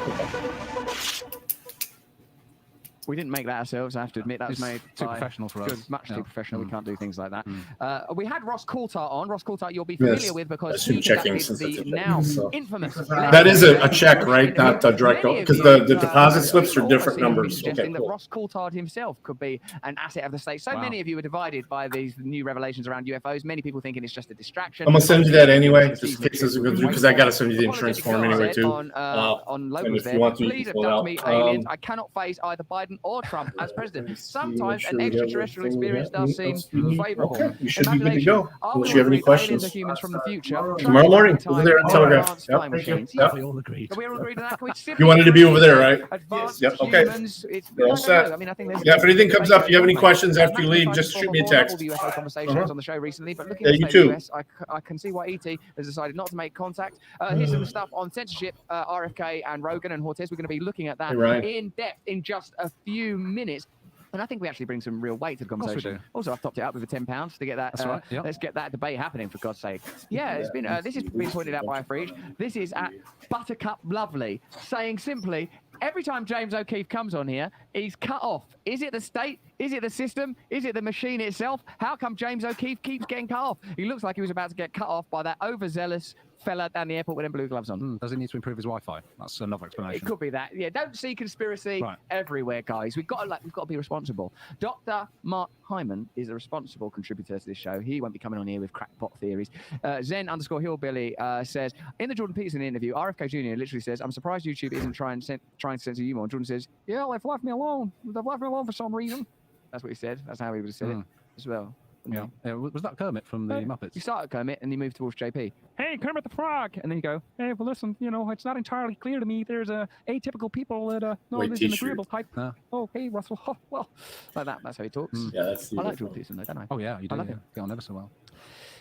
We didn't make that ourselves, I have to admit. That was It's made too by- professional for us. Good, much Yeah. too professional. We can't do things like that. Mm. We had Ross Coulthart on. Ross Coulthart, you'll be Yes, familiar with because assume he checking conducted since the it's a check, now so. infamous... That is a check, right? Not a direct, Many of because you, the deposit slips are almost different seem to be numbers. suggesting Okay, that cool. Ross Coulthart himself could be an asset of the state. So Wow. many of you are divided by these new revelations around UFOs. Many people thinking it's just a distraction. I'm gonna send you that anyway, just in Season of case this shit goes we've through, been because I waiting gotta for. send you the insurance form Apologetic anyway said too. on And locals if you there, want to, you please can fill it abduct me, out. aliens. I cannot face either Biden or Trump as president. Sometimes sure an we have extraterrestrial everything we experience have. does seem favorable. Okay, you should be good to Imagination. go. Are Unless we you have any all agreed that aliens questions. are humans from the future? Tomorrow morning, Time over there at in Telegraph. advanced Yep. time machines. Yep. We all agreed. Are we all agreed on that? Can we You wanted to be over there, right? Advanced Yep, okay. humans. You're all I don't set. know. I mean, I think there's Yeah, if anything comes up, you have any Right. questions after you leave, Magnified just for shoot me a all the text. UFO conversations Uh-huh. on the show recently, but looking Yeah, at you the too. US, I can see why ET has decided not to make contact. Here's some stuff on censorship, RFK and Rogan and Hortez. We're going to be looking at that Hey, Ryan. in depth in just a few minutes. And I think we actually bring some real weight to the course we conversation. do. Also, I've topped it up with the £10 to get that. That's right, yep. Let's get that debate happening, for God's sake. Yeah, it's been. This has been pointed out by a Freege. This is at Buttercup Lovely, saying simply, every time James O'Keefe comes on here, he's cut off. Is it the state? Is it the system? Is it the machine itself? How come James O'Keefe keeps getting cut off? He looks like he was about to get cut off by that overzealous fella down the airport with them blue gloves on. Does he need to improve his Wi-Fi? That's another explanation. It could be that. Yeah, don't see conspiracy Right. everywhere, guys. We've got to be responsible. Dr. Mark Hyman is a responsible contributor to this show. He won't be coming on here with crackpot theories. Zen_Hillbilly says, in the Jordan Peterson interview, RFK Jr. literally says, I'm surprised YouTube isn't trying to censor you more. Jordan says, yeah, they've left me alone. They've left me alone for some reason. That's what he said. That's how he would have said it as well. Yeah. Was that Kermit from the Muppets? You start at Kermit and you move towards JP. Hey, Kermit the Frog! And then you go, hey, well, listen, it's not entirely clear to me. There's atypical people that know White there's an t-shirt. agreeable type. Oh, hey, Russell. Oh, well, like that. That's how he talks. Yeah, that's I like Jordan Peterson, though, don't I? Oh, yeah, you do. I love yeah. him. Get on ever so well.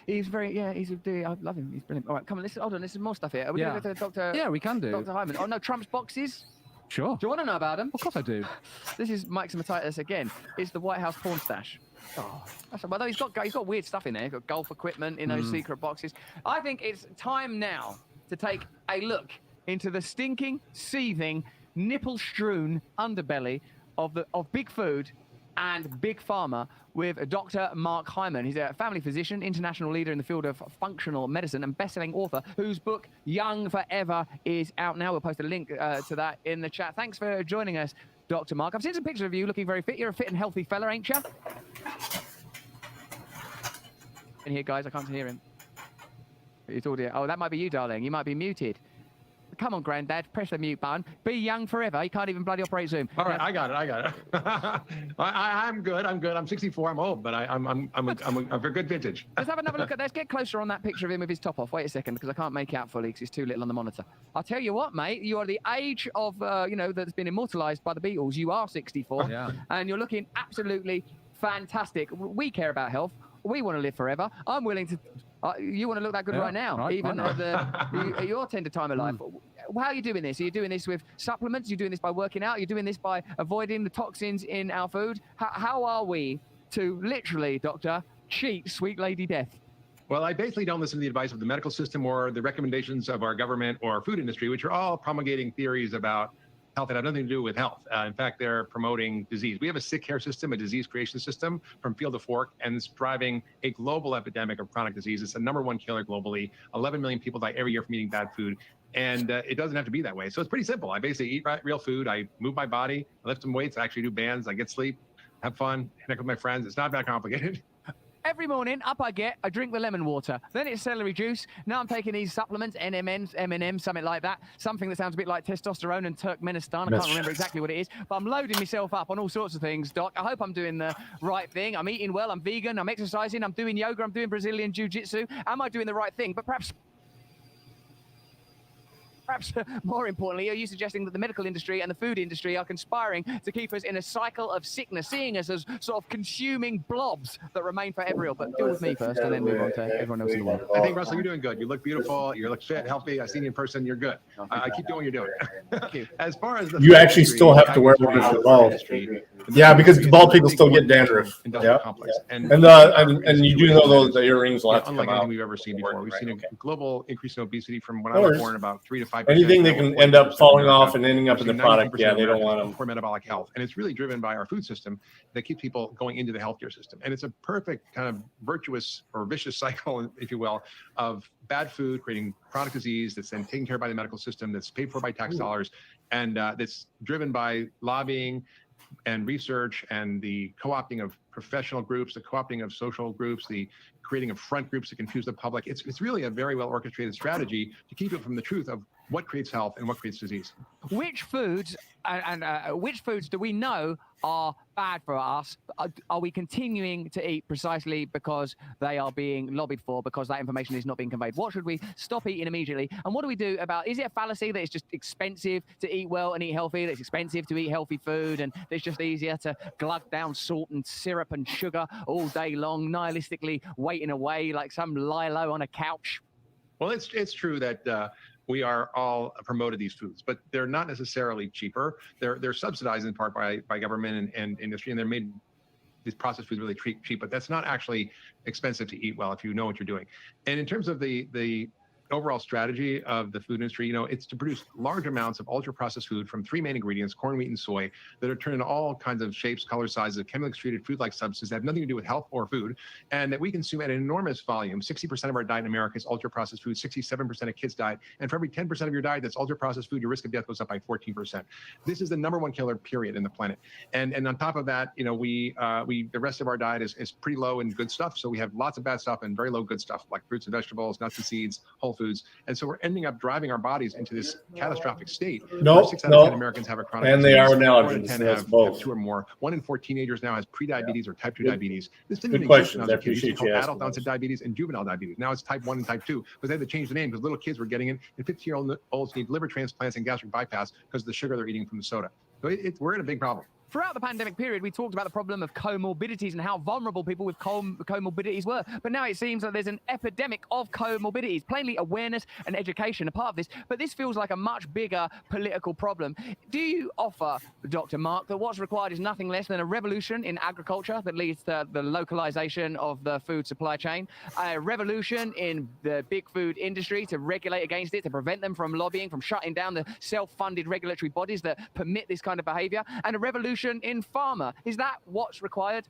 He's very, I love him. He's brilliant. All right, come on, hold on. This is more stuff here. Are we going to go to Dr. Yeah, we can do. Dr. Hyman. Oh, no, Trump's boxes. Sure. Do you want to know about them? Of course I do. This is Mike Stamatitis again. It's the White House porn stash. Oh, although he's got weird stuff in there. He's got golf equipment in those secret boxes. I think it's time now to take a look into the stinking, seething, nipple-strewn underbelly of big food and big pharma with Dr. Mark Hyman. He's a family physician, international leader in the field of functional medicine, and best-selling author whose book Young Forever is out now. We'll post a link to that in the chat. Thanks for joining us, Dr. Mark. I've seen some pictures of you looking very fit. You're a fit and healthy fella, ain't you? In here, guys, I can't hear him. It's audio. Oh, that might be you, darling. You might be muted. Come on, Granddad, press the mute button. Be young forever. You can't even bloody operate Zoom. All right, I got it. I'm good. I'm 64. I'm old, but I'm a good vintage. Let's have another look at. Let's get closer on that picture of him with his top off. Wait a second, because I can't make it out fully because it's too little on the monitor. I'll tell you what, mate. You are the age of that's been immortalized by the Beatles. You are 64, and you're looking absolutely fantastic. We care about health. We want to live forever. I'm willing to. You want to look that good right now, even at your tender time of life. How are you doing this? Are you doing this with supplements? Are you doing this by working out? Are you doing this by avoiding the toxins in our food? How are we to literally, Doctor, cheat sweet lady death? Well, I basically don't listen to the advice of the medical system or the recommendations of our government or food industry, which are all promulgating theories about health that have nothing to do with health. In fact, they're promoting disease. We have a sick care system, a disease creation system from field to fork, and it's driving a global epidemic of chronic disease. It's the #1 killer globally. 11 million people die every year from eating bad food. And it doesn't have to be that way. So it's pretty simple. I basically eat real food. I move my body, I lift some weights, I actually do bands, I get sleep, have fun, connect with my friends. It's not that complicated. Every morning, up I drink the lemon water. Then it's celery juice. Now I'm taking these supplements, NMNs, M&Ms, something like that. Something that sounds a bit like testosterone and Turkmenistan. I can't remember exactly what it is. But I'm loading myself up on all sorts of things, Doc. I hope I'm doing the right thing. I'm eating well, I'm vegan, I'm exercising, I'm doing yoga, I'm doing Brazilian jiu-jitsu. Am I doing the right thing? But perhaps more importantly, are you suggesting that the medical industry and the food industry are conspiring to keep us in a cycle of sickness, seeing us as sort of consuming blobs that remain forever ill? But deal with me first and then move on to everyone else in the world. I think, Russell, you're doing good. You look beautiful. You look fit, healthy. I've seen you in person. You're good. I keep doing what you're doing. Thank you. As far as You actually still have to wear one for bald. Yeah, because the bald people still get dandruff. Yeah. And you do know the earrings will have to come unlike out. anything we've ever seen before. We've seen a global increase in obesity from when I was born, about 3 to 5%. Anything that can end up falling off and ending up in the product, yeah, they don't want them. Poor metabolic health. And it's really driven by our food system that keeps people going into the healthcare system. And it's a perfect kind of virtuous or vicious cycle, if you will, of bad food creating chronic disease that's then taken care of by the medical system, that's paid for by tax dollars, and that's driven by lobbying and research and the co-opting of professional groups, the co-opting of social groups, the creating of front groups to confuse the public. It's really a very well orchestrated strategy to keep it from the truth of what creates health and what creates disease. Which foods which foods do we know are bad for us? Are we continuing to eat precisely because they are being lobbied for, because that information is not being conveyed? What should we stop eating immediately? And what do we do about, is it a fallacy that it's just expensive to eat well and eat healthy, that it's expensive to eat healthy food, and it's just easier to glug down salt and syrup and sugar all day long, nihilistically waiting away like some lilo on a couch? Well, it's true that we are all promoted these foods, but they're not necessarily cheaper. They're subsidized in part by government and industry, and they're made, these processed foods really cheap, but that's not actually expensive to eat well if you know what you're doing. And in terms of the overall strategy of the food industry, it's to produce large amounts of ultra-processed food from 3 main ingredients, corn, wheat, and soy, that are turned into all kinds of shapes, colors, sizes, chemically treated food-like substances that have nothing to do with health or food, and that we consume at an enormous volume. 60% of our diet in America is ultra-processed food, 67% of kids' diet, and for every 10% of your diet that's ultra-processed food, your risk of death goes up by 14%. This is the #1 killer, period, in the planet. And on top of that, the rest of our diet is pretty low in good stuff, so we have lots of bad stuff and very low good stuff, like fruits and vegetables, nuts and seeds, whole foods. And so we're ending up driving our bodies into this catastrophic state. No, 6 out of 10 Americans have a chronic and disease. they are 4 now out of 10 have 2 or more. 1 in 4 teenagers now has prediabetes or type 2 diabetes. This didn't Good even questions. exist when I was a I kid. It used to be appreciate you called asking adult onset diabetes and juvenile diabetes. Now it's type 1 and type 2, but they had to change the name because little kids were getting it, and 15-year-olds need liver transplants and gastric bypass because of the sugar they're eating from the soda. So we're in a big problem. Throughout the pandemic period, we talked about the problem of comorbidities and how vulnerable people with comorbidities were. But now it seems that there's an epidemic of comorbidities. Plainly, awareness and education are part of this. But this feels like a much bigger political problem. Do you offer, Dr. Mark, that what's required is nothing less than a revolution in agriculture that leads to the localization of the food supply chain, a revolution in the big food industry to regulate against it, to prevent them from lobbying, from shutting down the self-funded regulatory bodies that permit this kind of behavior, and a revolution in pharma? Is that what's required?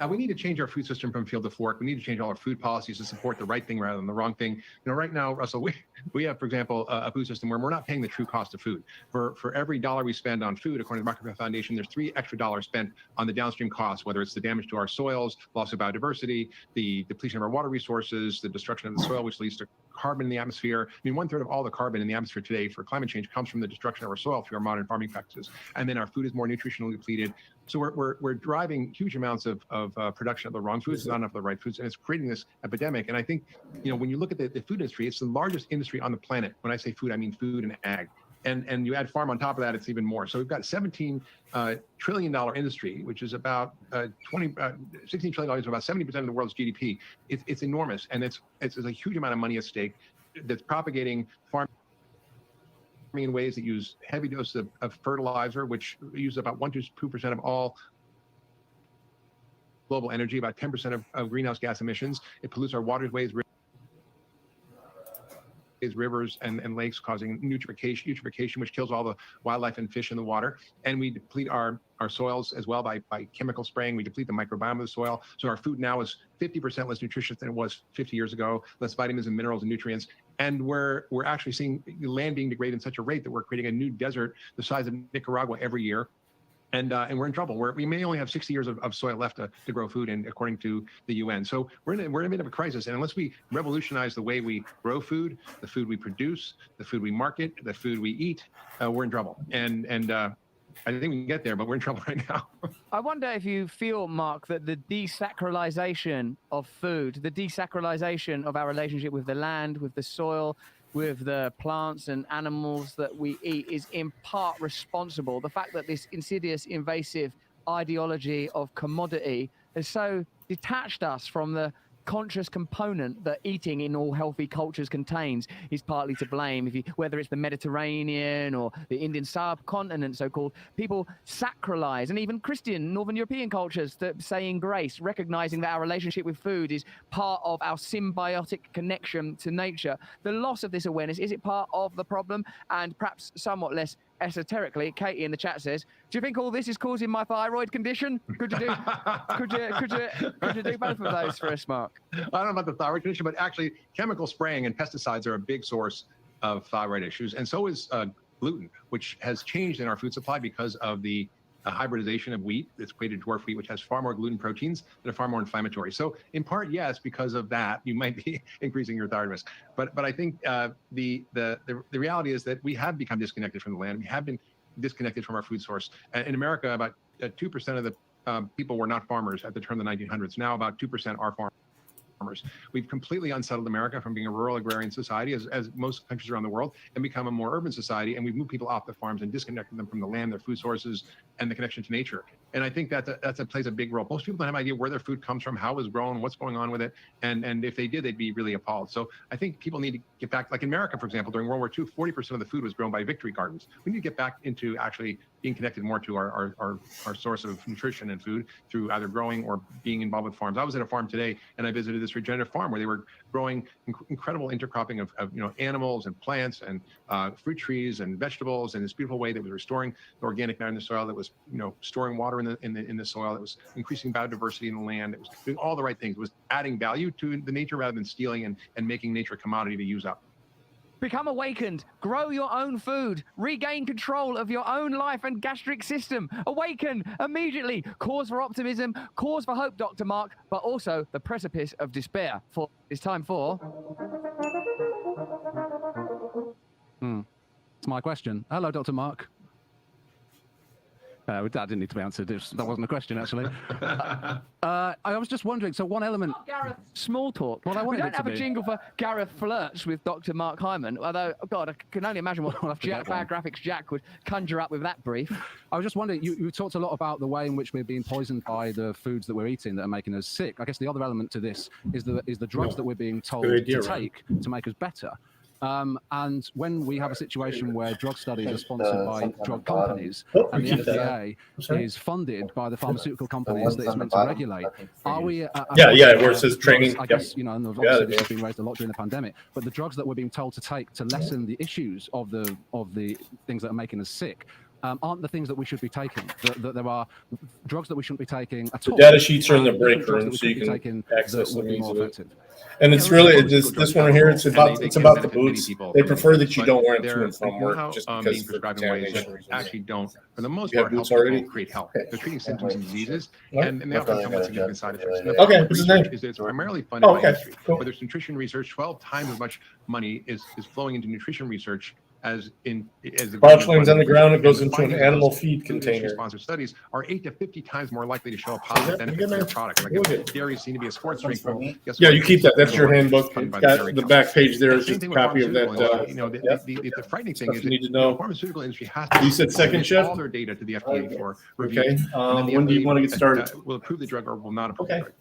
We need to change our food system from field to fork. We need to change all our food policies to support the right thing rather than the wrong thing. You know, right now, Russell, we have, for example, a food system where we're not paying the true cost of food. For every dollar we spend on food, according to the Market Foundation, there's $3 extra spent on the downstream costs, whether it's the damage to our soils, loss of biodiversity, the depletion of our water resources, the destruction of the soil, which leads to carbon in the atmosphere. I mean, 1/3 of all the carbon in the atmosphere today for climate change comes from the destruction of our soil through our modern farming practices. And then our food is more nutritionally depleted. So we're driving huge amounts of production of the wrong foods, not enough of the right foods, and it's creating this epidemic. And I think, you know, when you look at the food industry, it's the largest industry on the planet. When I say food, I mean food and ag. And you add farm on top of that, it's even more. So we've got $17 trillion industry, which is about $16 trillion, about 70% of the world's GDP. It's enormous, and it's a huge amount of money at stake that's propagating farming in ways that use heavy doses of fertilizer, which use about 1 to 2% of all global energy, about 10% of greenhouse gas emissions. It pollutes our waterways, rivers and lakes, causing eutrophication, which kills all the wildlife and fish in the water. And we deplete our soils as well by chemical spraying. We deplete the microbiome of the soil. So our food now is 50% less nutritious than it was 50 years ago, less vitamins and minerals and nutrients. And we're actually seeing land being degraded in such a rate that we're creating a new desert the size of Nicaragua every year. And we're in trouble. We may only have 60 years of soil left to grow food in, according to the UN. So we're in a bit of a crisis. And unless we revolutionize the way we grow food, the food we produce, the food we market, the food we eat, we're in trouble. And I think we can get there, but we're in trouble right now. I wonder if you feel, Mark, that the desacralization of food, the desacralization of our relationship with the land, with the soil, with the plants and animals that we eat is in part responsible. The fact that this insidious, invasive ideology of commodity has so detached us from the conscious component that eating in all healthy cultures contains is partly to blame. Whether it's the Mediterranean or the Indian subcontinent, so-called, people sacralize, and even Christian Northern European cultures that saying grace, recognizing that our relationship with food is part of our symbiotic connection to nature. The loss of this awareness, is it part of the problem? And perhaps somewhat less esoterically, Katie in the chat says, do you think all this is causing my thyroid condition? Could you do could you do both of those for us, Mark? I don't know about the thyroid condition, but actually chemical spraying and pesticides are a big source of thyroid issues. And so is gluten, which has changed in our food supply because of the hybridization of wheat that's created dwarf wheat, which has far more gluten proteins that are far more inflammatory. So in part, yes, because of that, you might be increasing your thyroid risk. But I think the reality is that we have become disconnected from the land. We have been disconnected from our food source. In America, about 2% of the people were not farmers at the turn of the 1900s. Now about 2% are farmers. We've completely unsettled America from being a rural agrarian society, as most countries around the world, and become a more urban society. And we've moved people off the farms and disconnected them from the land, their food sources, and the connection to nature. And I think that plays a big role. Most people don't have an idea where their food comes from, how it was grown, what's going on with it. And if they did, they'd be really appalled. So I think people need to get back, like in America, for example, during World War II, 40% of the food was grown by victory gardens. We need to get back into actually being connected more to our source of nutrition and food through either growing or being involved with farms. I was at a farm today and I visited this regenerative farm where they were growing incredible intercropping of animals and plants and fruit trees and vegetables in this beautiful way that was restoring the organic matter in the soil, that was storing water in the soil, that was increasing biodiversity in the land, that was doing all the right things. It was adding value to the nature rather than stealing and making nature a commodity to use up. Become awakened, grow your own food, regain control of your own life and gastric system. Awaken immediately. Cause for optimism, cause for hope, Dr. Mark, but also the precipice of despair. It's time for... It's my question. Hello, Dr. Mark. That didn't need to be answered. That wasn't a question, actually. I was just wondering, so one element... Gareth, small talk. Well, I We wanted don't it to have a be. jingle for Gareth flirts with Dr. Mark Hyman, although, God, I can only imagine what We'll have to get one. Bad Graphics Jack would conjure up with that brief. I was just wondering, you talked a lot about the way in which we're being poisoned by the foods that we're eating that are making us sick. I guess the other element to this is the drugs that we're being told Good idea, to Ryan. take to make us better. And when we have a situation where drug studies are sponsored by drug companies and the FDA is funded by the pharmaceutical companies that it's meant to regulate, are we? Where it says training. I guess, you know, and obviously this has been raised a lot during the pandemic. But the drugs that we're being told to take to lessen the issues of the things that are making us sick aren't the things that we should be taking. That there are drugs that we shouldn't be taking at all. The data sheets are in the different break drugs room, that we so you should be taking can access that would them be more easily. effective. And it's really this one here. It's about the boots. They prefer that you don't wear them to and from work just because being of prescribed in ways that contamination reasons. actually don't, for the most You have part, help boots already? people create health. They're treating symptoms and diseases, What? and they often come with significant side effects. And the Okay, problem with what's his name? research is that it's primarily funded Oh, by okay, industry. cool. Whether it's nutrition research, 12 times as much money is flowing into nutrition research as the Botulinum's on the ground, it goes And the into an findings of animal those feed container. industry-sponsored studies are 8 to 50 times more likely to show a positive benefit to their product. Like if dairy is seen to be a sports drink, well, guess Yeah, what? you keep that. That's your handbook. Funded by It's got dairy the companies. back page there is Same just thing a with copy of that. pharmaceutical industry. You know, the frightening thing Stuff is you that need to know. the pharmaceutical industry has to You said second shift? all their data to the FDA for review. Okay. And then the When do you FDA want to get started? will approve the drug or will not approve Okay. the drug.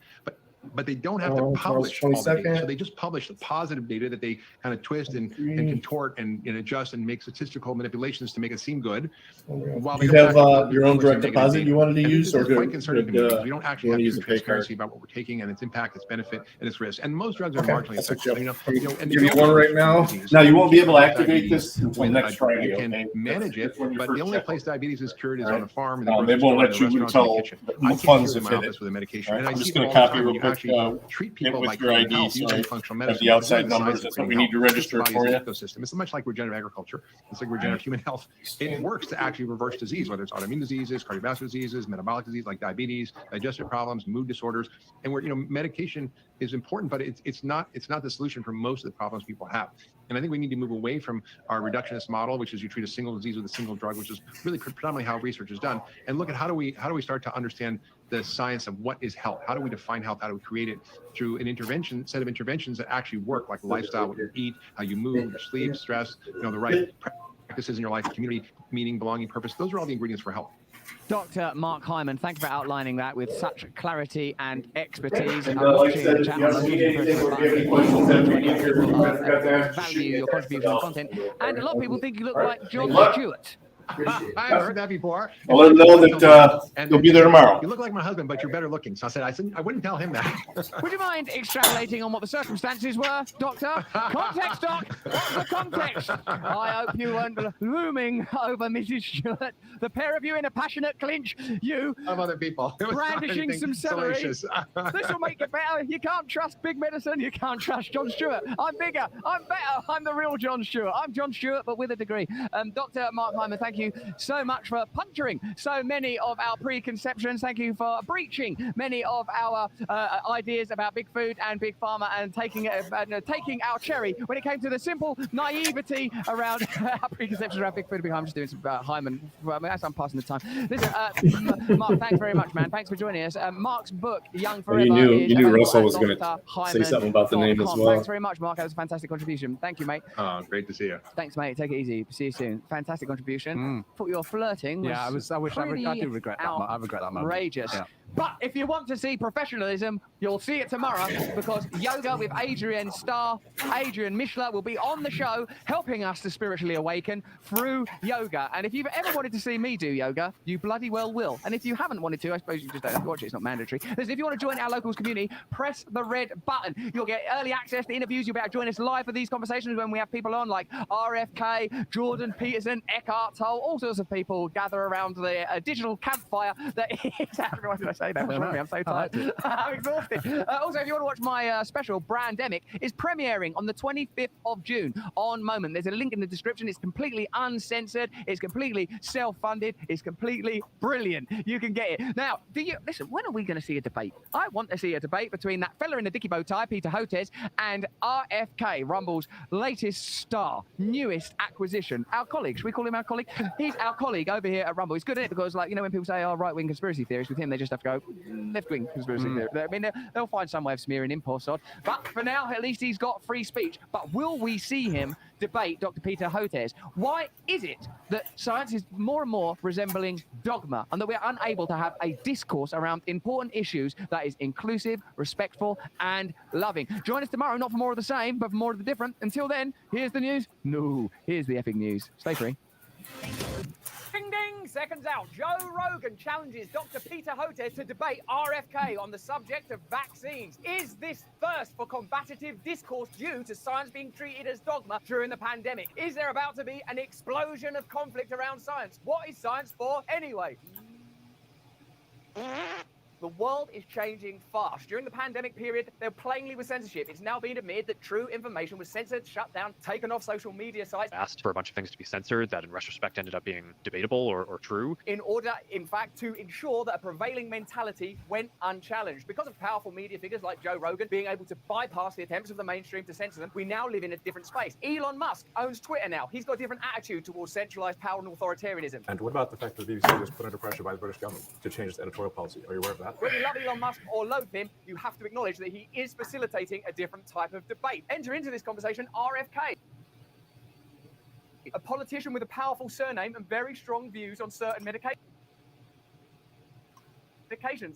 But they don't have to Tomorrow's publish all the data. 22nd. So they just publish the positive data that they kind of twist and contort and adjust and make statistical manipulations to make it seem good. While Do you they don't have actually your own publish direct the negative deposit data. you wanted to And use, this or is quite concerning to me because we don't you actually want have to use true a pay card? transparency about what we're taking and its impact, its benefit, and its risk. And most drugs are Okay, marginally that's what effective. and give you one right now. Now you won't be able to activate this until When next Friday. you can Okay? manage it, That's when your but first the only check place diabetes is cured is Right. on a farm, in the They grocery won't store, let in you the restaurant, in until the kitchen. the I can't funds cure have them in hit my office it. with a medication. Right. And I I'm see just it gonna all the copy time. real You quick, actually treat people with like your human ID, health so using I functional have medicine. the outside Really, the science numbers. of That's what we creating need to health. register This for body you. is an ecosystem. It's much like regenerative agriculture. It's like regenerative human health. It works to actually reverse disease, whether it's autoimmune diseases, cardiovascular diseases, metabolic disease like diabetes, digestive problems, mood disorders. And where medication is important, but it's not the solution for most of the problems people have. And I think we need to move away from our reductionist model, which is you treat a single disease with a single drug, which is really predominantly how research is done, and look at how do we start to understand the science of what is health? How do we define health? How do we create it through an set of interventions that actually work, like lifestyle, what you eat, how you move, your sleep, stress, the right practices in your life, community, meaning, belonging, purpose. Those are all the ingredients for health. Dr. Mark Hyman, thank you for outlining that with such clarity and expertise. And I'm like I watching said, the if chat you ever need anything or if you have any questions after you get here, you better got to ask. value your contribution and content. And a lot of people think you look like John Good luck. Stewart. I've heard that before. I'll let him know that you'll be there tomorrow. You look like my husband, but you're better looking. So I said I wouldn't tell him that. Would you mind extrapolating on what the circumstances were, Doctor? Context, Doc. What's the context? I hope you weren't looming over Mrs. Stewart. The pair of you in a passionate clinch. You of other people. It was not brandishing anything some celery. salacious. This will make it better. You can't trust big medicine. You can't trust John Stewart. I'm bigger. I'm better. I'm the real John Stewart. I'm John Stewart, but with a degree. Dr. Mark Hyman, thank you so much for puncturing so many of our preconceptions. Thank you for breaching many of our ideas about big food and big pharma and taking our cherry when it came to the simple naivety around our preconceptions around big food and big pharma. I'm just doing some Hyman. As I'm passing the time. Listen, Mark, thanks very much, man. Thanks for joining us. Mark's book, Young Forever. You knew is Russell was available going at to say something about the name as drhyman.com. well. Thanks very much, Mark. That was a fantastic contribution. Thank you, mate. Oh, great to see you. Thanks, mate. Take it easy. See you soon. Fantastic contribution. Thought your flirting was Yeah, I do regret that. I regret that moment. outrageous. Yeah. But if you want to see professionalism, you'll see it tomorrow because Yoga with Adrian Mishler will be on the show helping us to spiritually awaken through yoga. And if you've ever wanted to see me do yoga, you bloody well will. And if you haven't wanted to, I suppose you just don't have to watch it. It's not mandatory. Listen, if you want to join our locals community, press the red button. You'll get early access to interviews. You'll be able to join us live for these conversations when we have people on like RFK, Jordan Peterson, Eckhart Tolle, all sorts of people gather around the digital campfire that is Africa. say that. What's wrong with me? I'm so tired. I'm exhausted. Also, if you want to watch my special, Brandemic, is premiering on the 25th of June on Moment. There's a link in the description. It's completely uncensored. It's completely self-funded. It's completely brilliant. You can get it. Now, listen, when are we going to see a debate? I want to see a debate between that fella in the dicky bow tie, Peter Hotez, and RFK, Rumble's latest star, newest acquisition. Our colleague, should we call him our colleague? He's our colleague over here at Rumble. It's good, isn't it? Because, like, you know, when people say, oh, right-wing conspiracy theories, with him, they just have to go, left-wing conspiracy theory. I mean, they'll find some way of smearing him, poor sod. But for now, at least he's got free speech. But will we see him debate Dr. Peter Hotez? Why is it that science is more and more resembling dogma and that we're unable to have a discourse around important issues that is inclusive, respectful, and loving? Join us tomorrow, not for more of the same, but for more of the different. Until then, here's the news. No, here's the effing news. Stay free. Ding ding! Seconds out. Joe Rogan challenges Dr. Peter Hotez to debate RFK on the subject of vaccines. Is this thirst for combative discourse due to science being treated as dogma during the pandemic? Is there about to be an explosion of conflict around science? What is science for anyway? The world is changing fast. During the pandemic period, there plainly was censorship. It's now been admitted that true information was censored, shut down, taken off social media sites. Asked for a bunch of things to be censored that in retrospect ended up being debatable or true. In order, in fact, to ensure that a prevailing mentality went unchallenged. Because of powerful media figures like Joe Rogan being able to bypass the attempts of the mainstream to censor them, we now live in a different space. Elon Musk owns Twitter now. He's got a different attitude towards centralized power and authoritarianism. And what about the fact that the BBC was put under pressure by the British government to change its editorial policy? Are you aware of that? Whether you love Elon Musk or loathe him, you have to acknowledge that he is facilitating a different type of debate. Enter into this conversation RFK, a politician with a powerful surname and very strong views on certain medications.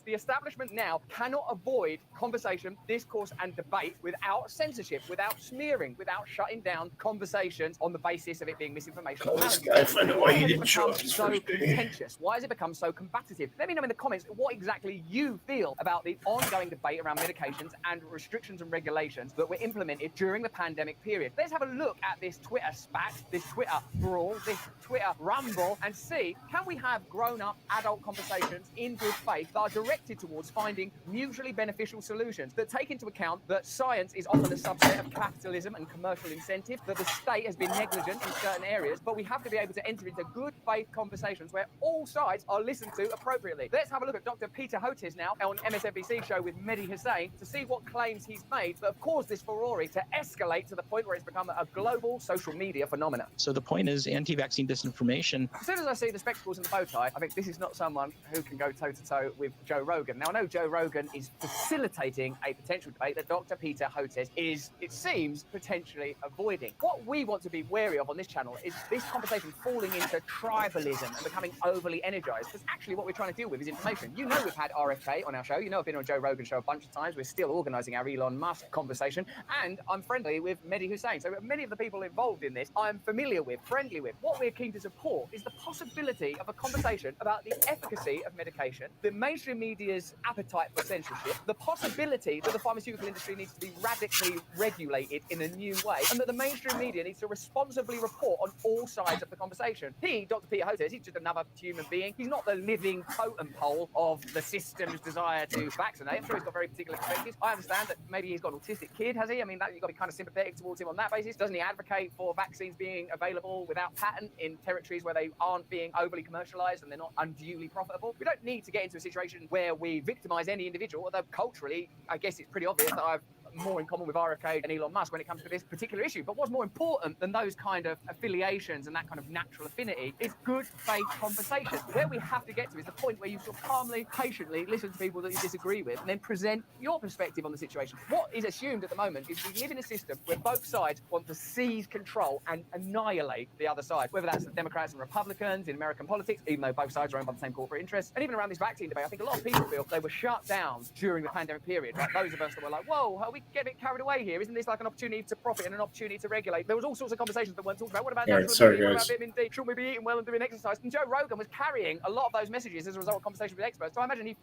The establishment now cannot avoid conversation, discourse, and debate without censorship, without smearing, without shutting down conversations on the basis of it being misinformation. Call this guy, find out why he didn't show up his so first day. contentious? Why has it become so combative? Let me know in the comments what exactly you feel about the ongoing debate around medications and restrictions and regulations that were implemented during the pandemic period. Let's have a look at this Twitter spat, this Twitter brawl, this Twitter rumble, and see, can we have grown-up adult conversations in good faith that are directed towards finding mutually beneficial solutions that take into account that science is often a subset of capitalism and commercial incentive, that the state has been negligent in certain areas, but we have to be able to enter into good faith conversations where all sides are listened to appropriately. Let's have a look at Dr. Peter Hotez now on MSNBC show with Mehdi Hussein to see what claims he's made that have caused this furore to escalate to the point where it's become a global social media phenomenon. So the point is anti-vaccine disinformation. As soon as I see the spectacles and the bow tie, I think this is not someone who can go toe-to-toe with Joe Rogan. Now, I know Joe Rogan is facilitating a potential debate that Dr. Peter Hotez is, it seems, potentially avoiding. What we want to be wary of on this channel is this conversation falling into tribalism and becoming overly energized, because actually what we're trying to deal with is information. You know we've had RFK on our show. You know I've been on Joe Rogan show a bunch of times. We're still organizing our Elon Musk conversation, and I'm friendly with Mehdi Hussein. So many of the people involved in this I'm familiar with, friendly with. What we're keen to support is the possibility of a conversation about the efficacy of medication, the mainstream media's appetite for censorship, the possibility that the pharmaceutical industry needs to be radically regulated in a new way, and that the mainstream media needs to responsibly report on all sides of the conversation. He, Dr. Peter Hotez, he's just another human being. He's not the living totem pole of the system's desire to vaccinate. I'm sure he's got very particular perspectives. I understand that maybe he's got an autistic kid, has he? I mean, you've got to be kind of sympathetic towards him on that basis. Doesn't he advocate for vaccines being available without patent in territories where they aren't being overly commercialized and they're not unduly profitable? We don't need to get into a situation where we victimize any individual, although culturally, I guess it's pretty obvious that I've more in common with RFK and Elon Musk when it comes to this particular issue. But what's more important than those kind of affiliations and that kind of natural affinity is good faith conversation. Where we have to get to is the point where you sort of calmly, patiently listen to people that you disagree with and then present your perspective on the situation. What is assumed at the moment is we live in a system where both sides want to seize control and annihilate the other side, whether that's the Democrats and Republicans in American politics, even though both sides are owned by the same corporate interests. And even around this vaccine debate, I think a lot of people feel they were shut down during the pandemic period. Like those of us that were like, whoa, are we get a bit carried away here? Isn't this like an opportunity to profit and an opportunity to regulate? There was all sorts of conversations that weren't talked about. What about natural immunity? What about vitamin D? Shouldn't we be eating well and doing exercise? And Joe Rogan was carrying a lot of those messages as a result of conversations with experts. So I imagine he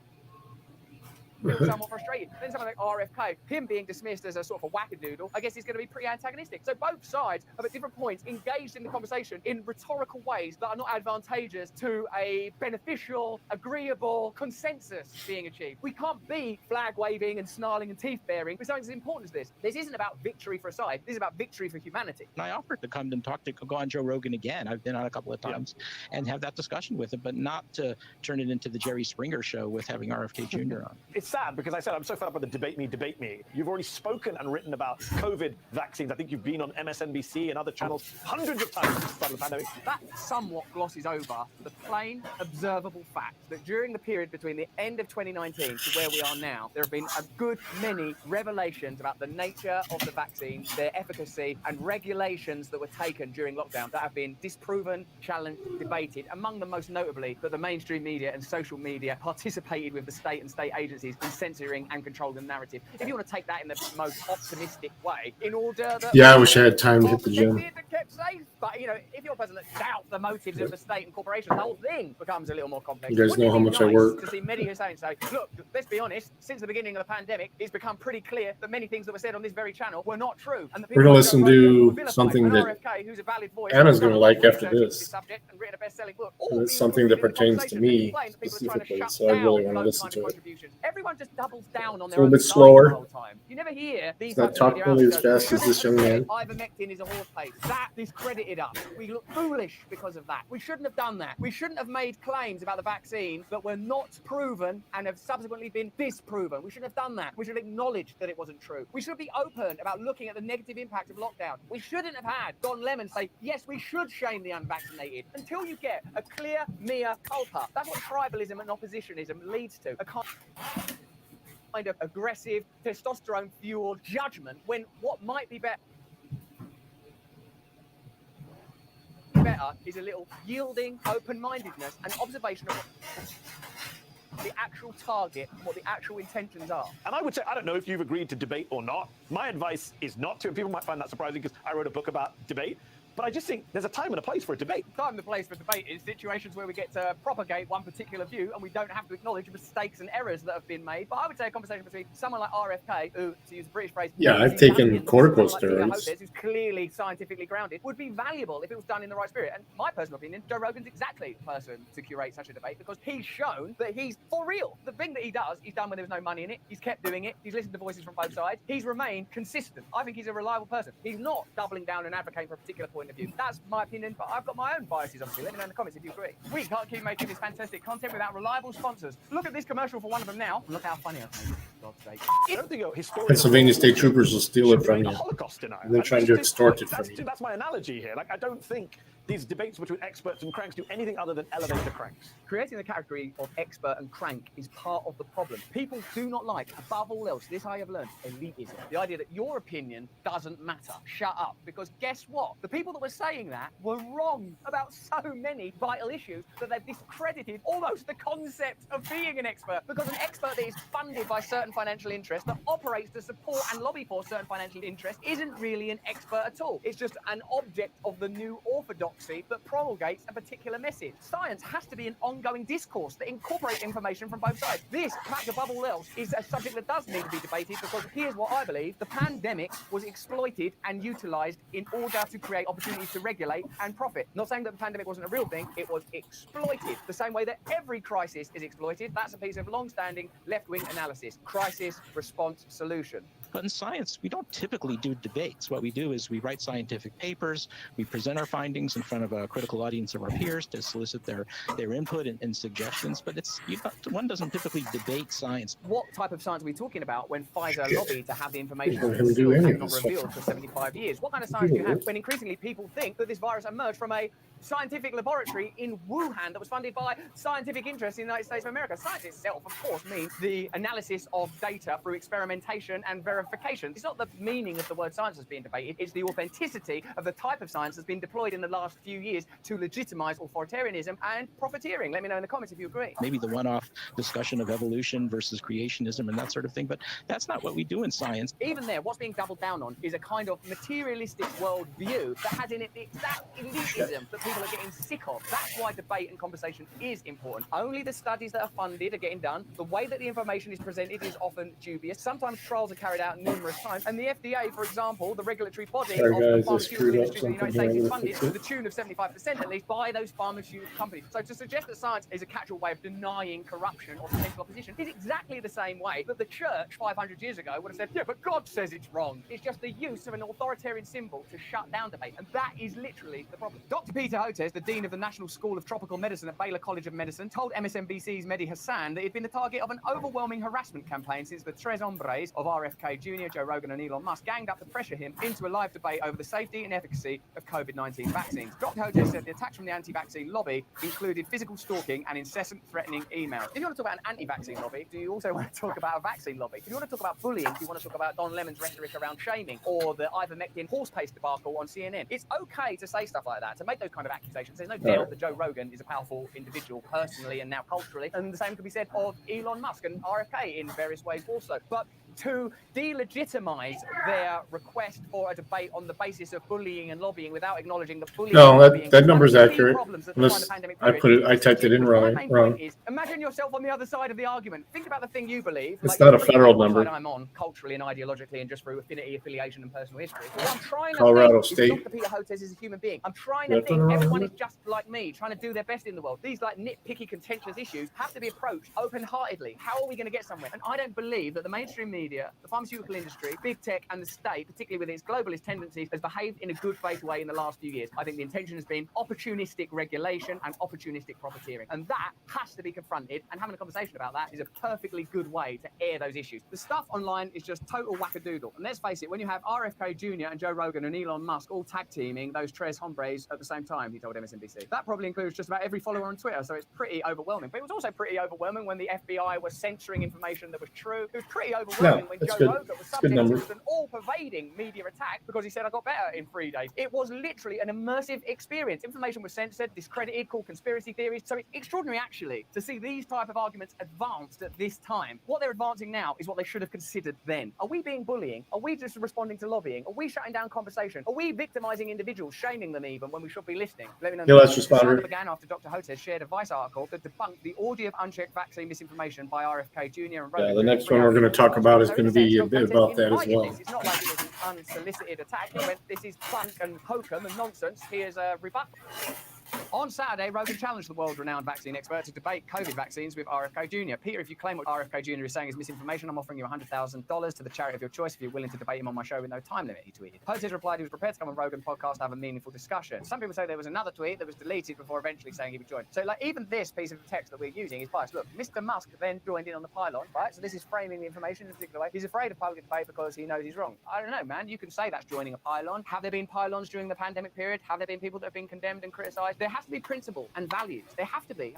feel somewhat frustrated. Then someone like RFK, him being dismissed as a sort of a wackadoodle, I guess he's going to be pretty antagonistic. So both sides have at different points engaged in the conversation in rhetorical ways that are not advantageous to a beneficial, agreeable consensus being achieved. We can't be flag waving and snarling and teeth baring with something as important as this. This isn't about victory for a side. This is about victory for humanity. And I offered to come and go on Joe Rogan again. I've been on a couple of times and have that discussion with him, but not to turn it into the Jerry Springer show with having RFK Jr. on. It's sad because I said I'm so fed up with the debate me. You've already spoken and written about COVID vaccines. I think you've been on MSNBC and other channels hundreds of times since the start of the pandemic. That somewhat glosses over the plain, observable fact that during the period between the end of 2019 to where we are now, there have been a good many revelations about the nature of the vaccine, their efficacy, and regulations that were taken during lockdown that have been disproven, challenged, debated, among them most notably that the mainstream media and social media participated with the state and state agencies in censoring and controlling the narrative. If you want to take that in the most optimistic way, in order that... Yeah, I wish I had time to hit the gym. Kept safe. But, you know, if you're a person that doubts the motives of the state and corporations, the whole thing becomes a little more complex. You guys know how much I work. To see many Hussein say, look, let's be honest, since the beginning of the pandemic, it's become pretty clear that many things that were said on this very channel were not true. And the We're going to listen to something that Anna's going to like after this. It's something that pertains to me specifically, so I really want to listen to it. Everyone just doubles down on It's a little bit slower. You never hear these. It's not talking nearly as fast as this young man. Ivermectin is a horse paste. That discredited us. We look foolish because of that. We shouldn't have done that. We shouldn't have made claims about the vaccine that were not proven and have subsequently been disproven. We shouldn't have done that. We should have acknowledged that it wasn't true. We should be open about looking at the negative impact of lockdown. We shouldn't have had Don Lemon say, yes, we should shame the unvaccinated until you get a clear mea culpa. That's what tribalism and oppositionism leads to. A kind of aggressive, testosterone-fueled judgment when what might be better is a little yielding open-mindedness and observation of what the actual target, what the actual intentions are. And I would say, I don't know if you've agreed to debate or not. My advice is not to. And people might find that surprising because I wrote a book about debate. But I just think there's a time and a place for a debate. The time and the place for debate is situations where we get to propagate one particular view and we don't have to acknowledge mistakes and errors that have been made. But I would say a conversation between someone like RFK, who, to use a British phrase, yeah, I've taken corticosteroids, who's clearly scientifically grounded, would be valuable if it was done in the right spirit. And my personal opinion, Joe Rogan's exactly the person to curate such a debate because he's shown that he's for real. The thing that he does, he's done when there was no money in it. He's kept doing it. He's listened to voices from both sides. He's remained consistent. I think he's a reliable person. He's not doubling down and advocating for a particular point of view. That's my opinion, but I've got my own biases, obviously. Let me know in the comments if you agree. We can't keep making this fantastic content without reliable sponsors. Look at this commercial for one of them now. Look how funny I've made it. God's sake. I don't think Pennsylvania state troopers will steal it from you. And they're trying to extort it from you. That's my analogy here. Like, I don't think these debates between experts and cranks do anything other than elevate the cranks. Creating the category of expert and crank is part of the problem. People do not like, above all else, this I have learned, elitism. The idea that your opinion doesn't matter. Shut up. Because guess what? The people that were saying that were wrong about so many vital issues that they've discredited almost the concept of being an expert. Because an expert that is funded by certain financial interests, that operates to support and lobby for certain financial interests, isn't really an expert at all. It's just an object of the new orthodoxy that promulgates a particular message. Science has to be an ongoing discourse that incorporates information from both sides. This, perhaps above all else, is a subject that does need to be debated because here's what I believe. The pandemic was exploited and utilized in order to create opportunities to regulate and profit. Not saying that the pandemic wasn't a real thing, it was exploited. The same way that every crisis is exploited. That's a piece of long-standing left-wing analysis. Crisis, response, solution. But in science, we don't typically do debates. What we do is we write scientific papers, we present our findings in front of a critical audience of our peers to solicit their input and suggestions. But one doesn't typically debate science. What type of science are we talking about when Pfizer lobbied to have the information not revealed for 75 years? What kind of science do you have when increasingly people think that this virus emerged from a scientific laboratory in Wuhan that was funded by scientific interests in the United States of America? Science itself, of course, means the analysis of data through experimentation and verification. It's not the meaning of the word science that's being debated, it's the authenticity of the type of science that's been deployed in the last few years to legitimize authoritarianism and profiteering. Let me know in the comments if you agree. Maybe the one-off discussion of evolution versus creationism and that sort of thing, but that's not what we do in science. Even there, what's being doubled down on is a kind of materialistic worldview that has in it the exact elitism that people are getting sick of. That's why debate and conversation is important. Only the studies that are funded are getting done. The way that the information is presented is often dubious. Sometimes trials are carried out numerous times. And the FDA, for example, the regulatory body Sorry, of the guys, I pharmaceutical screwed up industry in the something United States here. is I'm funded gonna to fix the tune of 75% at least by those pharmaceutical companies. So to suggest that science is a catch-all way of denying corruption or potential opposition is exactly the same way that the church 500 years ago would have said, yeah, but God says it's wrong. It's just the use of an authoritarian symbol to shut down debate. And that is literally the problem. Dr. Peter Hotez, the Dean of the National School of Tropical Medicine at Baylor College of Medicine, told MSNBC's Mehdi Hassan that he'd been the target of an overwhelming harassment campaign since the tres hombres of RFK Jr., Joe Rogan and Elon Musk ganged up to pressure him into a live debate over the safety and efficacy of COVID-19 vaccines. Dr. Hotez said the attacks from the anti-vaccine lobby included physical stalking and incessant threatening emails. If you want to talk about an anti-vaccine lobby, do you also want to talk about a vaccine lobby? If you want to talk about bullying, do you want to talk about Don Lemon's rhetoric around shaming or the ivermectin horse paste debacle on CNN? It's okay to say stuff like that, to make those kind of accusations. There's no doubt that Joe Rogan is a powerful individual personally and now culturally, and the same could be said of Elon Musk and RFK in various ways also. But to delegitimize their request for a debate on the basis of bullying and lobbying without acknowledging the bullying and No, lobbying that number's one of the key accurate. problems that define the Unless pandemic I period I typed it in my main wrong. point is, imagine yourself on the other side of the argument. Think about the thing you believe. It's like not a you're federal what number. side I'm on culturally and ideologically and just through affinity, affiliation, and personal history. What I'm trying Colorado to think State. is Dr. Peter Hotez is a human being. I'm trying Is to that the think wrong everyone number? is just like me, trying to do their best in the world. These like nitpicky, contentious issues have to be approached open-heartedly. How are we going to get somewhere? And I don't believe that the mainstream media, the pharmaceutical industry, big tech, and the state, particularly with its globalist tendencies, has behaved in a good faith way in the last few years. I think the intention has been opportunistic regulation and opportunistic profiteering. And that has to be confronted, and having a conversation about that is a perfectly good way to air those issues. The stuff online is just total wackadoodle. And let's face it, when you have RFK Jr. and Joe Rogan and Elon Musk all tag teaming those tres hombres at the same time, he told MSNBC, that probably includes just about every follower on Twitter, so it's pretty overwhelming. But it was also pretty overwhelming when the FBI was censoring information that was true. It was pretty overwhelming when Joe Rogan was subject to an all-pervading media attack because he said, I got better in 3 days. It was literally an immersive experience. Information was censored, discredited, called conspiracy theories. So it's extraordinary, actually, to see these type of arguments advanced at this time. What they're advancing now is what they should have considered then. Are we being bullying? Are we just responding to lobbying? Are we shutting down conversation? Are we victimizing individuals, shaming them even when we should be listening? Let me know. Yeah, let's respond. The began after Dr. Hotez shared a Vice article that debunked the orgy of unchecked vaccine misinformation by RFK Jr. and Rogan. Yeah, the next one we're going to talk about is going to be a bit about that as well. It's not like it was an unsolicited attack. He went, this is bunk and hokum and nonsense. Here's a rebuttal. On Saturday, Rogan challenged the world-renowned vaccine expert to debate COVID vaccines with RFK Jr. Peter, if you claim what RFK Jr. is saying is misinformation, I'm offering you $100,000 to the charity of your choice if you're willing to debate him on my show with no time limit, he tweeted. Hotez replied he was prepared to come on Rogan podcast to have a meaningful discussion. Some people say there was another tweet that was deleted before eventually saying he would join. So, like, even this piece of text that we're using is biased. Look, Mr. Musk then joined in on the pylon, right? So this is framing the information in a particular way. He's afraid of public debate because he knows he's wrong. I don't know, man. You can say that's joining a pylon. Have there been pylons during the pandemic period? Have there been people that have been condemned and criticized? There has to be principle and values. There have to be.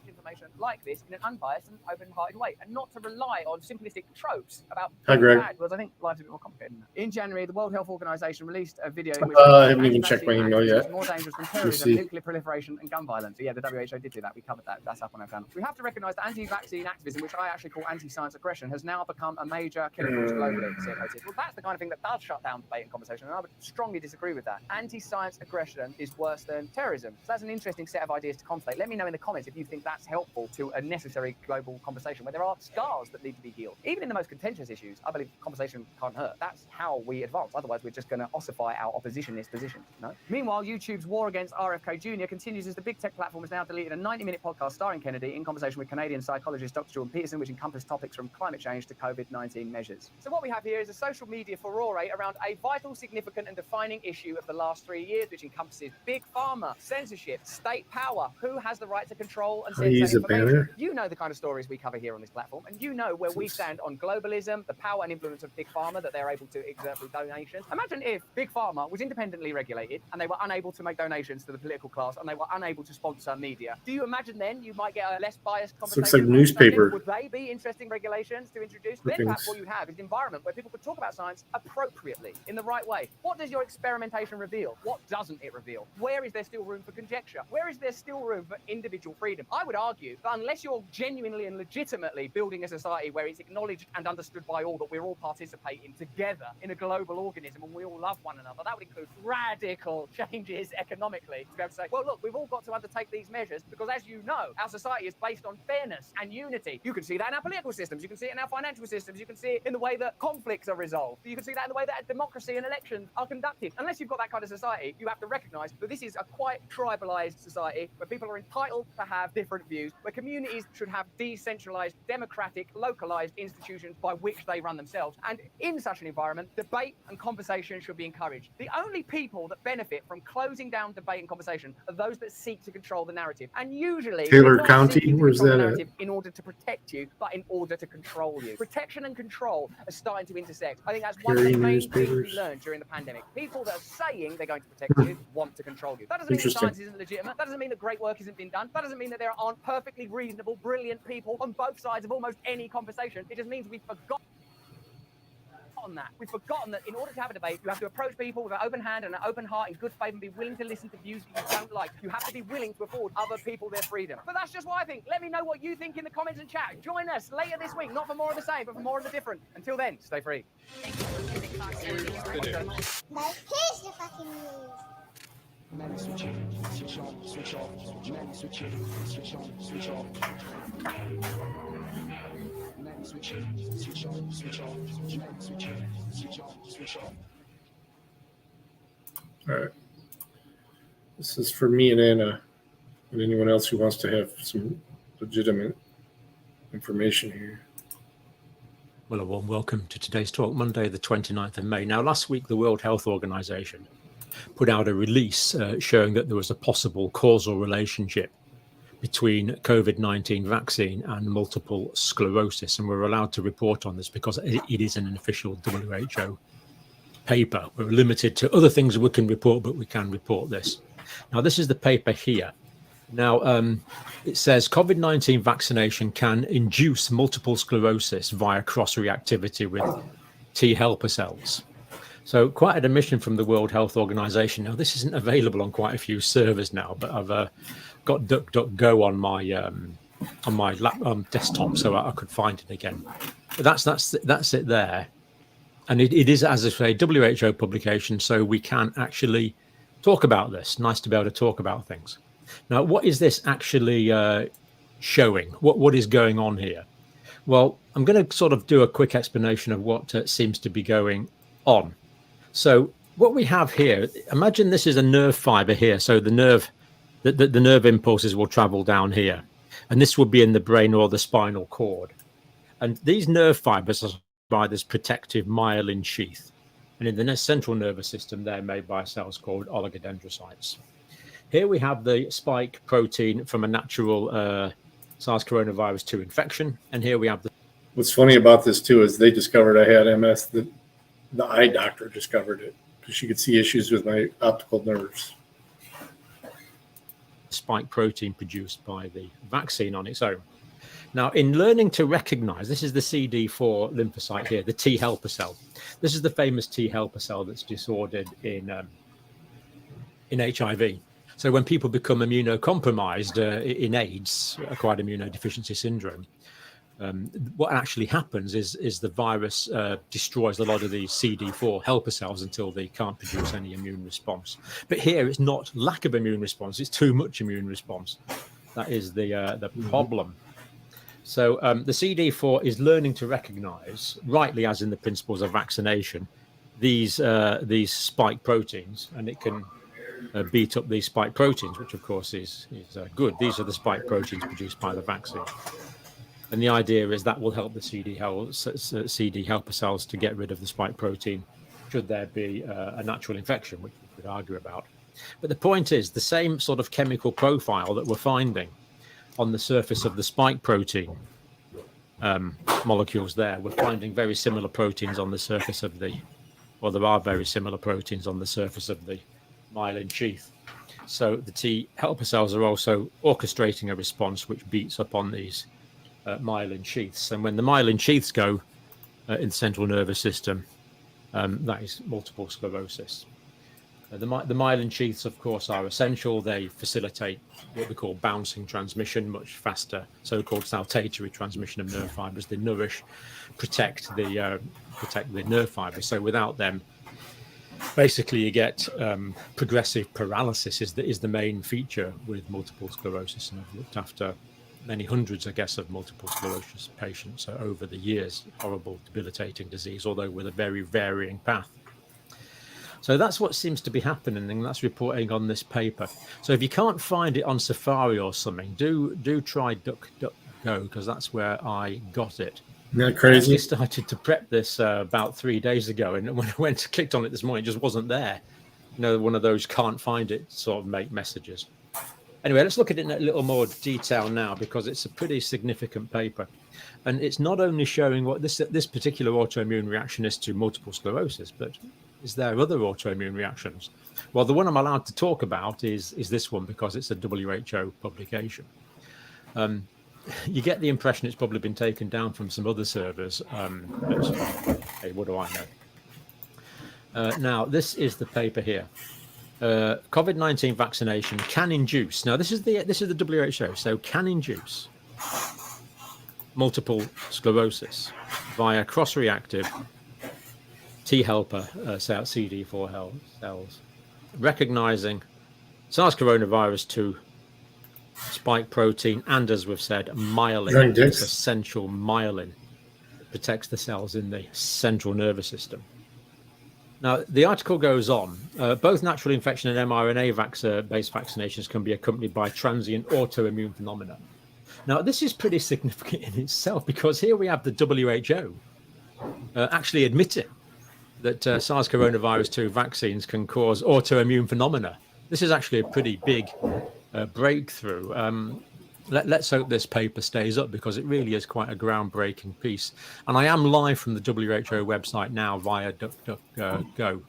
Information like this in an unbiased and open-hearted way, and not to rely on simplistic tropes about Hi, Greg. because I think life's a bit more complicated than that. In January, the World Health Organization released a video in which I haven't even checked my email yet. is more dangerous than terrorism, nuclear proliferation, and gun violence. So yeah, the WHO did do that. We covered that. That's up on our channel. We have to recognize that anti-vaccine activism, which I actually call anti-science aggression, has now become a major killer force globally. Said Hotez. Well, that's the kind of thing that does shut down debate and conversation, and I would strongly disagree with that. Anti-science aggression is worse than terrorism. So that's an interesting set of ideas to conflate. Let me know in the comments if you think that's helpful to a necessary global conversation where there are scars that need to be healed. Even in the most contentious issues, I believe conversation can't hurt. That's how we advance. Otherwise, we're just going to ossify our oppositionist positions. No? Meanwhile, YouTube's war against RFK Jr. continues as the big tech platform has now deleted a 90-minute podcast starring Kennedy in conversation with Canadian psychologist Dr. Jordan Peterson, which encompassed topics from climate change to COVID-19 measures. So what we have here is a social media furore around a vital, significant, and defining issue of the last 3 years, which encompasses big pharma, censorship, state power, who has the right to control and censor use a banner? You know the kind of stories we cover here on this platform, and you know where we stand on globalism, the power and influence of Big Pharma that they're able to exert through donations. Imagine if Big Pharma was independently regulated and they were unable to make donations to the political class and they were unable to sponsor media. Do you imagine then you might get a less biased conversation? Looks like newspaper. Would they be interesting regulations to introduce? Then perhaps what you have is an environment where people could talk about science appropriately, in the right way. What does your experimentation reveal? What doesn't it reveal? Where is there still room for conjecture? Where is there still room for individual freedom? I would argue that unless you're genuinely and legitimately building a society where it's acknowledged and understood by all that we're all participating together in a global organism and we all love one another, that would include radical changes economically to be able to say, well, look, we've all got to undertake these measures because, as you know, our society is based on fairness and unity. You can see that in our political systems. You can see it in our financial systems. You can see it in the way that conflicts are resolved. You can see that in the way that democracy and elections are conducted. Unless you've got that kind of society, you have to recognize that this is a quite tribalized society where people are entitled to have different views, where communities should have decentralized, democratic, localized institutions by which they run themselves. And in such an environment, debate and conversation should be encouraged. The only people that benefit from closing down debate and conversation are those that seek to control the narrative. And usually, Taylor not County, seeking to where's control the that at? narrative in order to protect you, but in order to control you. Protection and control are starting to intersect. I think that's one of the Carrying main things we newspapers. learned during the pandemic. People that are saying they're going to protect you want to control you. That doesn't mean that Interesting. science isn't legitimate. That doesn't mean that great work isn't being done. That doesn't mean that there aren't perfectly reasonable, brilliant people on both sides of almost any conversation. It just means we've forgotten that. We've forgotten that in order to have a debate, you have to approach people with an open hand and an open heart in good faith and be willing to listen to views that you don't like. You have to be willing to afford other people their freedom. But that's just what I think. Let me know what you think in the comments and chat. Join us later this week, not for more of the same, but for more of the different. Until then, stay free. Now here's the fucking news. Switch on, switch on, switch on, switch on, switch on, switch on. Switch on, switch on, switch on, switch on, switch on. All right. This is for me and Anna and anyone else who wants to have some legitimate information here. Well, a warm welcome to today's talk, Monday, the 29th of May. Now, last week, the World Health Organization put out a release showing that there was a possible causal relationship between COVID-19 vaccine and multiple sclerosis. And we're allowed to report on this because it is an official WHO paper. We're limited to other things we can report, but we can report this. Now, this is the paper here. Now, it says COVID-19 vaccination can induce multiple sclerosis via cross-reactivity with T helper cells. So quite an admission from the World Health Organization. Now, this isn't available on quite a few servers now, but I've got DuckDuckGo on my desktop, so I could find it again. But that's it there, and it is, as I say, WHO publication, so we can actually talk about this. Nice to be able to talk about things. Now, what is this actually showing? What is going on here? Well, I'm going to sort of do a quick explanation of what seems to be going on. So what we have here, imagine this is a nerve fiber here. So the nerve impulses will travel down here, and this will be in the brain or the spinal cord. And these nerve fibers are by this protective myelin sheath. And in the central nervous system, they're made by cells called oligodendrocytes. Here we have the spike protein from a natural SARS coronavirus 2 infection. And here we have the... What's funny about this, too, is they discovered I had MS. The eye doctor discovered it because she could see issues with my optical nerves. Spike protein produced by the vaccine on its own. Now, in learning to recognize, this is the CD4 lymphocyte here, the T helper cell. This is the famous T helper cell that's disordered in HIV. So when people become immunocompromised in AIDS, acquired immunodeficiency syndrome, what actually happens is the virus destroys a lot of these CD4 helper cells until they can't produce any immune response. But here it's not lack of immune response, it's too much immune response. That is the problem. So the CD4 is learning to recognize, rightly as in the principles of vaccination, these spike proteins, and it can beat up these spike proteins, which of course is good. These are the spike proteins produced by the vaccine. And the idea is that will help the CD helper cells to get rid of the spike protein should there be a natural infection, which we could argue about. But the point is the same sort of chemical profile that we're finding on the surface of the spike protein molecules there, we're finding very similar proteins on the surface of the, or there are very similar proteins on the surface of the myelin sheath. So the T helper cells are also orchestrating a response which beats up on these myelin sheaths. And when the myelin sheaths go in the central nervous system, that is multiple sclerosis. The myelin sheaths, of course, are essential. They facilitate what we call bouncing transmission, much faster, so-called saltatory transmission of nerve fibers. They nourish, protect the nerve fibers. So without them, basically you get progressive paralysis is the main feature with multiple sclerosis. And I've looked after many hundreds, I guess, of multiple sclerosis patients over the years. Horrible, debilitating disease, although with a very varying path. So that's what seems to be happening, and that's reporting on this paper. So if you can't find it on Safari or something, do try DuckDuckGo, because that's where I got it. Isn't that crazy? I started to prep this about 3 days ago, and when I clicked on it this morning, it just wasn't there. You know, one of those can't find it sort of make messages. Anyway, let's look at it in a little more detail now, because it's a pretty significant paper. And it's not only showing what this particular autoimmune reaction is to multiple sclerosis, but is there other autoimmune reactions? Well, the one I'm allowed to talk about is this one, because it's a WHO publication. You get the impression it's probably been taken down from some other servers. But, hey, what do I know? Now, this is the paper here. COVID-19 vaccination can induce. Now, this is the WHO. So, can induce multiple sclerosis via cross-reactive T helper CD4 cells, recognizing SARS coronavirus 2 spike protein, and as we've said, myelin. It's essential myelin that protects the cells in the central nervous system. Now, the article goes on. Both natural infection and mRNA-based vaccinations can be accompanied by transient autoimmune phenomena. Now, this is pretty significant in itself, because here we have the WHO actually admitting that SARS coronavirus 2 vaccines can cause autoimmune phenomena. This is actually a pretty big breakthrough. Let's hope this paper stays up, because it really is quite a groundbreaking piece. And I am live from the WHO website now via DuckDuckGo.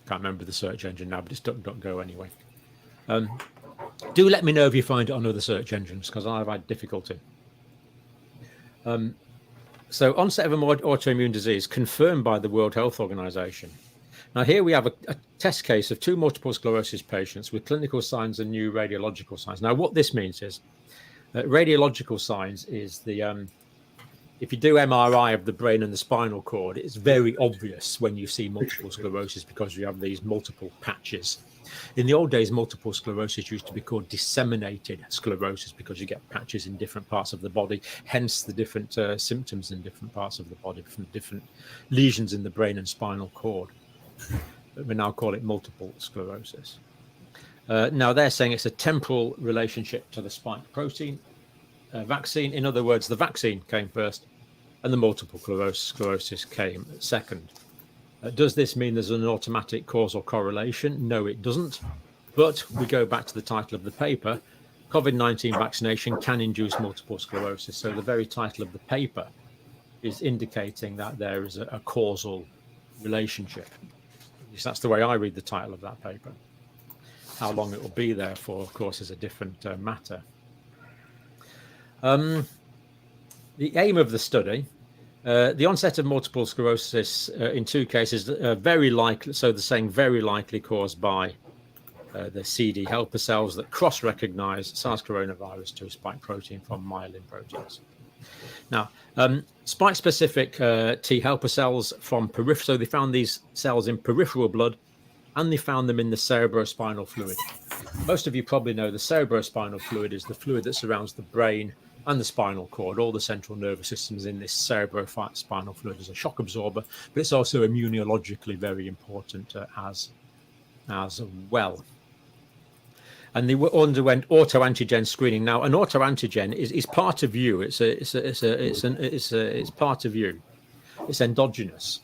Can't remember the search engine now, but it's DuckDuckGo anyway. Do let me know if you find it on other search engines, because I've had difficulty. So onset of autoimmune disease confirmed by the World Health Organization. Now here we have a test case of 2 multiple sclerosis patients with clinical signs and new radiological signs. Now what this means is radiological signs is the if you do MRI of the brain and the spinal cord, it's very obvious when you see multiple sclerosis, because you have these multiple patches. In the old days, multiple sclerosis used to be called disseminated sclerosis, because you get patches in different parts of the body, hence the different symptoms in different parts of the body from different lesions in the brain and spinal cord. But we now call it multiple sclerosis. Now they're saying it's a temporal relationship to the spike protein vaccine. In other words, the vaccine came first and the multiple sclerosis came second. Does this mean there's an automatic causal correlation? No, it doesn't. But we go back to the title of the paper. COVID-19 vaccination can induce multiple sclerosis. So the very title of the paper is indicating that there is a causal relationship. At least that's the way I read the title of that paper. How long it will be there for, of course, is a different matter. The aim of the study, the onset of multiple sclerosis in 2 cases, very likely, so they're saying very likely caused by the CD helper cells that cross-recognize SARS coronavirus 2 spike protein from myelin proteins. Now, spike-specific T helper cells from peripheral, so they found these cells in peripheral blood, and they found them in the cerebrospinal fluid. Most of you probably know the cerebrospinal fluid is the fluid that surrounds the brain and the spinal cord. All the central nervous systems in this cerebrospinal fluid as a shock absorber, but it's also immunologically very important as well. And they underwent autoantigen screening. Now, an autoantigen is part of you. It's part of you. It's endogenous.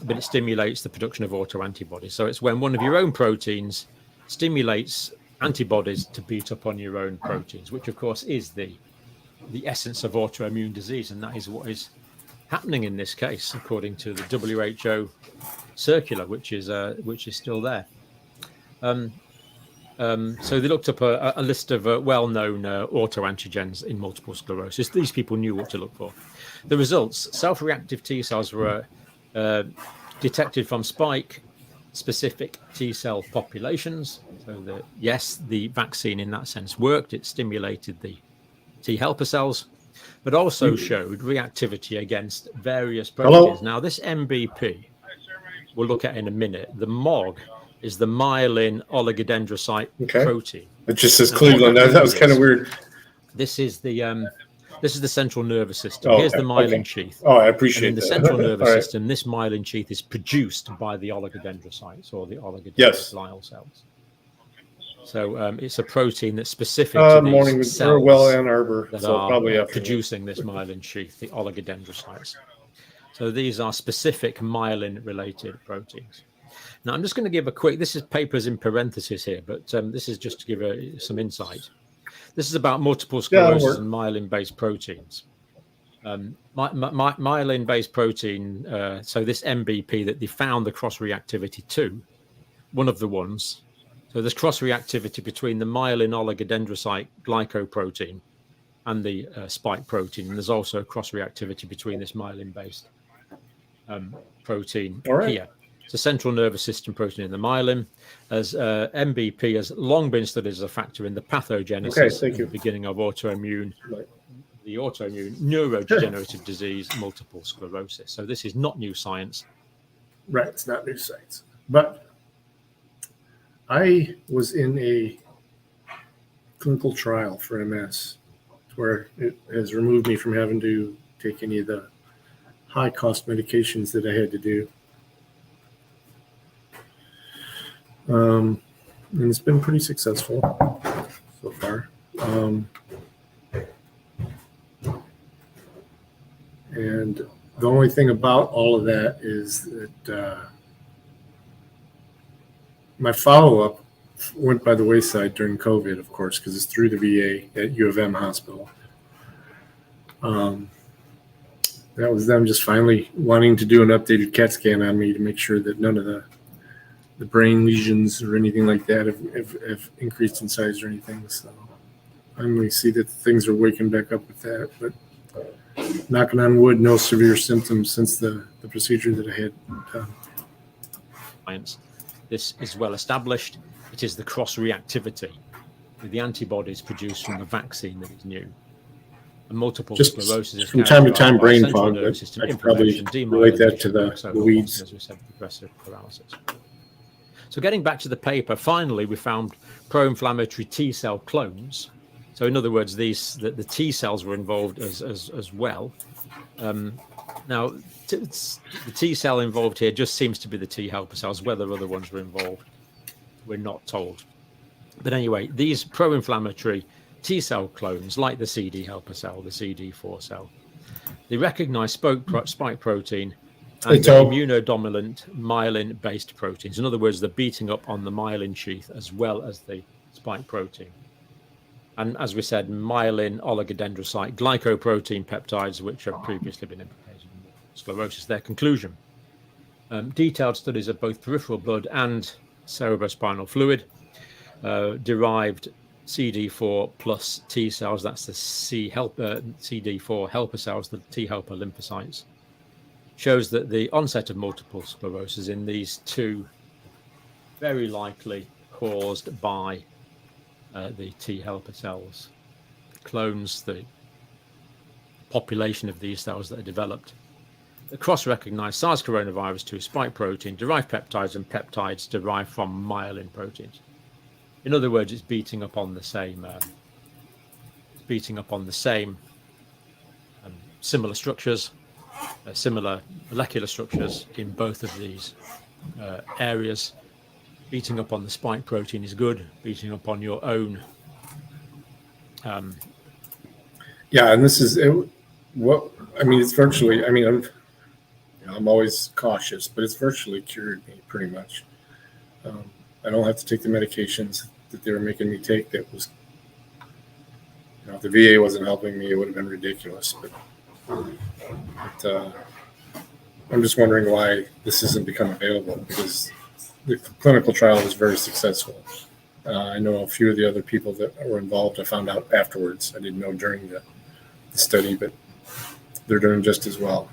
but it stimulates the production of autoantibodies. So it's when one of your own proteins stimulates antibodies to beat up on your own proteins, which of course is the essence of autoimmune disease, and that is what is happening in this case, according to the WHO circular, which is still there. So they looked up a list of well-known autoantigens in multiple sclerosis. These people knew what to look for. The results: self-reactive T cells were detected from spike-specific T cell populations. So yes, the vaccine in that sense worked. It stimulated the T helper cells, but also showed reactivity against various proteins. Now, this MBP, we'll look at in a minute. The MOG is the myelin oligodendrocyte protein. It just says Cleveland. That was kind of weird. This is the central nervous system. Here's the myelin sheath. Oh, I appreciate and in the that. central nervous All right. system, this myelin sheath is produced by the oligodendrocytes or the oligodendroglial cells. So it's a protein that's specific to these morning, cells well, Ann Arbor, that so are probably producing this myelin sheath, the oligodendrocytes. So these are specific myelin-related proteins. Now, I'm just going to give a quick, this is papers in parentheses here, but this is just to give some insight. This is about multiple sclerosis and myelin-based proteins. Myelin-based protein, so this MBP that they found the cross-reactivity to, one of the ones. So there's cross-reactivity between the myelin oligodendrocyte glycoprotein and the spike protein. And there's also cross-reactivity between this myelin-based protein here. It's a central nervous system protein in the myelin. As MBP has long been studied as a factor in the pathogenesis and the beginning of the autoimmune neurodegenerative disease, multiple sclerosis. So this is not new science. Right, it's not new science. But I was in a clinical trial for MS where it has removed me from having to take any of the high-cost medications that I had to do. And it's been pretty successful so far. And the only thing about all of that is that my follow-up went by the wayside during COVID, of course, because it's through the VA at U of M hospital. That was them just finally wanting to do an updated CAT scan on me to make sure that none of the brain lesions or anything like that have increased in size or anything. So finally see that things are waking back up with that. But knocking on wood, no severe symptoms since the procedure that I had done. Science. This is well established. It is the cross-reactivity with the antibodies produced from the vaccine that is new. And multiple sclerosis is from time to time brain central fog, nervous but system I could probably inflammation, relate that to demyelination, the weeds. as we said, progressive paralysis. So getting back to the paper, finally we found pro-inflammatory T cell clones. So in other words, the T cells were involved as well. Now, the T cell involved here just seems to be the T helper cells. Whether other ones were involved, we're not told. But anyway, these pro-inflammatory T cell clones, like the CD helper cell, the CD4 cell, they recognize spike protein and the immunodominant myelin-based proteins. In other words, they're beating up on the myelin sheath as well as the spike protein. And as we said, myelin oligodendrocyte glycoprotein peptides, which have previously been implicated in sclerosis. Their conclusion: detailed studies of both peripheral blood and cerebrospinal fluid derived CD4 plus T cells, that's the CD4 helper cells, the T helper lymphocytes, shows that the onset of multiple sclerosis in these two very likely caused by the T helper cells, clones, the population of these cells that are developed. The cross-recognized SARS coronavirus 2 spike protein, derived peptides, and peptides derived from myelin proteins. In other words, it's beating up on the same, similar structures, similar molecular structures in both of these areas. Beating up on the spike protein is good. Beating up on your own. Yeah, and this is what I mean. It's virtually. I mean, I'm always cautious, but it's virtually cured me pretty much. I don't have to take the medications that they were making me take. That was, if the VA wasn't helping me, it would have been ridiculous. But I'm just wondering why this hasn't become available, because the clinical trial was very successful. I know a few of the other people that were involved. I found out afterwards. I didn't know during the study, but they're doing just as well.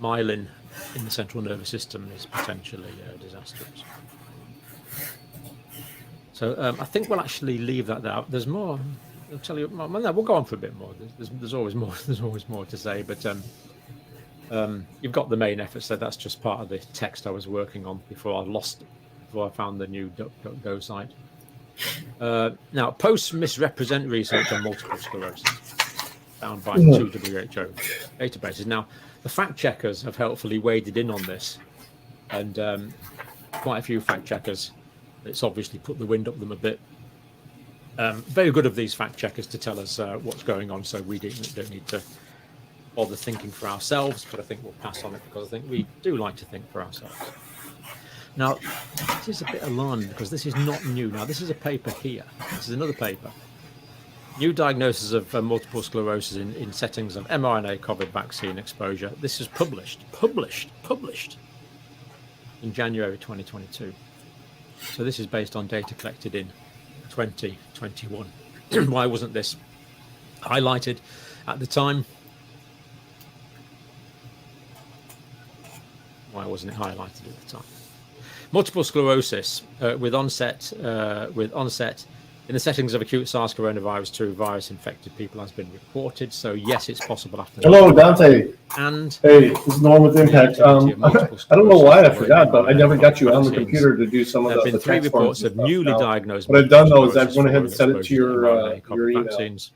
Myelin in the central nervous system is potentially disastrous. So I think we'll actually leave that there. There's more. I'll tell you. No, we'll go on for a bit more. There's always more. There's always more to say. But you've got the main effort. So that's just part of the text I was working on before I found the new DuckDuckGo site. Now, posts misrepresent research on multiple sclerosis found by 2 WHO databases. Now, the fact checkers have helpfully waded in on this, and quite a few fact checkers. It's obviously put the wind up them a bit. Very good of these fact checkers to tell us what's going on, so we don't need to bother thinking for ourselves, but I think we'll pass on it because I think we do like to think for ourselves. Now, this is a bit alarming because this is not new. Now, this is a paper here. This is another paper. New diagnosis of multiple sclerosis in settings of mRNA COVID vaccine exposure. This is published in January 2022. So this is based on data collected in 2021. Why wasn't this highlighted at the time? Why wasn't it highlighted at the time? Multiple sclerosis with onset in the settings of acute SARS coronavirus 2 virus infected people has been reported. So yes, it's possible after. Hello, Dante. And hey, this is Norm with Impact. I don't know why I forgot, but I never got you on the computer to do some of the been 3 reports of newly diagnosed. What I've done though is I've went ahead and sent it to your email vaccines.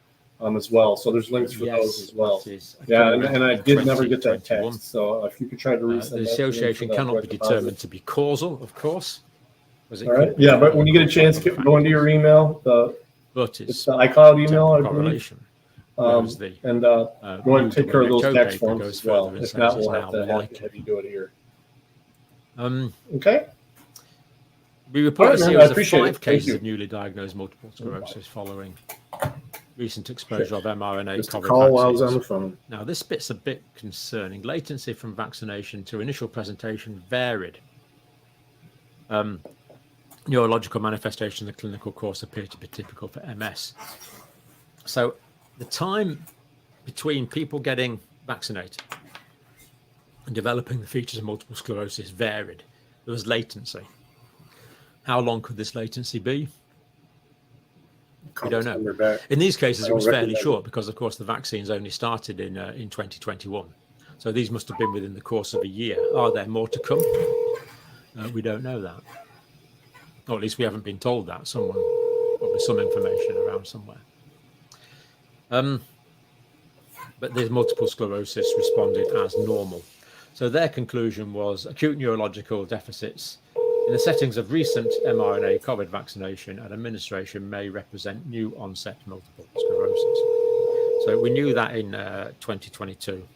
As well. So there's links for those as well. Yeah, and I did never get that text. So if you could try to resend the association cannot be determined to be causal, of course. All right. Yeah, but when you get a chance, go into your email. It's the iCloud email, I believe. And go ahead and take care of those tax forms as well. If not, we'll have to have you do it here. Okay. We reported a series of 5 cases of newly diagnosed multiple sclerosis following recent exposure of mRNA COVID vaccines. On the phone. Now, this bit's a bit concerning. Latency from vaccination to initial presentation varied. Neurological manifestations in the clinical course appear to be typical for MS. So the time between people getting vaccinated and developing the features of multiple sclerosis varied. There was latency. How long could this latency be? We don't know. In these cases, it was fairly short because, of course, the vaccines only started in 2021. So these must have been within the course of a year. Are there more to come? We don't know that. Or at least we haven't been told that. Probably some information around somewhere. But there's multiple sclerosis responded as normal. So their conclusion was acute neurological deficits in the settings of recent mRNA COVID vaccination and administration may represent new onset multiple sclerosis. So we knew that in 2022.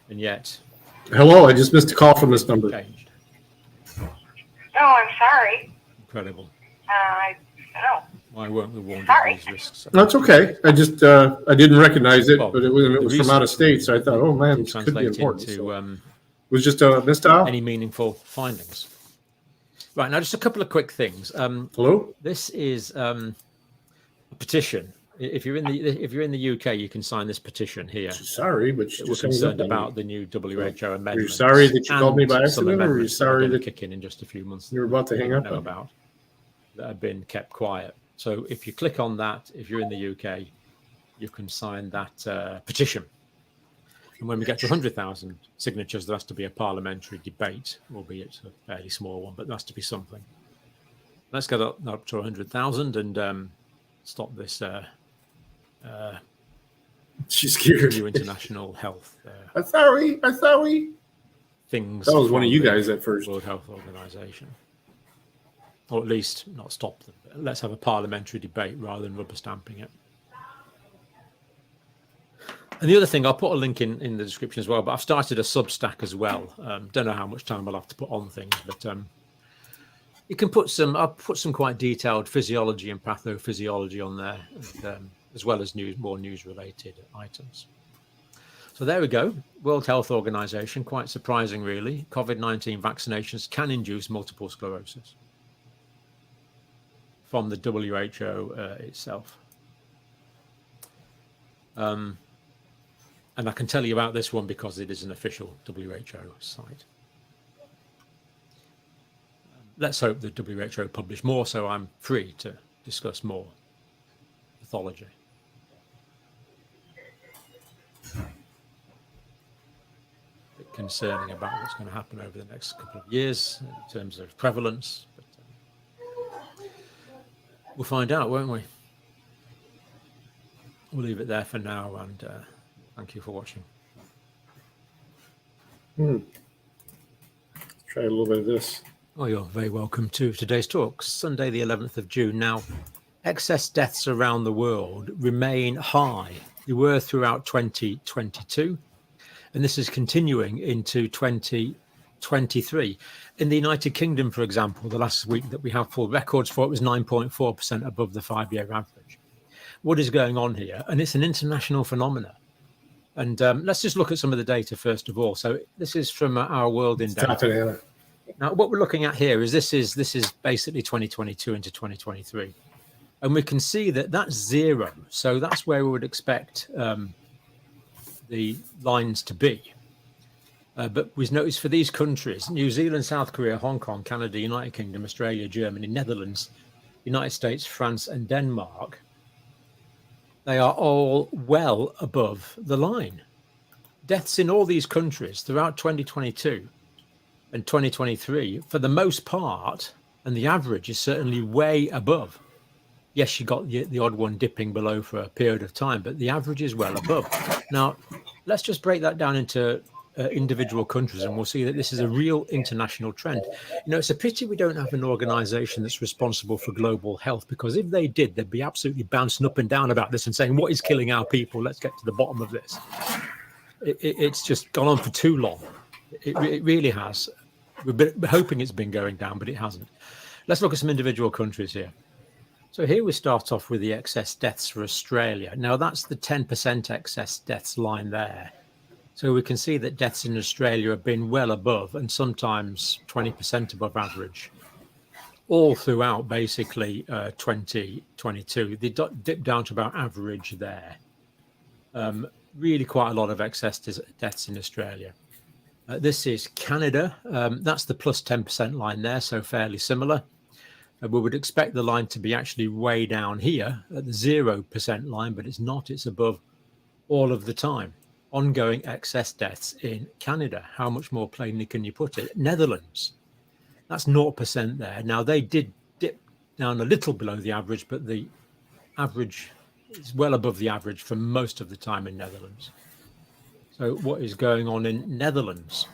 And yet... Hello, I just missed a call from this number. Changed. Oh, I'm sorry. Incredible. I know. Why weren't we warned of these risks? That's okay. I just I didn't recognize it, but it was from out of state, so I thought, oh man, this could be important. It was just a missed out. Any meaningful findings? Right, now just a couple of quick things. Hello. This is a petition. If you're in the UK, you can sign this petition here. Sorry, but we're concerned about the new WHO amendments. Are you sorry that you called me by accident, or are you sorry that kick in just a few months? You're about to hang up know about that have been kept quiet. So if you click on that, if you're in the UK, you can sign that petition. And when we get to 100,000 signatures, there has to be a parliamentary debate, albeit a fairly small one, but there has to be something. Let's get up to 100,000 and stop this. She's scared. New international health. I'm sorry. Things. That was one of you guys at first. World Health Organization. Or at least not stop them. Let's have a parliamentary debate rather than rubber stamping it. And the other thing, I'll put a link in the description as well, but I've started a Substack as well. Don't know how much time I'll have to put on things, but you can put I'll put some quite detailed physiology and pathophysiology on there, and, as well as more news-related items. So there we go. World Health Organization, quite surprising, really. COVID-19 vaccinations can induce multiple sclerosis from the WHO itself. And I can tell you about this one because it is an official WHO site. Let's hope the WHO publish more so I'm free to discuss more pathology. Bit concerning about what's going to happen over the next couple of years in terms of prevalence, but we'll find out, won't we? We'll leave it there for now, and thank you for watching. Try a little bit of this. Oh, you're very welcome to today's talk, Sunday the 11th of June. Now, excess deaths around the world remain high. They were throughout 2022, and this is continuing into 2023. In the United Kingdom, for example, the last week that we have full records for, it was 9.4% above the 5-year average. What is going on here? And it's an international phenomenon. And let's just look at some of the data first of all. So this is from our World Index. Now, what we're looking at here is this is basically 2022 into 2023. And we can see that that's zero. So that's where we would expect the lines to be. But we've noticed for these countries, New Zealand, South Korea, Hong Kong, Canada, United Kingdom, Australia, Germany, Netherlands, United States, France, and Denmark, they are all well above the line. Deaths in all these countries throughout 2022 and 2023, for the most part, and the average is certainly way above. Yes, you got the odd one dipping below for a period of time, but the average is well above. Now, let's just break that down into individual countries, and we'll see that this is a real international trend. You know, it's a pity we don't have an organization that's responsible for global health, because if they did, they'd be absolutely bouncing up and down about this and saying, what is killing our people? Let's get to the bottom of this. It's just gone on for too long. It really has. We're hoping it's been going down, but it hasn't. Let's look at some individual countries here. So here we start off with the excess deaths for Australia. Now that's the 10% excess deaths line there. So we can see that deaths in Australia have been well above, and sometimes 20% above average, all throughout basically 2022. They dipped down to about average there. Really quite a lot of excess deaths in Australia. This is Canada. That's the plus 10% line there, so fairly similar. We would expect the line to be actually way down here at the 0% line, but it's not. It's above all of the time. Ongoing excess deaths in Canada. How much more plainly can you put it? Netherlands, that's 0% there. Now, they did dip down a little below the average, but the average is well above the average for most of the time in Netherlands. So what is going on in Netherlands?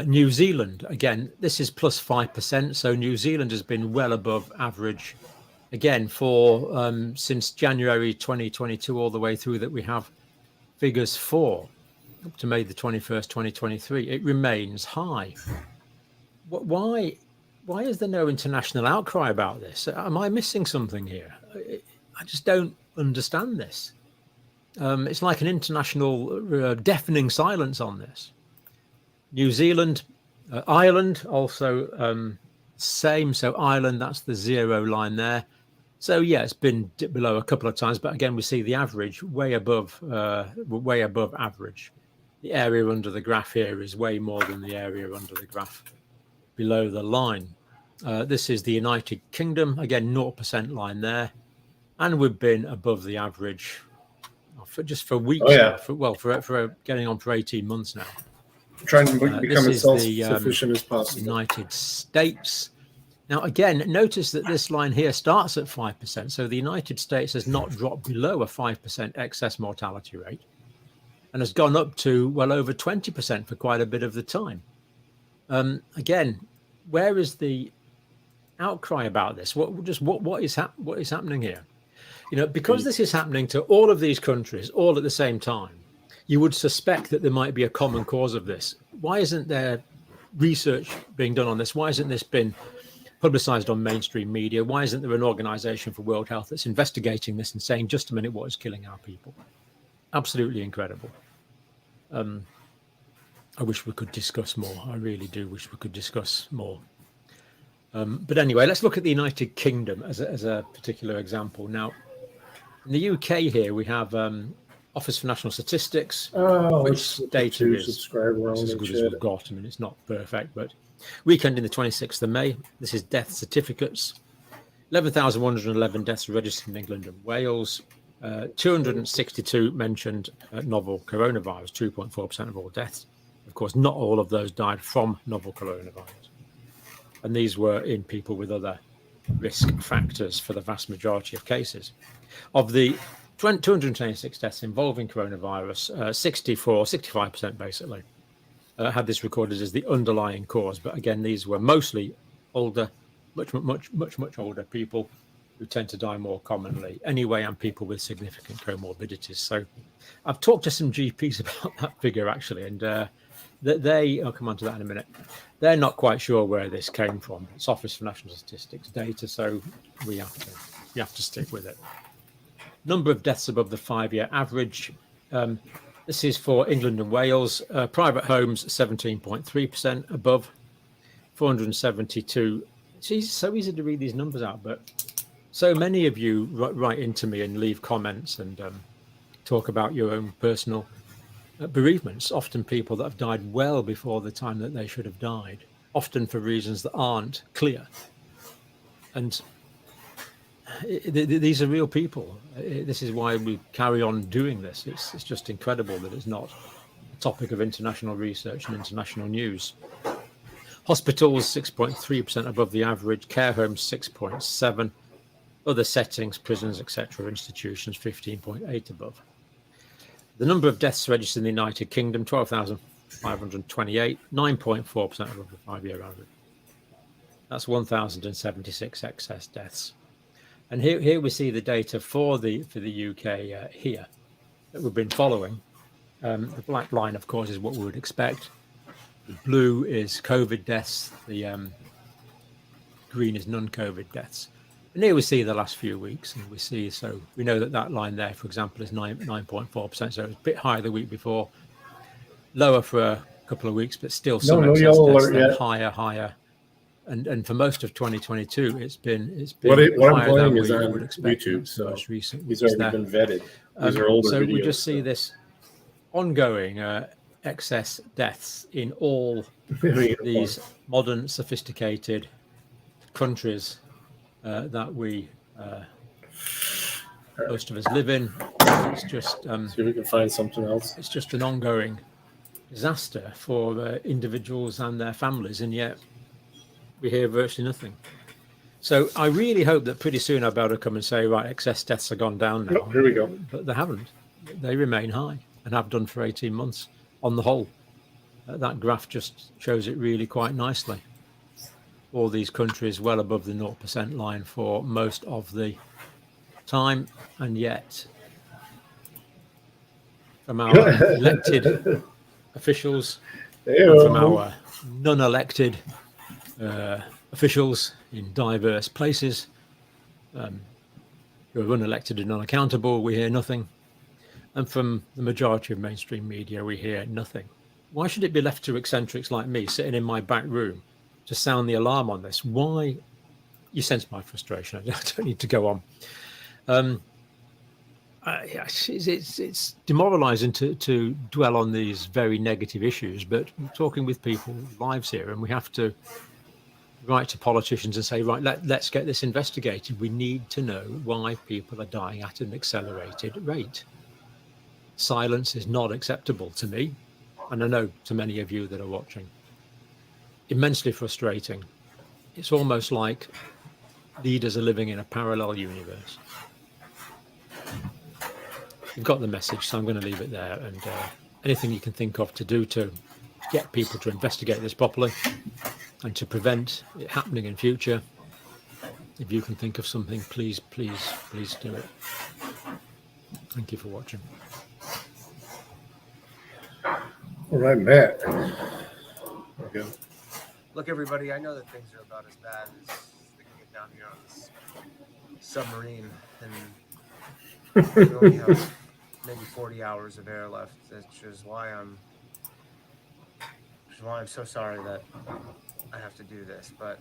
New Zealand, again, this is plus 5%. So New Zealand has been well above average, again, for since January 2022 all the way through that we have figures for up to May the 21st, 2023. It remains high. Why is there no international outcry about this? Am I missing something here? I just don't understand this. It's like an international deafening silence on this. New Zealand, Ireland also same. So Ireland, that's the 0 line there. So yeah, it's been dipped below a couple of times, but again, we see the average way above average. The area under the graph here is way more than the area under the graph below the line. This is the United Kingdom, again, 0% line there. And we've been above the average for weeks now, for getting on for 18 months now. Trying to become as self-sufficient as possible. United States. Now, again, notice that this line here starts at 5%. So the United States has not dropped below a 5% excess mortality rate and has gone up to well over 20% for quite a bit of the time. Again, where is the outcry about this? What is happening here? because this is happening to all of these countries all at the same time, you would suspect that there might be a common cause of this. Why isn't there research being done on this? Why hasn't this been publicized on mainstream media? Why isn't there an organization for World Health that's investigating this and saying, just a minute, what is killing our people? Absolutely incredible. I wish we could discuss more. I really do wish we could discuss more. But anyway, let's look at the United Kingdom as a particular example. Now, in the UK here, we have Office for National Statistics, which data is as good as we've got. I mean, it's not perfect, but weekend in the 26th of May, this is death certificates. 11,111 deaths registered in England and Wales. 262 mentioned novel coronavirus, 2.4% of all deaths. Of course, not all of those died from novel coronavirus. And these were in people with other risk factors for the vast majority of cases. Of the 226 deaths involving coronavirus, 65% basically had this recorded as the underlying cause. But again, these were mostly older, much older people who tend to die more commonly anyway, and people with significant comorbidities. So I've talked to some GPs about that figure actually, and I'll come on to that in a minute. They're not quite sure where this came from. It's Office for National Statistics data, so we have to stick with it. Number of deaths above the 5-year average. This is for England and Wales. Private homes, 17.3% above. 472. It's so easy to read these numbers out, but so many of you write into me and leave comments and talk about your own personal bereavements, often people that have died well before the time that they should have died, often for reasons that aren't clear. And these are real people. This is why we carry on doing this. It's just incredible that it's not a topic of international research and international news. Hospitals, 6.3% above the average. Care homes, 6.7%. Other settings, prisons, etc., institutions, 15.8% above. The number of deaths registered in the United Kingdom, 12,528, 9.4% above the 5-year average. That's 1,076 excess deaths. And here we see the data for the UK here that we've been following. The black line, of course, is what we would expect. The blue is COVID deaths. The green is non-COVID deaths. And here we see the last few weeks, and we know that line there, for example, is 9.4%. So it was a bit higher the week before, lower for a couple of weeks, but still some excess deaths, higher. And for most of 2022, it's been what I'm higher playing than is we on would expect. YouTube, so most recent these weeks already there. been vetted. These are older so videos. We just see this ongoing excess deaths in all these modern, sophisticated countries that we most of us live in. It's just see if we can find something else. It's just an ongoing disaster for individuals and their families, and yet we hear virtually nothing. So I really hope that pretty soon I'll be able to come and say, right, excess deaths have gone down now. Oh, here we go. But they haven't. They remain high and have done for 18 months on the whole. That graph just shows it really quite nicely. All these countries well above the 0% line for most of the time, and yet from our elected officials and from our non-elected officials in diverse places who are unelected and unaccountable, we hear nothing. And from the majority of mainstream media, we hear nothing. Why should it be left to eccentrics like me sitting in my back room to sound the alarm on this? Why? You sense my frustration. I don't need to go on. It's demoralizing to dwell on these very negative issues, but we're talking with people's lives here, and we have to write to politicians and say, right, let's get this investigated. We need to know why people are dying at an accelerated rate. Silence is not acceptable to me, and I know to many of you that are watching. Immensely frustrating. It's almost like leaders are living in a parallel universe. You've got the message, so I'm going to leave it there. And anything you can think of to do to get people to investigate this properly and to prevent it happening in future, if you can think of something, please do it. Thank you for watching. All right, Matt. There we go. Look, everybody, I know that things are about as bad as they can get down here on this submarine, and we only have maybe 40 hours of air left, which is why I'm so sorry that I have to do this, but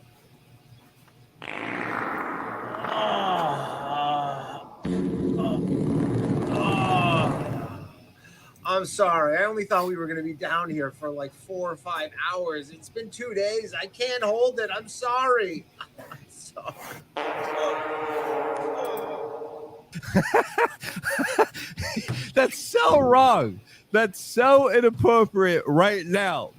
I'm sorry. I only thought we were going to be down here for like 4 or 5 hours. It's been 2 days. I can't hold it. I'm sorry. I'm sorry. That's so wrong. That's so inappropriate right now.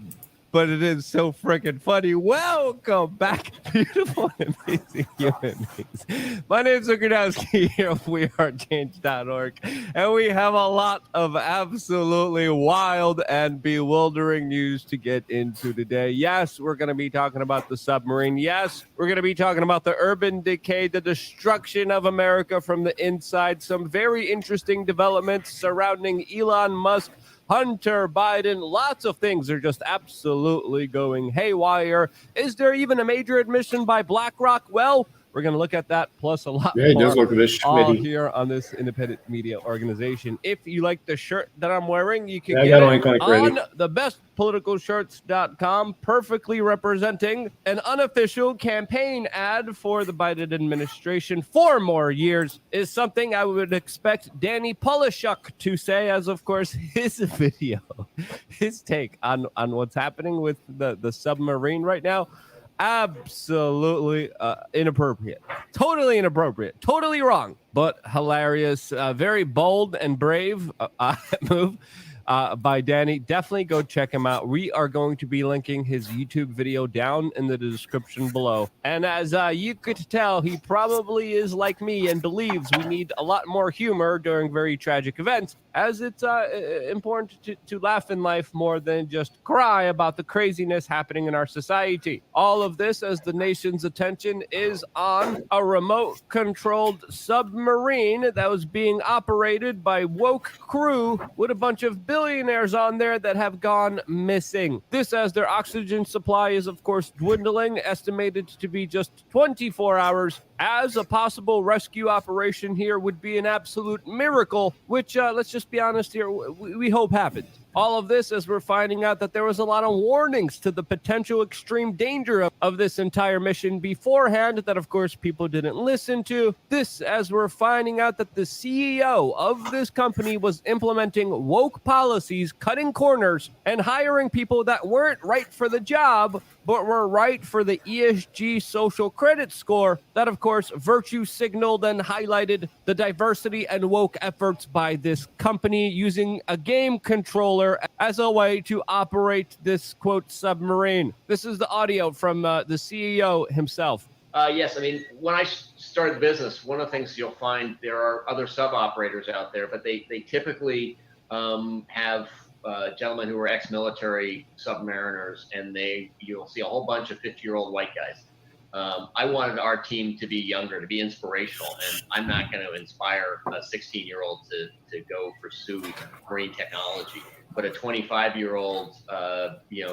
But it is so freaking funny. Welcome back, beautiful and amazing human beings. My name's Zukranowski here of WeAreChange.org, and we have a lot of absolutely wild and bewildering news to get into today. Yes, we're going to be talking about the submarine. Yes, we're going to be talking about the urban decay, the destruction of America from the inside, some very interesting developments surrounding Elon Musk, Hunter Biden. Lots of things are just absolutely going haywire. Is there even a major admission by BlackRock? Well, we're going to look at that plus a lot Yeah, he more does look a bit all schmitty. here on this independent media organization. If you like the shirt that I'm wearing, you can Yeah, I get got it Oink Oink on ready. thebestpoliticalshirts.com, perfectly representing an unofficial campaign ad for the Biden administration. 4 more years is something I would expect Danny Polishuk to say, as of course his video, his take on what's happening with the submarine right now. Absolutely inappropriate, totally inappropriate, totally wrong, but hilarious. Very bold and brave move by Danny. Definitely go check him out. We are going to be linking his YouTube video down in the description below. And as you could tell, he probably is like me and believes we need a lot more humor during very tragic events, as it's important to laugh in life more than just cry about the craziness happening in our society. All of this as the nation's attention is on a remote-controlled submarine that was being operated by woke crew with a bunch of billionaires on there that have gone missing. This as their oxygen supply is, of course, dwindling, estimated to be just 24 hours, as a possible rescue operation here would be an absolute miracle, which, let's just be honest here, we hope happens. All of this as we're finding out that there was a lot of warnings to the potential extreme danger of this entire mission beforehand that, of course, people didn't listen to. This as we're finding out that the CEO of this company was implementing woke policies, cutting corners, and hiring people that weren't right for the job, but were right for the ESG social credit score that, of course, virtue signaled and highlighted the diversity and woke efforts by this company using a game controller as a way to operate this, quote, submarine. This is the audio from the CEO himself. Yes, I mean, when I started the business, one of the things you'll find, there are other sub-operators out there, but they typically have gentlemen who are ex-military submariners, and you'll see a whole bunch of 50-year-old white guys. I wanted our team to be younger, to be inspirational, and I'm not going to inspire a 16-year-old to go pursue marine technology. But a 25-year-old,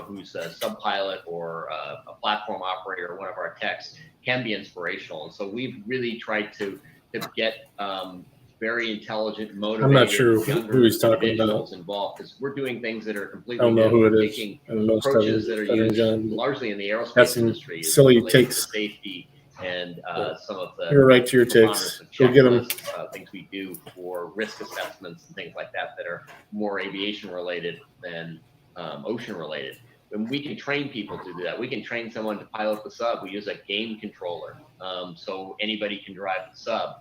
who's a sub-pilot or a platform operator or one of our techs can be inspirational. And so we've really tried to get very intelligent, motivated, I'm not sure younger who he's talking individuals about. involved, because we're doing things that are I completely don't know who it new, is. taking I don't know. approaches that are used John. largely in the That's aerospace some industry, as silly related to takes. safety and some of the You're right to your preponderance takes. of Go get 'em. checklists, things we do for risk assessments and things like that are more aviation related than ocean related. And we can train people to do that. We can train someone to pilot the sub. We use a game controller, so anybody can drive the sub.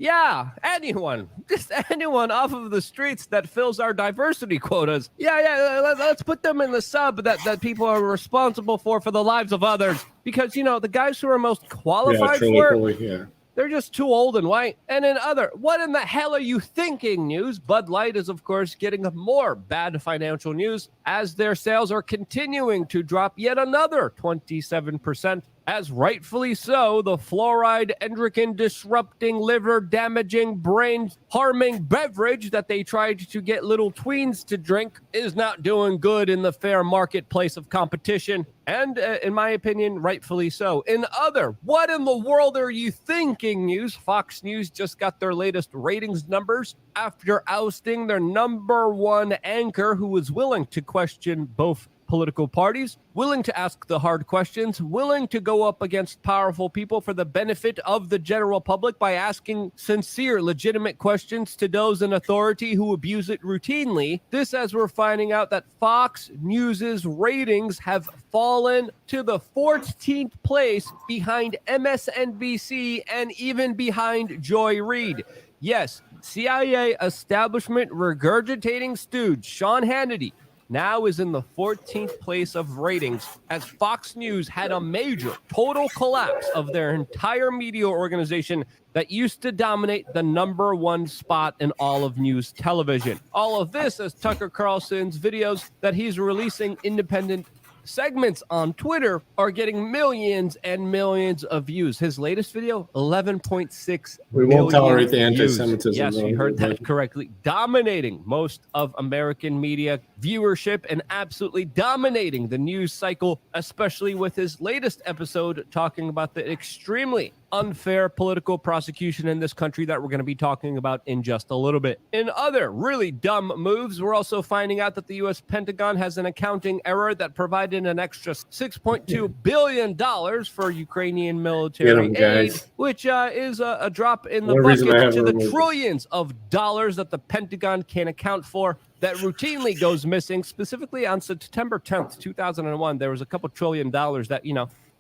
Yeah, anyone, just anyone off of the streets that fills our diversity quotas. Yeah, let's put them in the sub that people are responsible for the lives of others. Because, the guys who are most qualified for it, they're just too old and white. And in what in the hell are you thinking news? Bud Light is, of course, getting more bad financial news as their sales are continuing to drop yet another 27%. as rightfully so, the fluoride endocrine disrupting, liver damaging, brain harming beverage that they tried to get little tweens to drink is not doing good in the fair marketplace of competition. And in my opinion, rightfully so. In other, what in the world are you thinking news? Fox News just got their latest ratings numbers after ousting their number one anchor, who was willing to question both political parties, willing to ask the hard questions, willing to go up against powerful people for the benefit of the general public by asking sincere, legitimate questions to those in authority who abuse it routinely. This, as we're finding out that Fox News's ratings have fallen to the 14th place behind MSNBC and even behind Joy Reid. Yes, CIA establishment regurgitating stooge Sean Hannity now is in the 14th place of ratings, as Fox News had a major total collapse of their entire media organization that used to dominate the number one spot in all of news television. All of this as Tucker Carlson's videos that he's releasing independent segments on Twitter are getting millions and millions of views. His latest video, 11.6 We million won't tolerate the views. anti-Semitism. Yes, you heard that correctly. Dominating most of American media viewership and absolutely dominating the news cycle, especially with his latest episode talking about the extremely unfair political prosecution in this country that we're going to be talking about in just a little bit. In other really dumb moves, we're also finding out that the U.S. Pentagon has an accounting error that provided an extra $6.2 billion for Ukrainian military aid, which is a drop in the bucket to the trillions of dollars that the Pentagon can't account for that routinely goes missing. Specifically on September 10th, 2001, there was a couple $1 trillion that,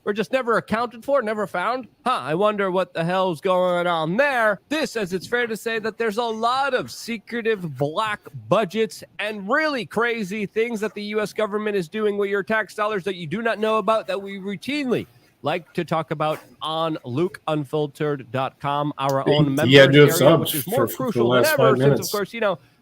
were just never accounted for, never found. I wonder what the hell's going on there. This, as it's fair to say that there's a lot of secretive black budgets and really crazy things that the U.S. government is doing with your tax dollars that you do not know about, that we routinely like to talk about on LukeUnfiltered.com, our own members area, which is more crucial than ever since, of course,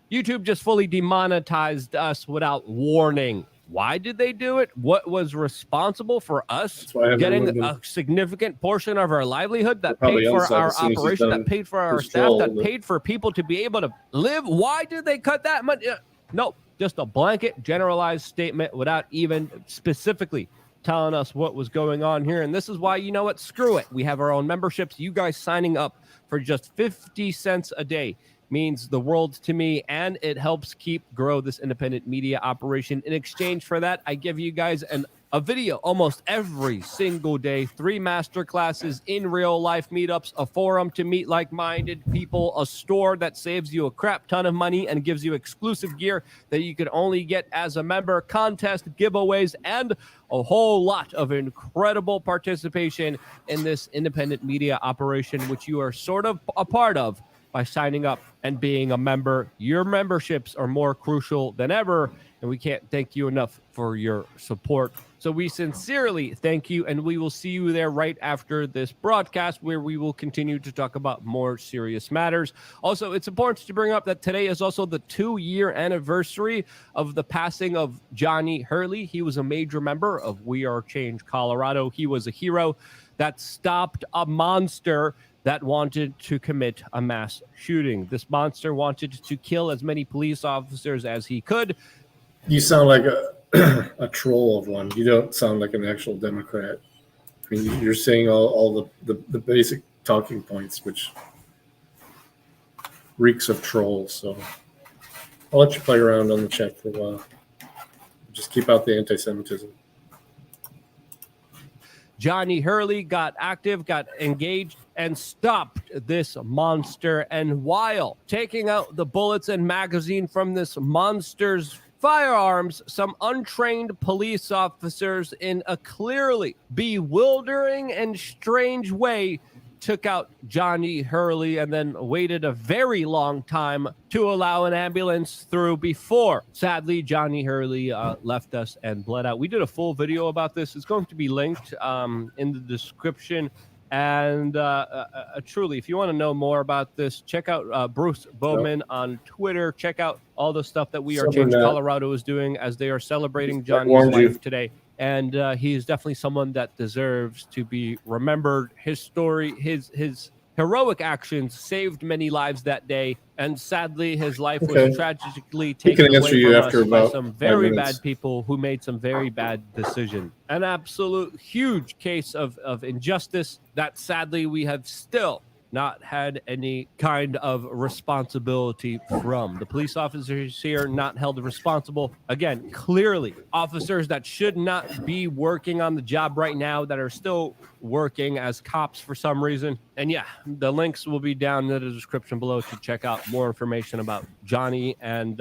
YouTube just fully demonetized us without warning. Why did they do it? What was responsible for us getting a significant portion of our livelihood that paid for our operation, that paid for our staff, that paid for people to be able to live? Why did they cut that money? No, just a blanket generalized statement without even specifically telling us what was going on here. And this is why, you know what? Screw it. We have our own memberships. You guys signing up for just 50 cents a day means the world to me, and it helps grow this independent media operation. In exchange for that, I give you guys a video almost every single day, 3 master classes in real life meetups, a forum to meet like-minded people, a store that saves you a crap ton of money and gives you exclusive gear that you can only get as a member, contest, giveaways, and a whole lot of incredible participation in this independent media operation, which you are sort of a part of by signing up and being a member. Your memberships are more crucial than ever, and we can't thank you enough for your support. So we sincerely thank you, and we will see you there right after this broadcast, where we will continue to talk about more serious matters. Also, it's important to bring up that today is also the 2-year anniversary of the passing of Johnny Hurley. He was a major member of We Are Change Colorado. He was a hero that stopped a monster that wanted to commit a mass shooting. This monster wanted to kill as many police officers as he could. You sound like a troll of one. You don't sound like an actual Democrat. I mean, you're saying all the basic talking points, which reeks of trolls. So I'll let you play around on the chat for a while. Just keep out the anti-Semitism. Johnny Hurley got active, got engaged, and stopped this monster. And while taking out the bullets and magazine from this monster's firearms, some untrained police officers, in a clearly bewildering and strange way, took out Johnny Hurley and then waited a very long time to allow an ambulance through before, sadly, Johnny Hurley left us and bled out. We did a full video about this. It's going to be linked in the description. And truly, if you want to know more about this, check out Bruce Bowman on Twitter. Check out all the stuff that We Are Change Colorado is doing as they are celebrating Johnny's life today. and he is definitely someone that deserves to be remembered. His story, his heroic actions saved many lives that day, and sadly, his life Okay. was tragically He taken can answer away you from after us by about some 5 very minutes. bad people who made some very bad decisions. An absolute huge case of injustice that sadly we have still not had any kind of responsibility from. The police officers here not held responsible. Again, clearly officers that should not be working on the job right now that are still working as cops for some reason. And yeah, the links will be down in the description below to check out more information about Johnny and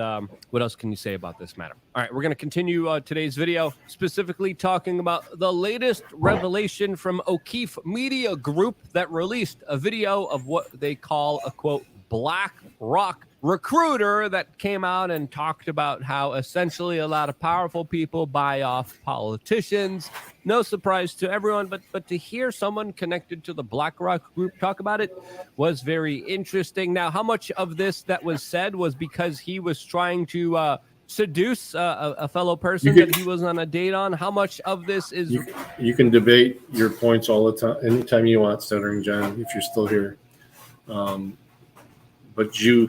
what else can you say about this matter. All right, we're going to continue today's video, specifically talking about the latest revelation from O'Keefe Media Group that released a video of what they call a, quote, Black Rock recruiter that came out and talked about how essentially a lot of powerful people buy off politicians. No surprise to everyone, but to hear someone connected to the BlackRock group talk about it was very interesting. Now, how much of this that was said was because he was trying to seduce a fellow person that he was on a date on? How much of this is... You can debate your points all the time, anytime you want, Stuttering John, if you're still here. But Jew,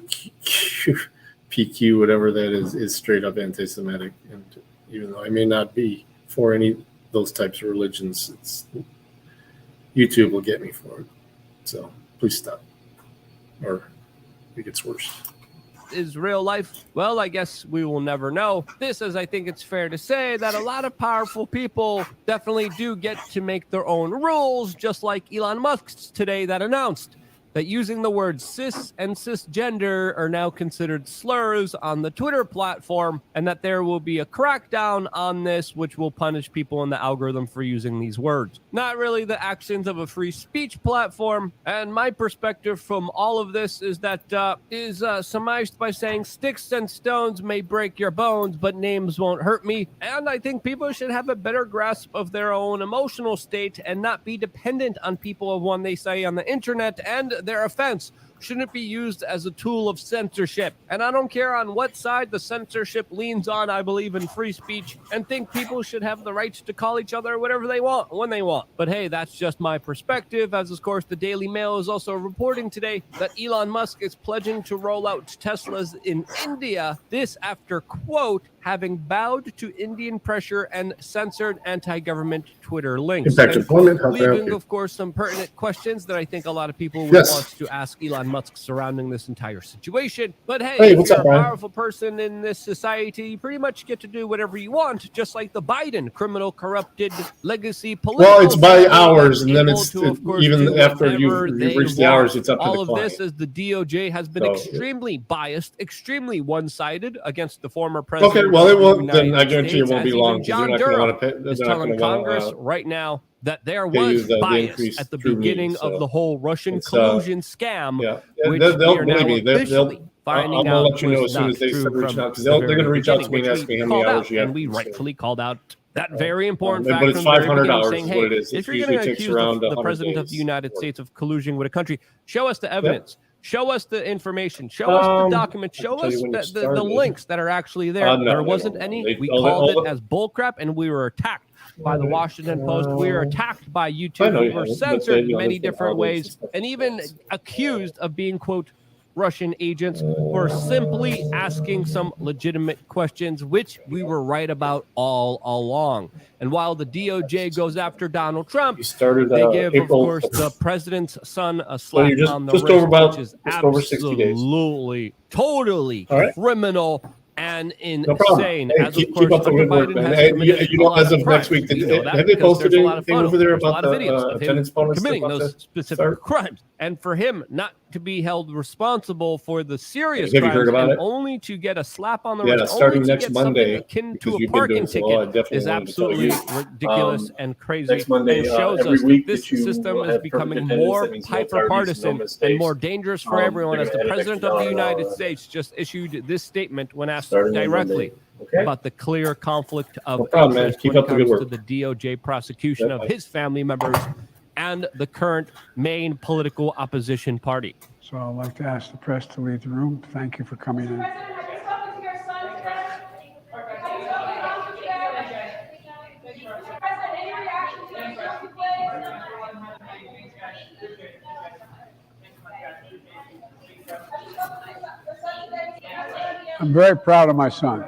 PQ, whatever that is straight up anti-Semitic. And even though I may not be for any of those types of religions, YouTube will get me for it. So please stop, or it gets worse. Is real life? Well, I guess we will never know. This is, I think it's fair to say that a lot of powerful people definitely do get to make their own rules, just like Elon Musk's today that announced that using the words cis and cisgender are now considered slurs on the Twitter platform, and that there will be a crackdown on this, which will punish people in the algorithm for using these words. Not really the actions of a free speech platform, and my perspective from all of this is that is surmised by saying sticks and stones may break your bones, but names won't hurt me. And I think people should have a better grasp of their own emotional state and not be dependent on people of what they say on the internet, and their offense shouldn't be used as a tool of censorship. And I don't care on what side the censorship leans on. I believe in free speech and think people should have the right to call each other whatever they want when they want. But hey, that's just my perspective, as of course the Daily Mail is also reporting today that Elon Musk is pledging to roll out Teslas in India. This after, quote, having bowed to Indian pressure and censored anti-government Twitter links. Impact employment, how can I help Leaving, you? of course, some pertinent questions that I think a lot of people would Yes. want to ask Elon Musk surrounding this entire situation. But hey, Hey, if what's you're up, a Brian? powerful person in this society, you pretty much get to do whatever you want, just like the Biden criminal, corrupted, legacy political Well, it's by family hours, that's and then able it's to, of course, even do after whatever you've they reached the want. hours, it's up to All the of client. this is the DOJ has been So- extremely biased, extremely one-sided against the former president. Okay, well, it of the won't. Then United I guarantee it States, won't be as long even because they're John not going to Durham want to pay. They're is not telling going to Congress want right now that there pay you was the bias increase at the through me, beginning so of the whole Russian it's, collusion scam, yeah, which they'll we are believe now me. officially finding I'm gonna out let you know was as soon not as they true start reaching from out because the they're very going to reach out to beginning, me and which ask me we how many called hours out, you have. and we to consume. rightfully called out that very important but fact it's from the very 500 beginning, hours saying, is hey, what it is. if It you're usually going to takes accuse around the 100 president of the days. United States of collusion with a country, show us the evidence. Show us the information. Show us the documents. I can Show tell us you when you the started. links that are actually there. No, There they wasn't don't. any. They- We all the- called all it the- as bullcrap, and we were attacked by the Washington Post. We were attacked by I YouTube. know We you were haven't, but censored they in many understand different holidays and ways, stuff and like even that. accused of being, quote, Russian agents for simply asking some legitimate questions, which we were right about all along. And while the DOJ goes after Donald Trump, started, they give, April- of course, the president's son a So slap you're just on the just wrist, over about which is just over 60 days. absolutely, totally All right. criminal and No problem. insane. Hey, As keep of course, up the Hunter good work, Biden man. has Hey, committed you a know, lot as of of next crimes. week, We know that have they because posted there's a lot of anything over there photos, there's a about lot of the videos of him attendance bonus committing stuff those to specific start? crimes, and for him not to be held responsible for the serious Have you heard crimes about and it? only to get a slap on the Yeah, wrist, starting only to next get Monday, something akin because to a you've been parking doing so well, I ticket definitely is wanted to tell absolutely you. ridiculous and crazy, Next Monday, and shows every us week that this that you system will is have perfect becoming attendance, more that means no tardies, hyper-partisan no and mistakes. more dangerous for They're everyone, as gonna the add an president extra of the $1 United on it. States just issued this statement when asked Starting on directly Monday. Okay? about the clear conflict of No problem, man. interest Keep when it up the good comes to work. the DOJ prosecution of his family members and the current main political opposition party. So I'd like to ask the press to leave the room. Thank you for coming in. I'm very proud of my son.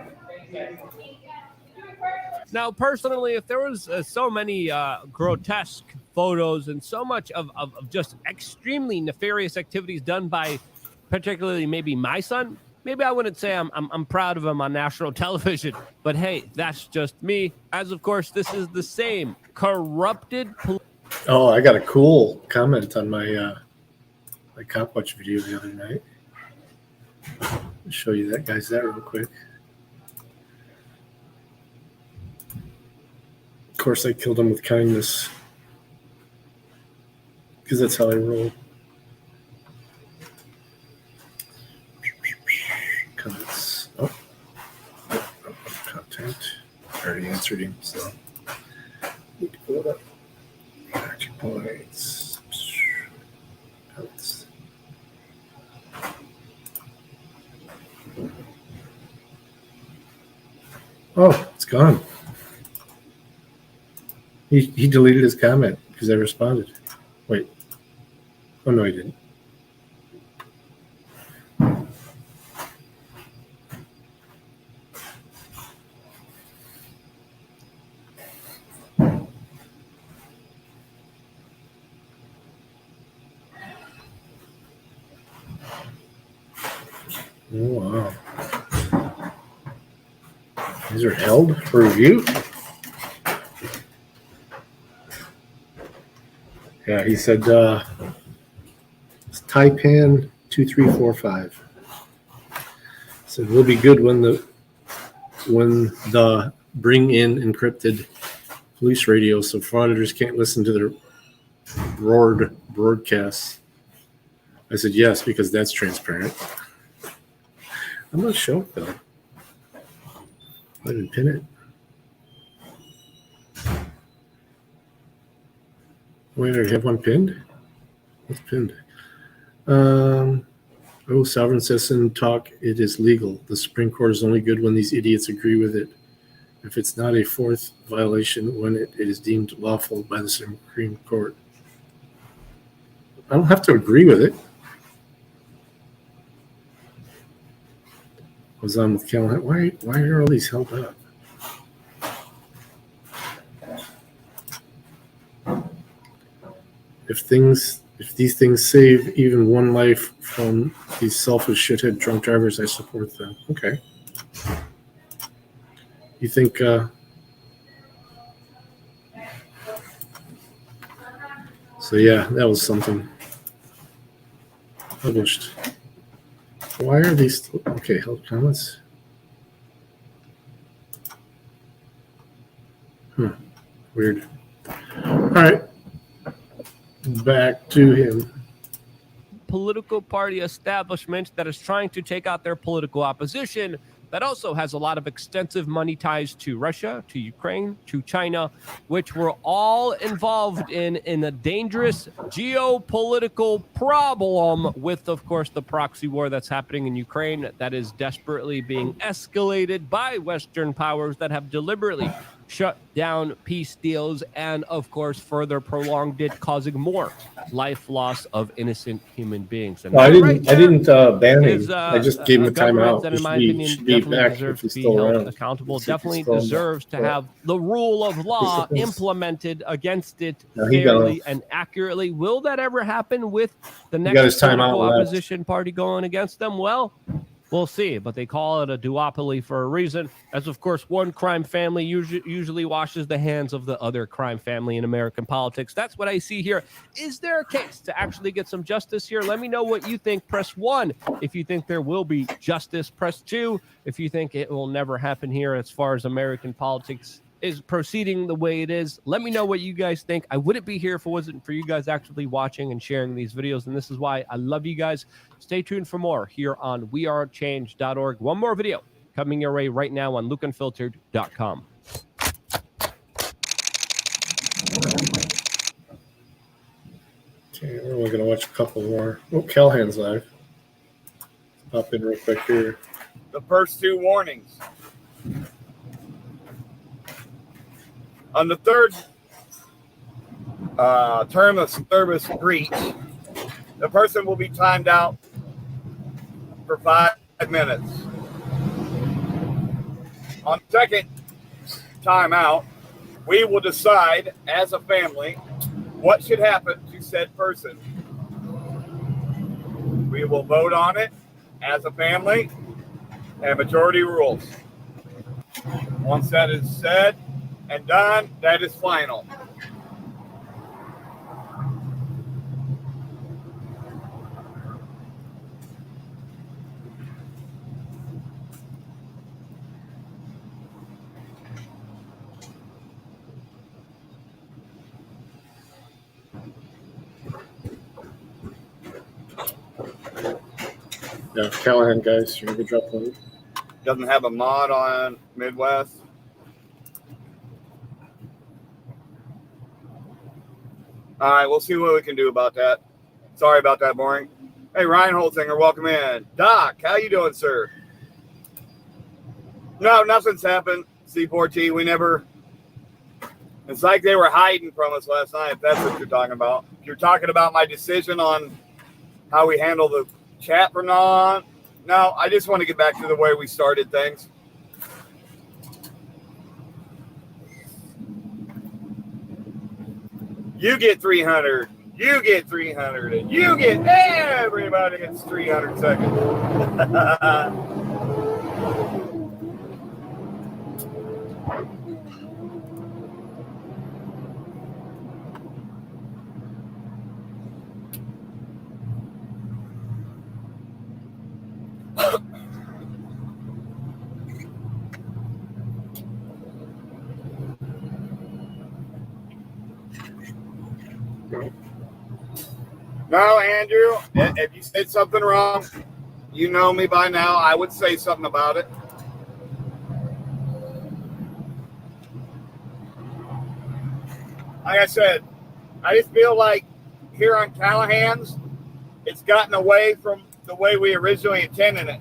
Now, personally, if there was so many grotesque photos and so much of just extremely nefarious activities done by particularly maybe my son, maybe I wouldn't say I'm proud of him on national television. But hey, that's just me. As of course, this is the same corrupted. Oh, I got a cool comment on my my Cop Watch video the other night. I'll show you that, guys, that real quick. Of course, I killed him with kindness because that's how I roll. Comments. Oh, content. I already answered him, so need to pull it up. Action points. Comments. Oh, it's gone. He deleted his comment because I responded. Wait. Oh, no, he didn't. Oh, wow. These are held for review? Yeah, he said it's Taipan 2345. Said we'll be good when the bring in encrypted police radio so frauditors can't listen to their roared broadcasts. I said yes, because that's transparent. I'm not sure though. I didn't pin it. Wait, I have one pinned? What's pinned? Sovereign citizen talk, it is legal. The Supreme Court is only good when these idiots agree with it. If it's not a fourth violation, when it is deemed lawful by the Supreme Court. I don't have to agree with it. I was on with Callahan. Why are all these held up? If these things save even one life from these selfish shithead drunk drivers, I support them. Okay. You think so yeah, that was something published. Why are these okay, held comments? Weird. All right. Back to him. Political party establishment that is trying to take out their political opposition, that also has a lot of extensive money ties to Russia, to Ukraine, to China, which were all involved in a dangerous geopolitical problem with, of course, the proxy war that's happening in Ukraine that is desperately being escalated by Western powers that have deliberately shut down peace deals and, of course, further prolonged it, causing more life loss of innocent human beings. And I didn't ban him. I just gave him a timeout. That, in my opinion, definitely deserves to be held accountable. Definitely deserves to have the rule of law implemented against it fairly and accurately. Will that ever happen with the next political opposition party going against them? Well, we'll see, but they call it a duopoly for a reason, as of course one crime family usually washes the hands of the other crime family in American politics. That's what I see here. Is there a case to actually get some justice here? Let me know what you think. Press 1 if you think there will be justice. Press 2 if you think it will never happen here as far as American politics is proceeding the way it is. Let me know what you guys think. I wouldn't be here if it wasn't for you guys actually watching and sharing these videos, and this is why I love you guys. Stay tuned for more here on wearechange.org. One more video coming your way right now on lukeunfiltered.com. Okay, we're only going to watch a couple more. Oh, Callahan's live. Pop in real quick here. The first 2 warnings. On the third term of service breach, the person will be timed out for 5 minutes. On second time out, we will decide as a family what should happen to said person. We will vote on it as a family, and majority rules. Once that is said and done, that is final. Yeah, Callahan, guys, you're gonna drop one. Doesn't have a mod on Midwest. All right, we'll see what we can do about that. Sorry about that, boring. Hey, Ryan Holzinger, welcome in. Doc, how you doing, sir? No, nothing's happened. C4T, we never. It's like they were hiding from us last night, if that's what you're talking about. If you're talking about my decision on how we handle the chat from now on, no, I just want to get back to the way we started things. You get 300, you get 300, and you get, everybody gets 300 seconds. No, Andrew, if you said something wrong, you know me by now, I would say something about it. Like I said, I just feel like here on Callahan's, it's gotten away from the way we originally intended it.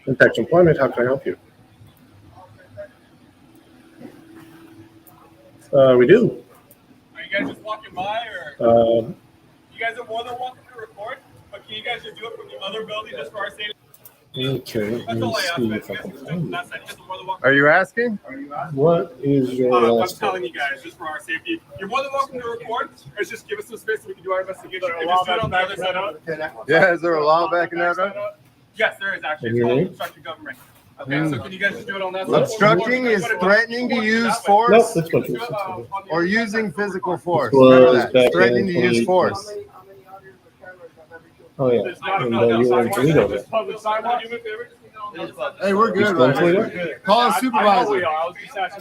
Impact Employment, how can I help you? We do. Are you guys just walking by, or you guys are more than welcome to record? But can you guys just do it from the other building just for our safety? Okay, let me see if I can find it. Are you asking? What is your I'm last telling you guys, just for our safety. You're more than welcome to record. Let's just give us some space so we can do our investigation. If just do it on the other side up. Yeah, is there a law backing that up? Yes, there is actually. It's called obstructing government. Okay, so can you guys just do it on that side? Obstructing is threatening to use force Nope, that's what you or using physical force. This was Remember that. back Threatening in to use 2018. force. Oh, yeah. And you were in Toledo. Then. Hey, we're good. Still in Right? Toledo? We're good. Call a supervisor.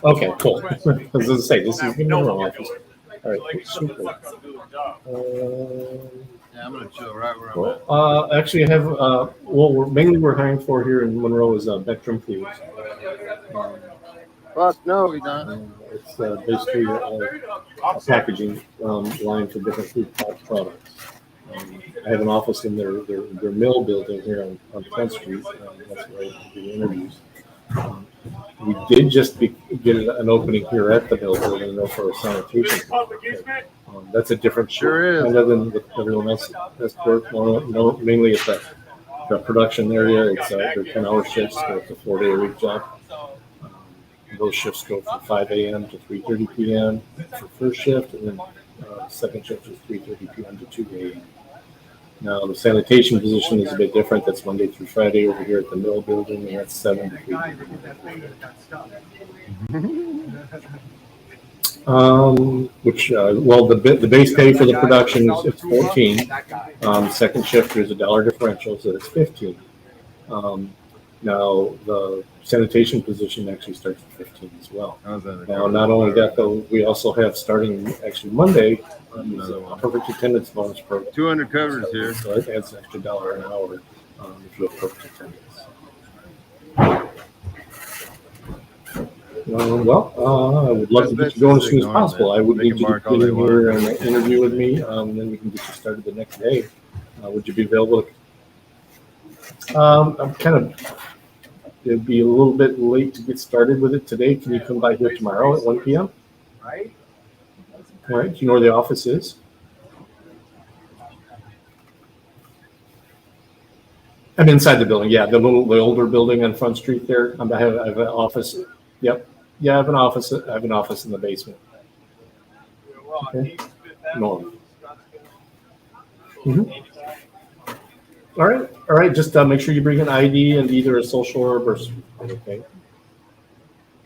Okay, cool. As I say, this is going to be our office. All right, super. Yeah, I'm gonna chill right where I'm Well, actually, I have, we're hiring for here in Monroe is Vectrum Foods. Fuck no, we don't. It's basically a packaging line for different food products. I have an office in their mill building here on 10th Street. That's where I do the interviews. We did just get an opening here at the mill building for a sanitation. That's a different kind of than everyone else has worked. No, mainly it's the production area. It's they're 10-hour shifts. So it's a 4-day-a-week job. Those shifts go from 5 a.m. to 3:30 p.m. for first shift, and then second shift is 3:30 p.m. to 2 a.m. Now the sanitation position is a bit different. That's Monday through Friday over here at the mill building, and that's 7 to 3. The base pay for the production is it's 14. Second shift there's $1 differential, so it's 15. Now the sanitation position actually starts at 15 as well. Now not only that though, we also have starting actually Monday a perfect attendance bonus program. 200 covers here, so it adds an extra $1 an hour if you have perfect attendance. I would love to get you going as soon as possible. I would need you to get in here and interview with me, then we can get you started the next day. Would you be available? I'm it'd be a little bit late to get started with it today. Can you come by here tomorrow at 1 p.m.? Right. All right. Do you know where the office is? I'm inside the building. Yeah, the older building on Front Street there. I have an office. Yep. Yeah, I have an office. I have an office in the basement. Okay. North. All right. All right. Just make sure you bring an ID and either a social or a birth certificate. Okay.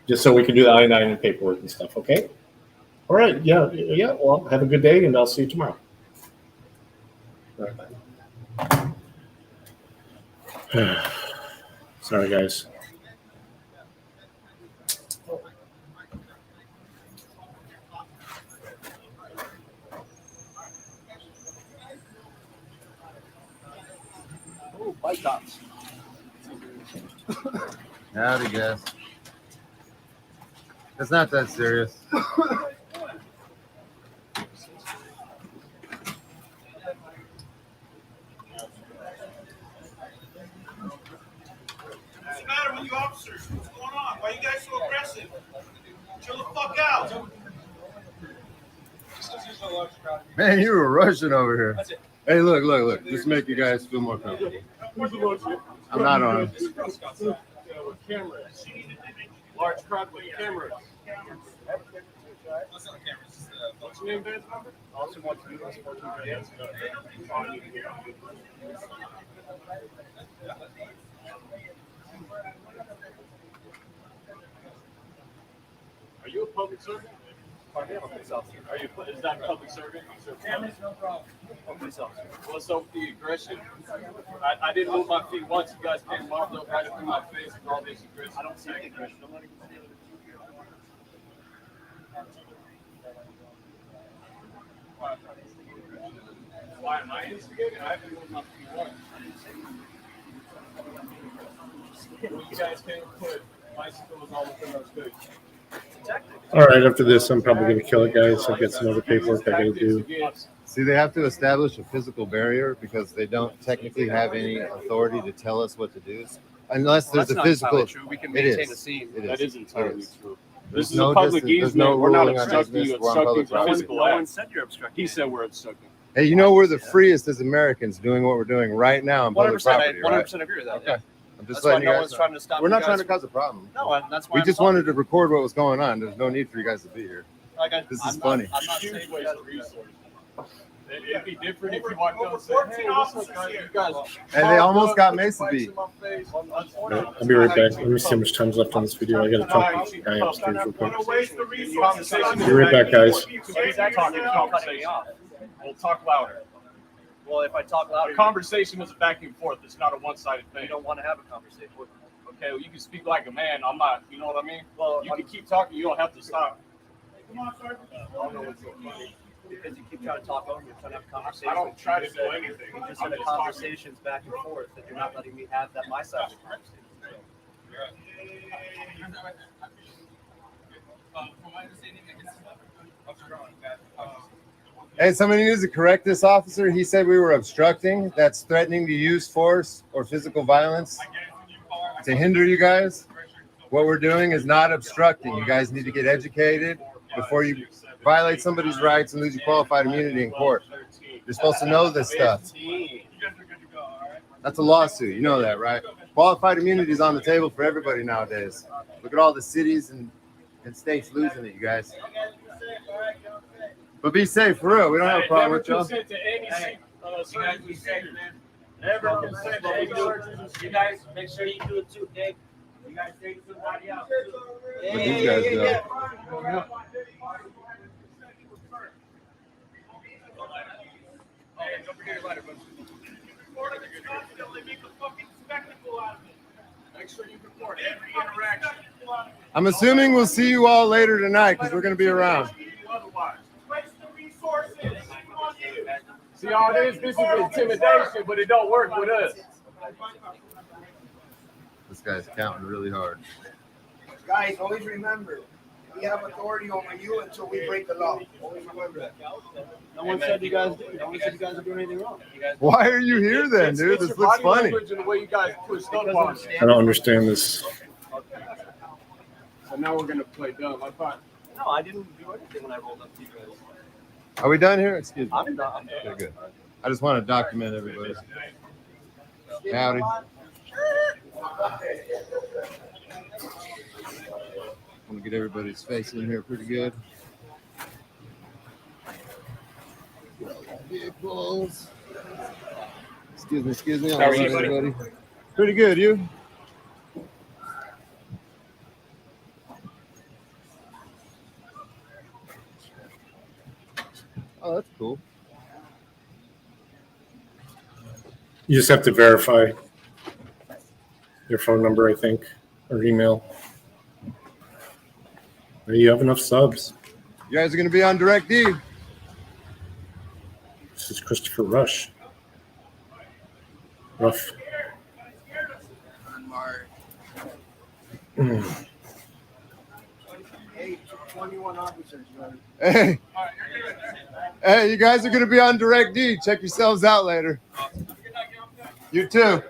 Just so we can do the I-9 and paperwork and stuff. Okay. All right. Yeah. Yeah. Well, have a good day, and I'll see you tomorrow. All right. Bye. Sorry, guys. Oh, bike tops. Howdy, guys. It's not that serious. What's the matter with you officers? What's going on? Why are you guys so aggressive? Chill the fuck out. Man, you were rushing over here. Hey, look. Just make you guys feel more comfortable. I'm not on. Cameras. Large crowd with cameras. What's your name, badge number? Also wants to do this. Are you a public servant? I am a police officer. Are you? Is that a public servant? No problem. Police officer. What's up with the aggression? I didn't move my feet once. You guys came marked up right through my face with all this aggression. I don't see any aggression. Why am I instigating? I haven't moved my feet once. You guys can't put bicycles all within those goods. All right. After this, I'm probably going to kill it, guys. I've got some other paperwork I got to do. See, they have to establish a physical barrier because they don't technically have any authority to tell us what to do, unless there's a physical. True. We can maintain a scene. That is entirely true. There's This is no a public distance- there's easement. no We're not ruling on obstructing you. business. We're on public Obstructing property. physical No act. one said you're obstructing. He said we're obstructing. Hey, you know we're the freest as Americans doing what we're doing right now on public 100%. property, I right? 100% agree with that. Okay. I'm just That's why letting no you one's guys trying know. to stop We're you not guys trying to cause a problem. No, and that's why We I'm just talking. wanted to record what was going on. There's no need for you guys to be here. Like This is I'm funny. I'm not Huge saying waste you guys of resources. It'd be different if you walked out and said, hey, what's up, guys? You guys. And they almost got Mesa beat. I'll be right back. Let me see how much time's left on this video. I got to talk to the guy upstairs real quick. Be right back, guys. We'll talk louder. Well, if I talk A louder, conversation is a back and forth. It's not a one-sided you thing. don't want to have a conversation. Okay, well, you can speak like a man. I'm not. You know what I mean? Well, You can keep talking. You don't have to stop. Come on, sir. because you keep trying to talk over me, trying to have a conversation. I don't try to do anything. You just I'm had just conversations back and forth that you're not letting me have that my side of the conversation. Hey, somebody needs to correct this officer. He said we were obstructing. That's threatening to use force or physical violence to hinder you guys. What we're doing is not obstructing. You guys need to get educated before you violate somebody's rights and lose your qualified immunity in court. You're supposed to know this stuff. That's a lawsuit. You know that, right? Qualified immunity is on the table for everybody nowadays. Look at all the cities and states losing it, you guys. But be safe, for real. We don't have a problem with y'all. You guys make sure you do it too, Dave. You guys take somebody out. What these guys do. Don't forget your lighter, make sure you record every interaction. I'm assuming we'll see you all later tonight because we're going to be around. See all this? This is intimidation, but it don't work with us. This guy's counting really hard. Guys, always remember, we have authority over you until we break the law. Always remember that. No one said you guys did. No one said you guys are doing anything wrong. Why are you here then, dude? This looks funny. The way you guys push stuff on us. I don't understand this. So now we're gonna play dumb. I thought. No, I didn't do anything when I rolled up to you guys. Are we done here? Excuse me. I'm done. Okay, good. I just want to document everybody. Howdy. I'm gonna get everybody's face in here pretty good. Vehicles. Excuse me. How are you, All right, buddy? everybody. Pretty good, you? Oh, that's cool. You just have to verify your phone number, I think, or email. You have enough subs. You guys are gonna be on DirectD. This is Christopher Rush. Rough. Mm. Hey, 21 officers, buddy. Hey, you guys are gonna be on DirectD. Check yourselves out later. You too.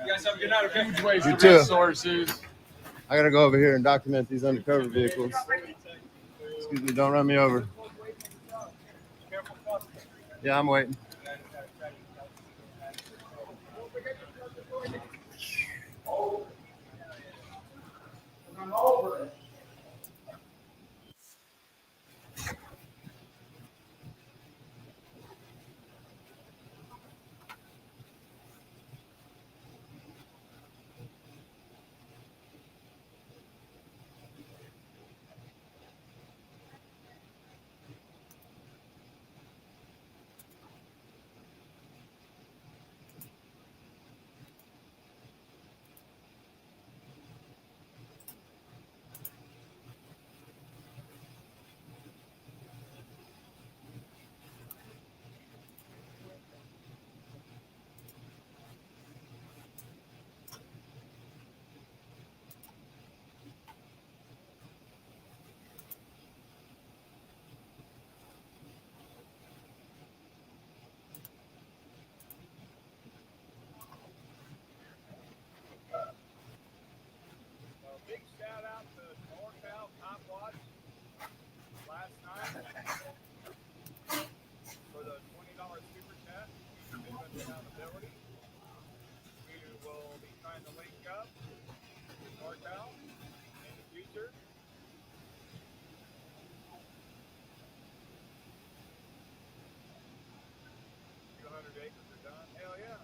You guys have a good night, okay? Huge ways You to too. resources. I gotta go over here and document these undercover vehicles. Excuse me, don't run me over. Yeah, I'm waiting. Big shout out to NorCal Cop Watch last night for the $20 super chat. Accountability. We will be trying to link up with NorCal in the future. 200 acres are done. Hell yeah.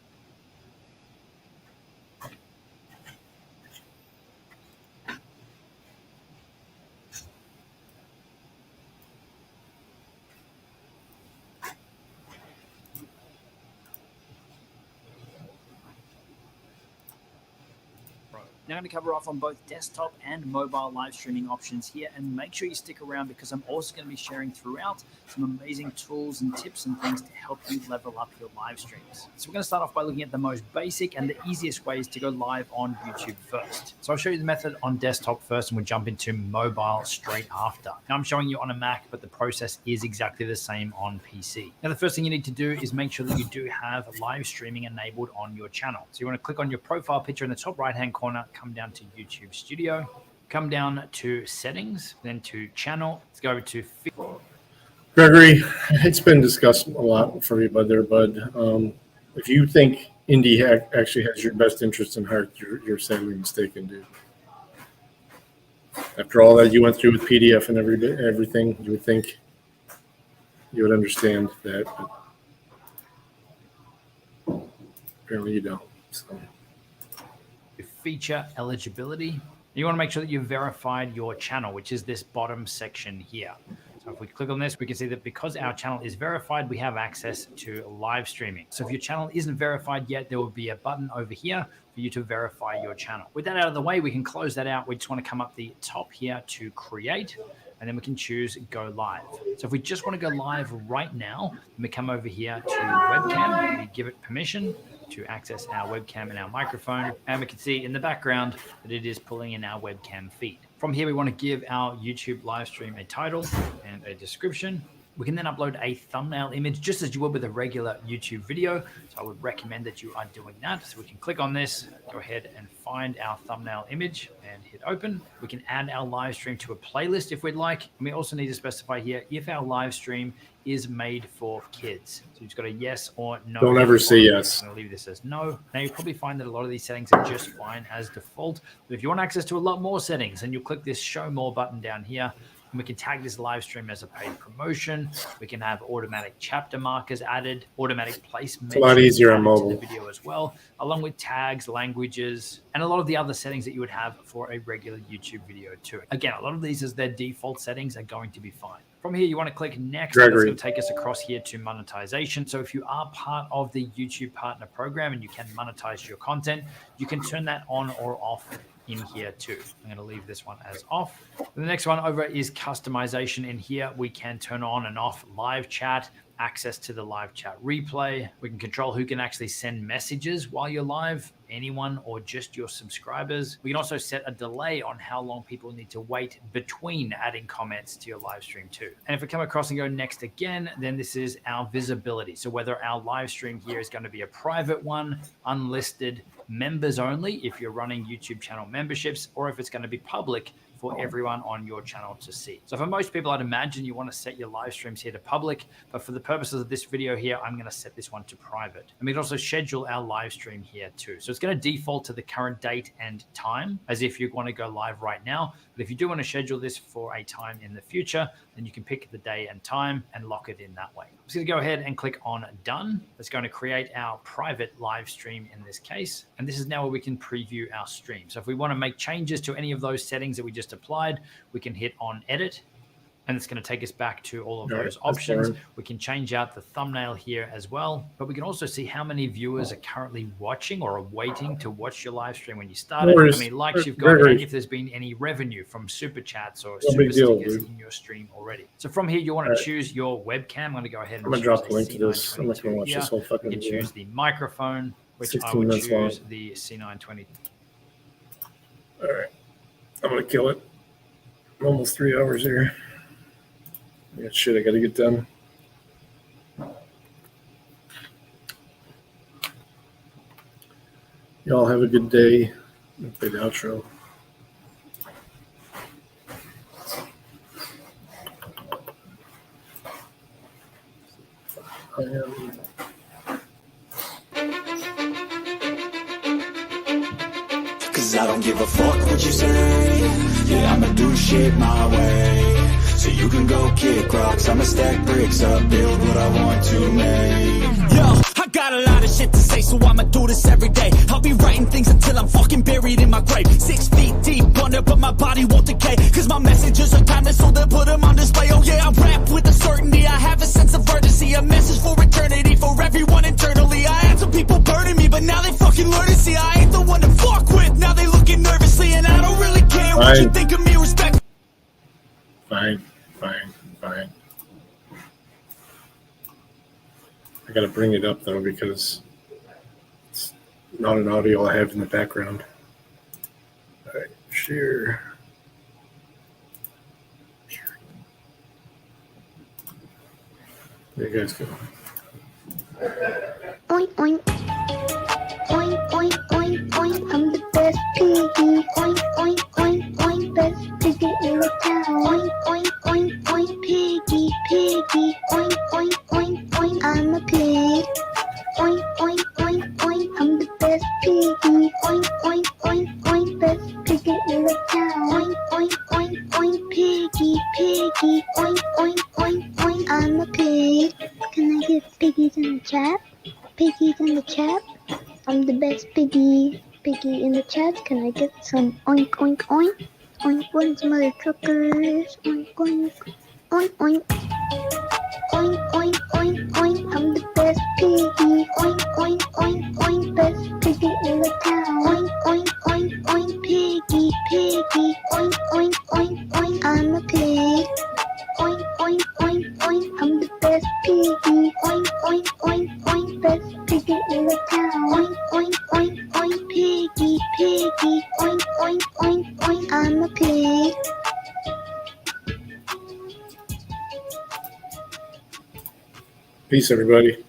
Now I'm going to cover off on both desktop and mobile live streaming options here, and make sure you stick around because I'm also going to be sharing throughout some amazing tools and tips and things to help you level up your live streams. So we're going to start off by looking at the most basic and the easiest ways to go live on YouTube first. So I'll show you the method on desktop first, and we'll jump into mobile straight after. Now I'm showing you on a Mac, but the process is exactly the same on PC. Now the first thing you need to do is make sure that you do have live streaming enabled on your channel. So you want to click on your profile picture in the top right hand corner, come down to YouTube Studio, come down to settings, then to channel. Let's go to Gregory, it's been discussed a lot for you, bud. If you think Indy actually has your best interest in heart, you're sadly mistaken, dude. After all that you went through with PDF and everything, you would think you would understand that. But apparently you don't. So. feature eligibility. You want to make sure that you've verified your channel, which is this bottom section here. So if we click on this, we can see that because our channel is verified, we have access to live streaming. So if your channel isn't verified yet, there will be a button over here for you to verify your channel. With that out of the way, we can close that out. We just want to come up the top here to create, and then we can choose go live. So if we just want to go live right now, we come over here to webcam, we give it permission to access our webcam and our microphone, and we can see in the background that it is pulling in our webcam feed. From here, we want to give our YouTube live stream a title and a description. We can then upload a thumbnail image just as you would with a regular YouTube video. So I would recommend that you are doing that. So we can click on this, go ahead and find our thumbnail image and hit open. We can add our live stream to a playlist if we'd like. And we also need to specify here if our live stream is made for kids. So you've got a yes or no. Don't ever say yes. I'm going to leave this as no. Now you probably find that a lot of these settings are just fine as default. But if you want access to a lot more settings, then you'll click this show more button down here. And we can tag this live stream as a paid promotion. We can have automatic chapter markers added, automatic placement. It's a lot easier on mobile. The video as well, along with tags, languages, and a lot of the other settings that you would have for a regular YouTube video too. Again, a lot of these as their default settings are going to be fine. From here, you want to click next. That's going to take us across here to monetization. So if you are part of the YouTube Partner Program and you can monetize your content, you can turn that on or off in here too. I'm going to leave this one as off. The next one over is customization. In here, we can turn on and off live chat, access to the live chat replay. We can control who can actually send messages while you're live, anyone or just your subscribers. We can also set a delay on how long people need to wait between adding comments to your live stream too. And if we come across and go next again, then this is our visibility. So whether our live stream here is going to be a private one, unlisted, members only if you're running YouTube channel memberships, or if it's going to be public for everyone on your channel to see. So for most people, I'd imagine you want to set your live streams here to public, but for the purposes of this video here, I'm going to set this one to private. And we can also schedule our live stream here too. So it's going to default to the current date and time as if you want to go live right now. But if you do want to schedule this for a time in the future, then you can pick the day and time and lock it in that way. I'm just going to go ahead and click on done. That's going to create our private live stream in this case. And this is now where we can preview our stream. So if we want to make changes to any of those settings that we just applied, we can hit on edit. And it's going to take us back to all of those options. We can change out the thumbnail here as well, but we can also see how many viewers are currently watching or are waiting to watch your live stream when you start it. How many likes you've got, and if there's been any revenue from super chats or super stickers in your stream already. So from here, you want to choose your webcam. I'm going to go ahead and drop the link to this. I'm not going to watch this whole fucking video. You can choose the microphone, which I would choose the C920. All right, I'm going to kill it. I'm almost 3 hours here. Yeah, shit, I gotta get done. Y'all have a good day. I'll play the outro. Cause I don't give a fuck what you say. Yeah, I'ma do shit my way. So you can go kick rocks, I'ma stack bricks up, build what I want to make. Yo, I got a lot of shit to say, so I'ma do this every day. I'll be writing things until I'm fucking buried in my grave. 6 feet deep under, but my body won't decay. Cause my messages are timeless, so they'll put them on display. Oh yeah, I rap with a certainty, I have a sense of urgency. A message for eternity, for everyone internally. I had some people burning me, but now they fucking learn to see I ain't the one to fuck with. Now they looking nervously, and I don't really care what you think of me, respect. Fine. I gotta bring it up though because it's not an audio I have in the background. All right, share. There you guys go. Oink oink. Oink oink oink oink. I'm the best piggy. Oink oink oink oink. Best piggy in the town. Oink oink oink oink. Piggy piggy. Oink oink oink oink. I'm a pig. Oink oink oink oink. I'm the best piggy. Oink oink oink oink. Best piggy in the town. Oink oink oink oink. Piggy piggy. Oink oink oink oink. I'm a pig. Can I get piggies in the chat? Piggies in the chat. I'm the best piggy in the chat. Can I get some oink oink oink? Oink oink, mother truckers. Oink oink oink oink. Oink oink oink oink. I'm the best piggy. Oink oink oink oink. Best piggy in the town. Oink oink oink oink. Piggy piggy. Oink oink oink oink. I'm a pig. Oink oink oink oink. I'm the best piggy. Oink oink oink oink. Best piggy in the town. Oink oink oink oink. Piggy piggy. Oink oink oink oink. I'm a pig. Peace, everybody.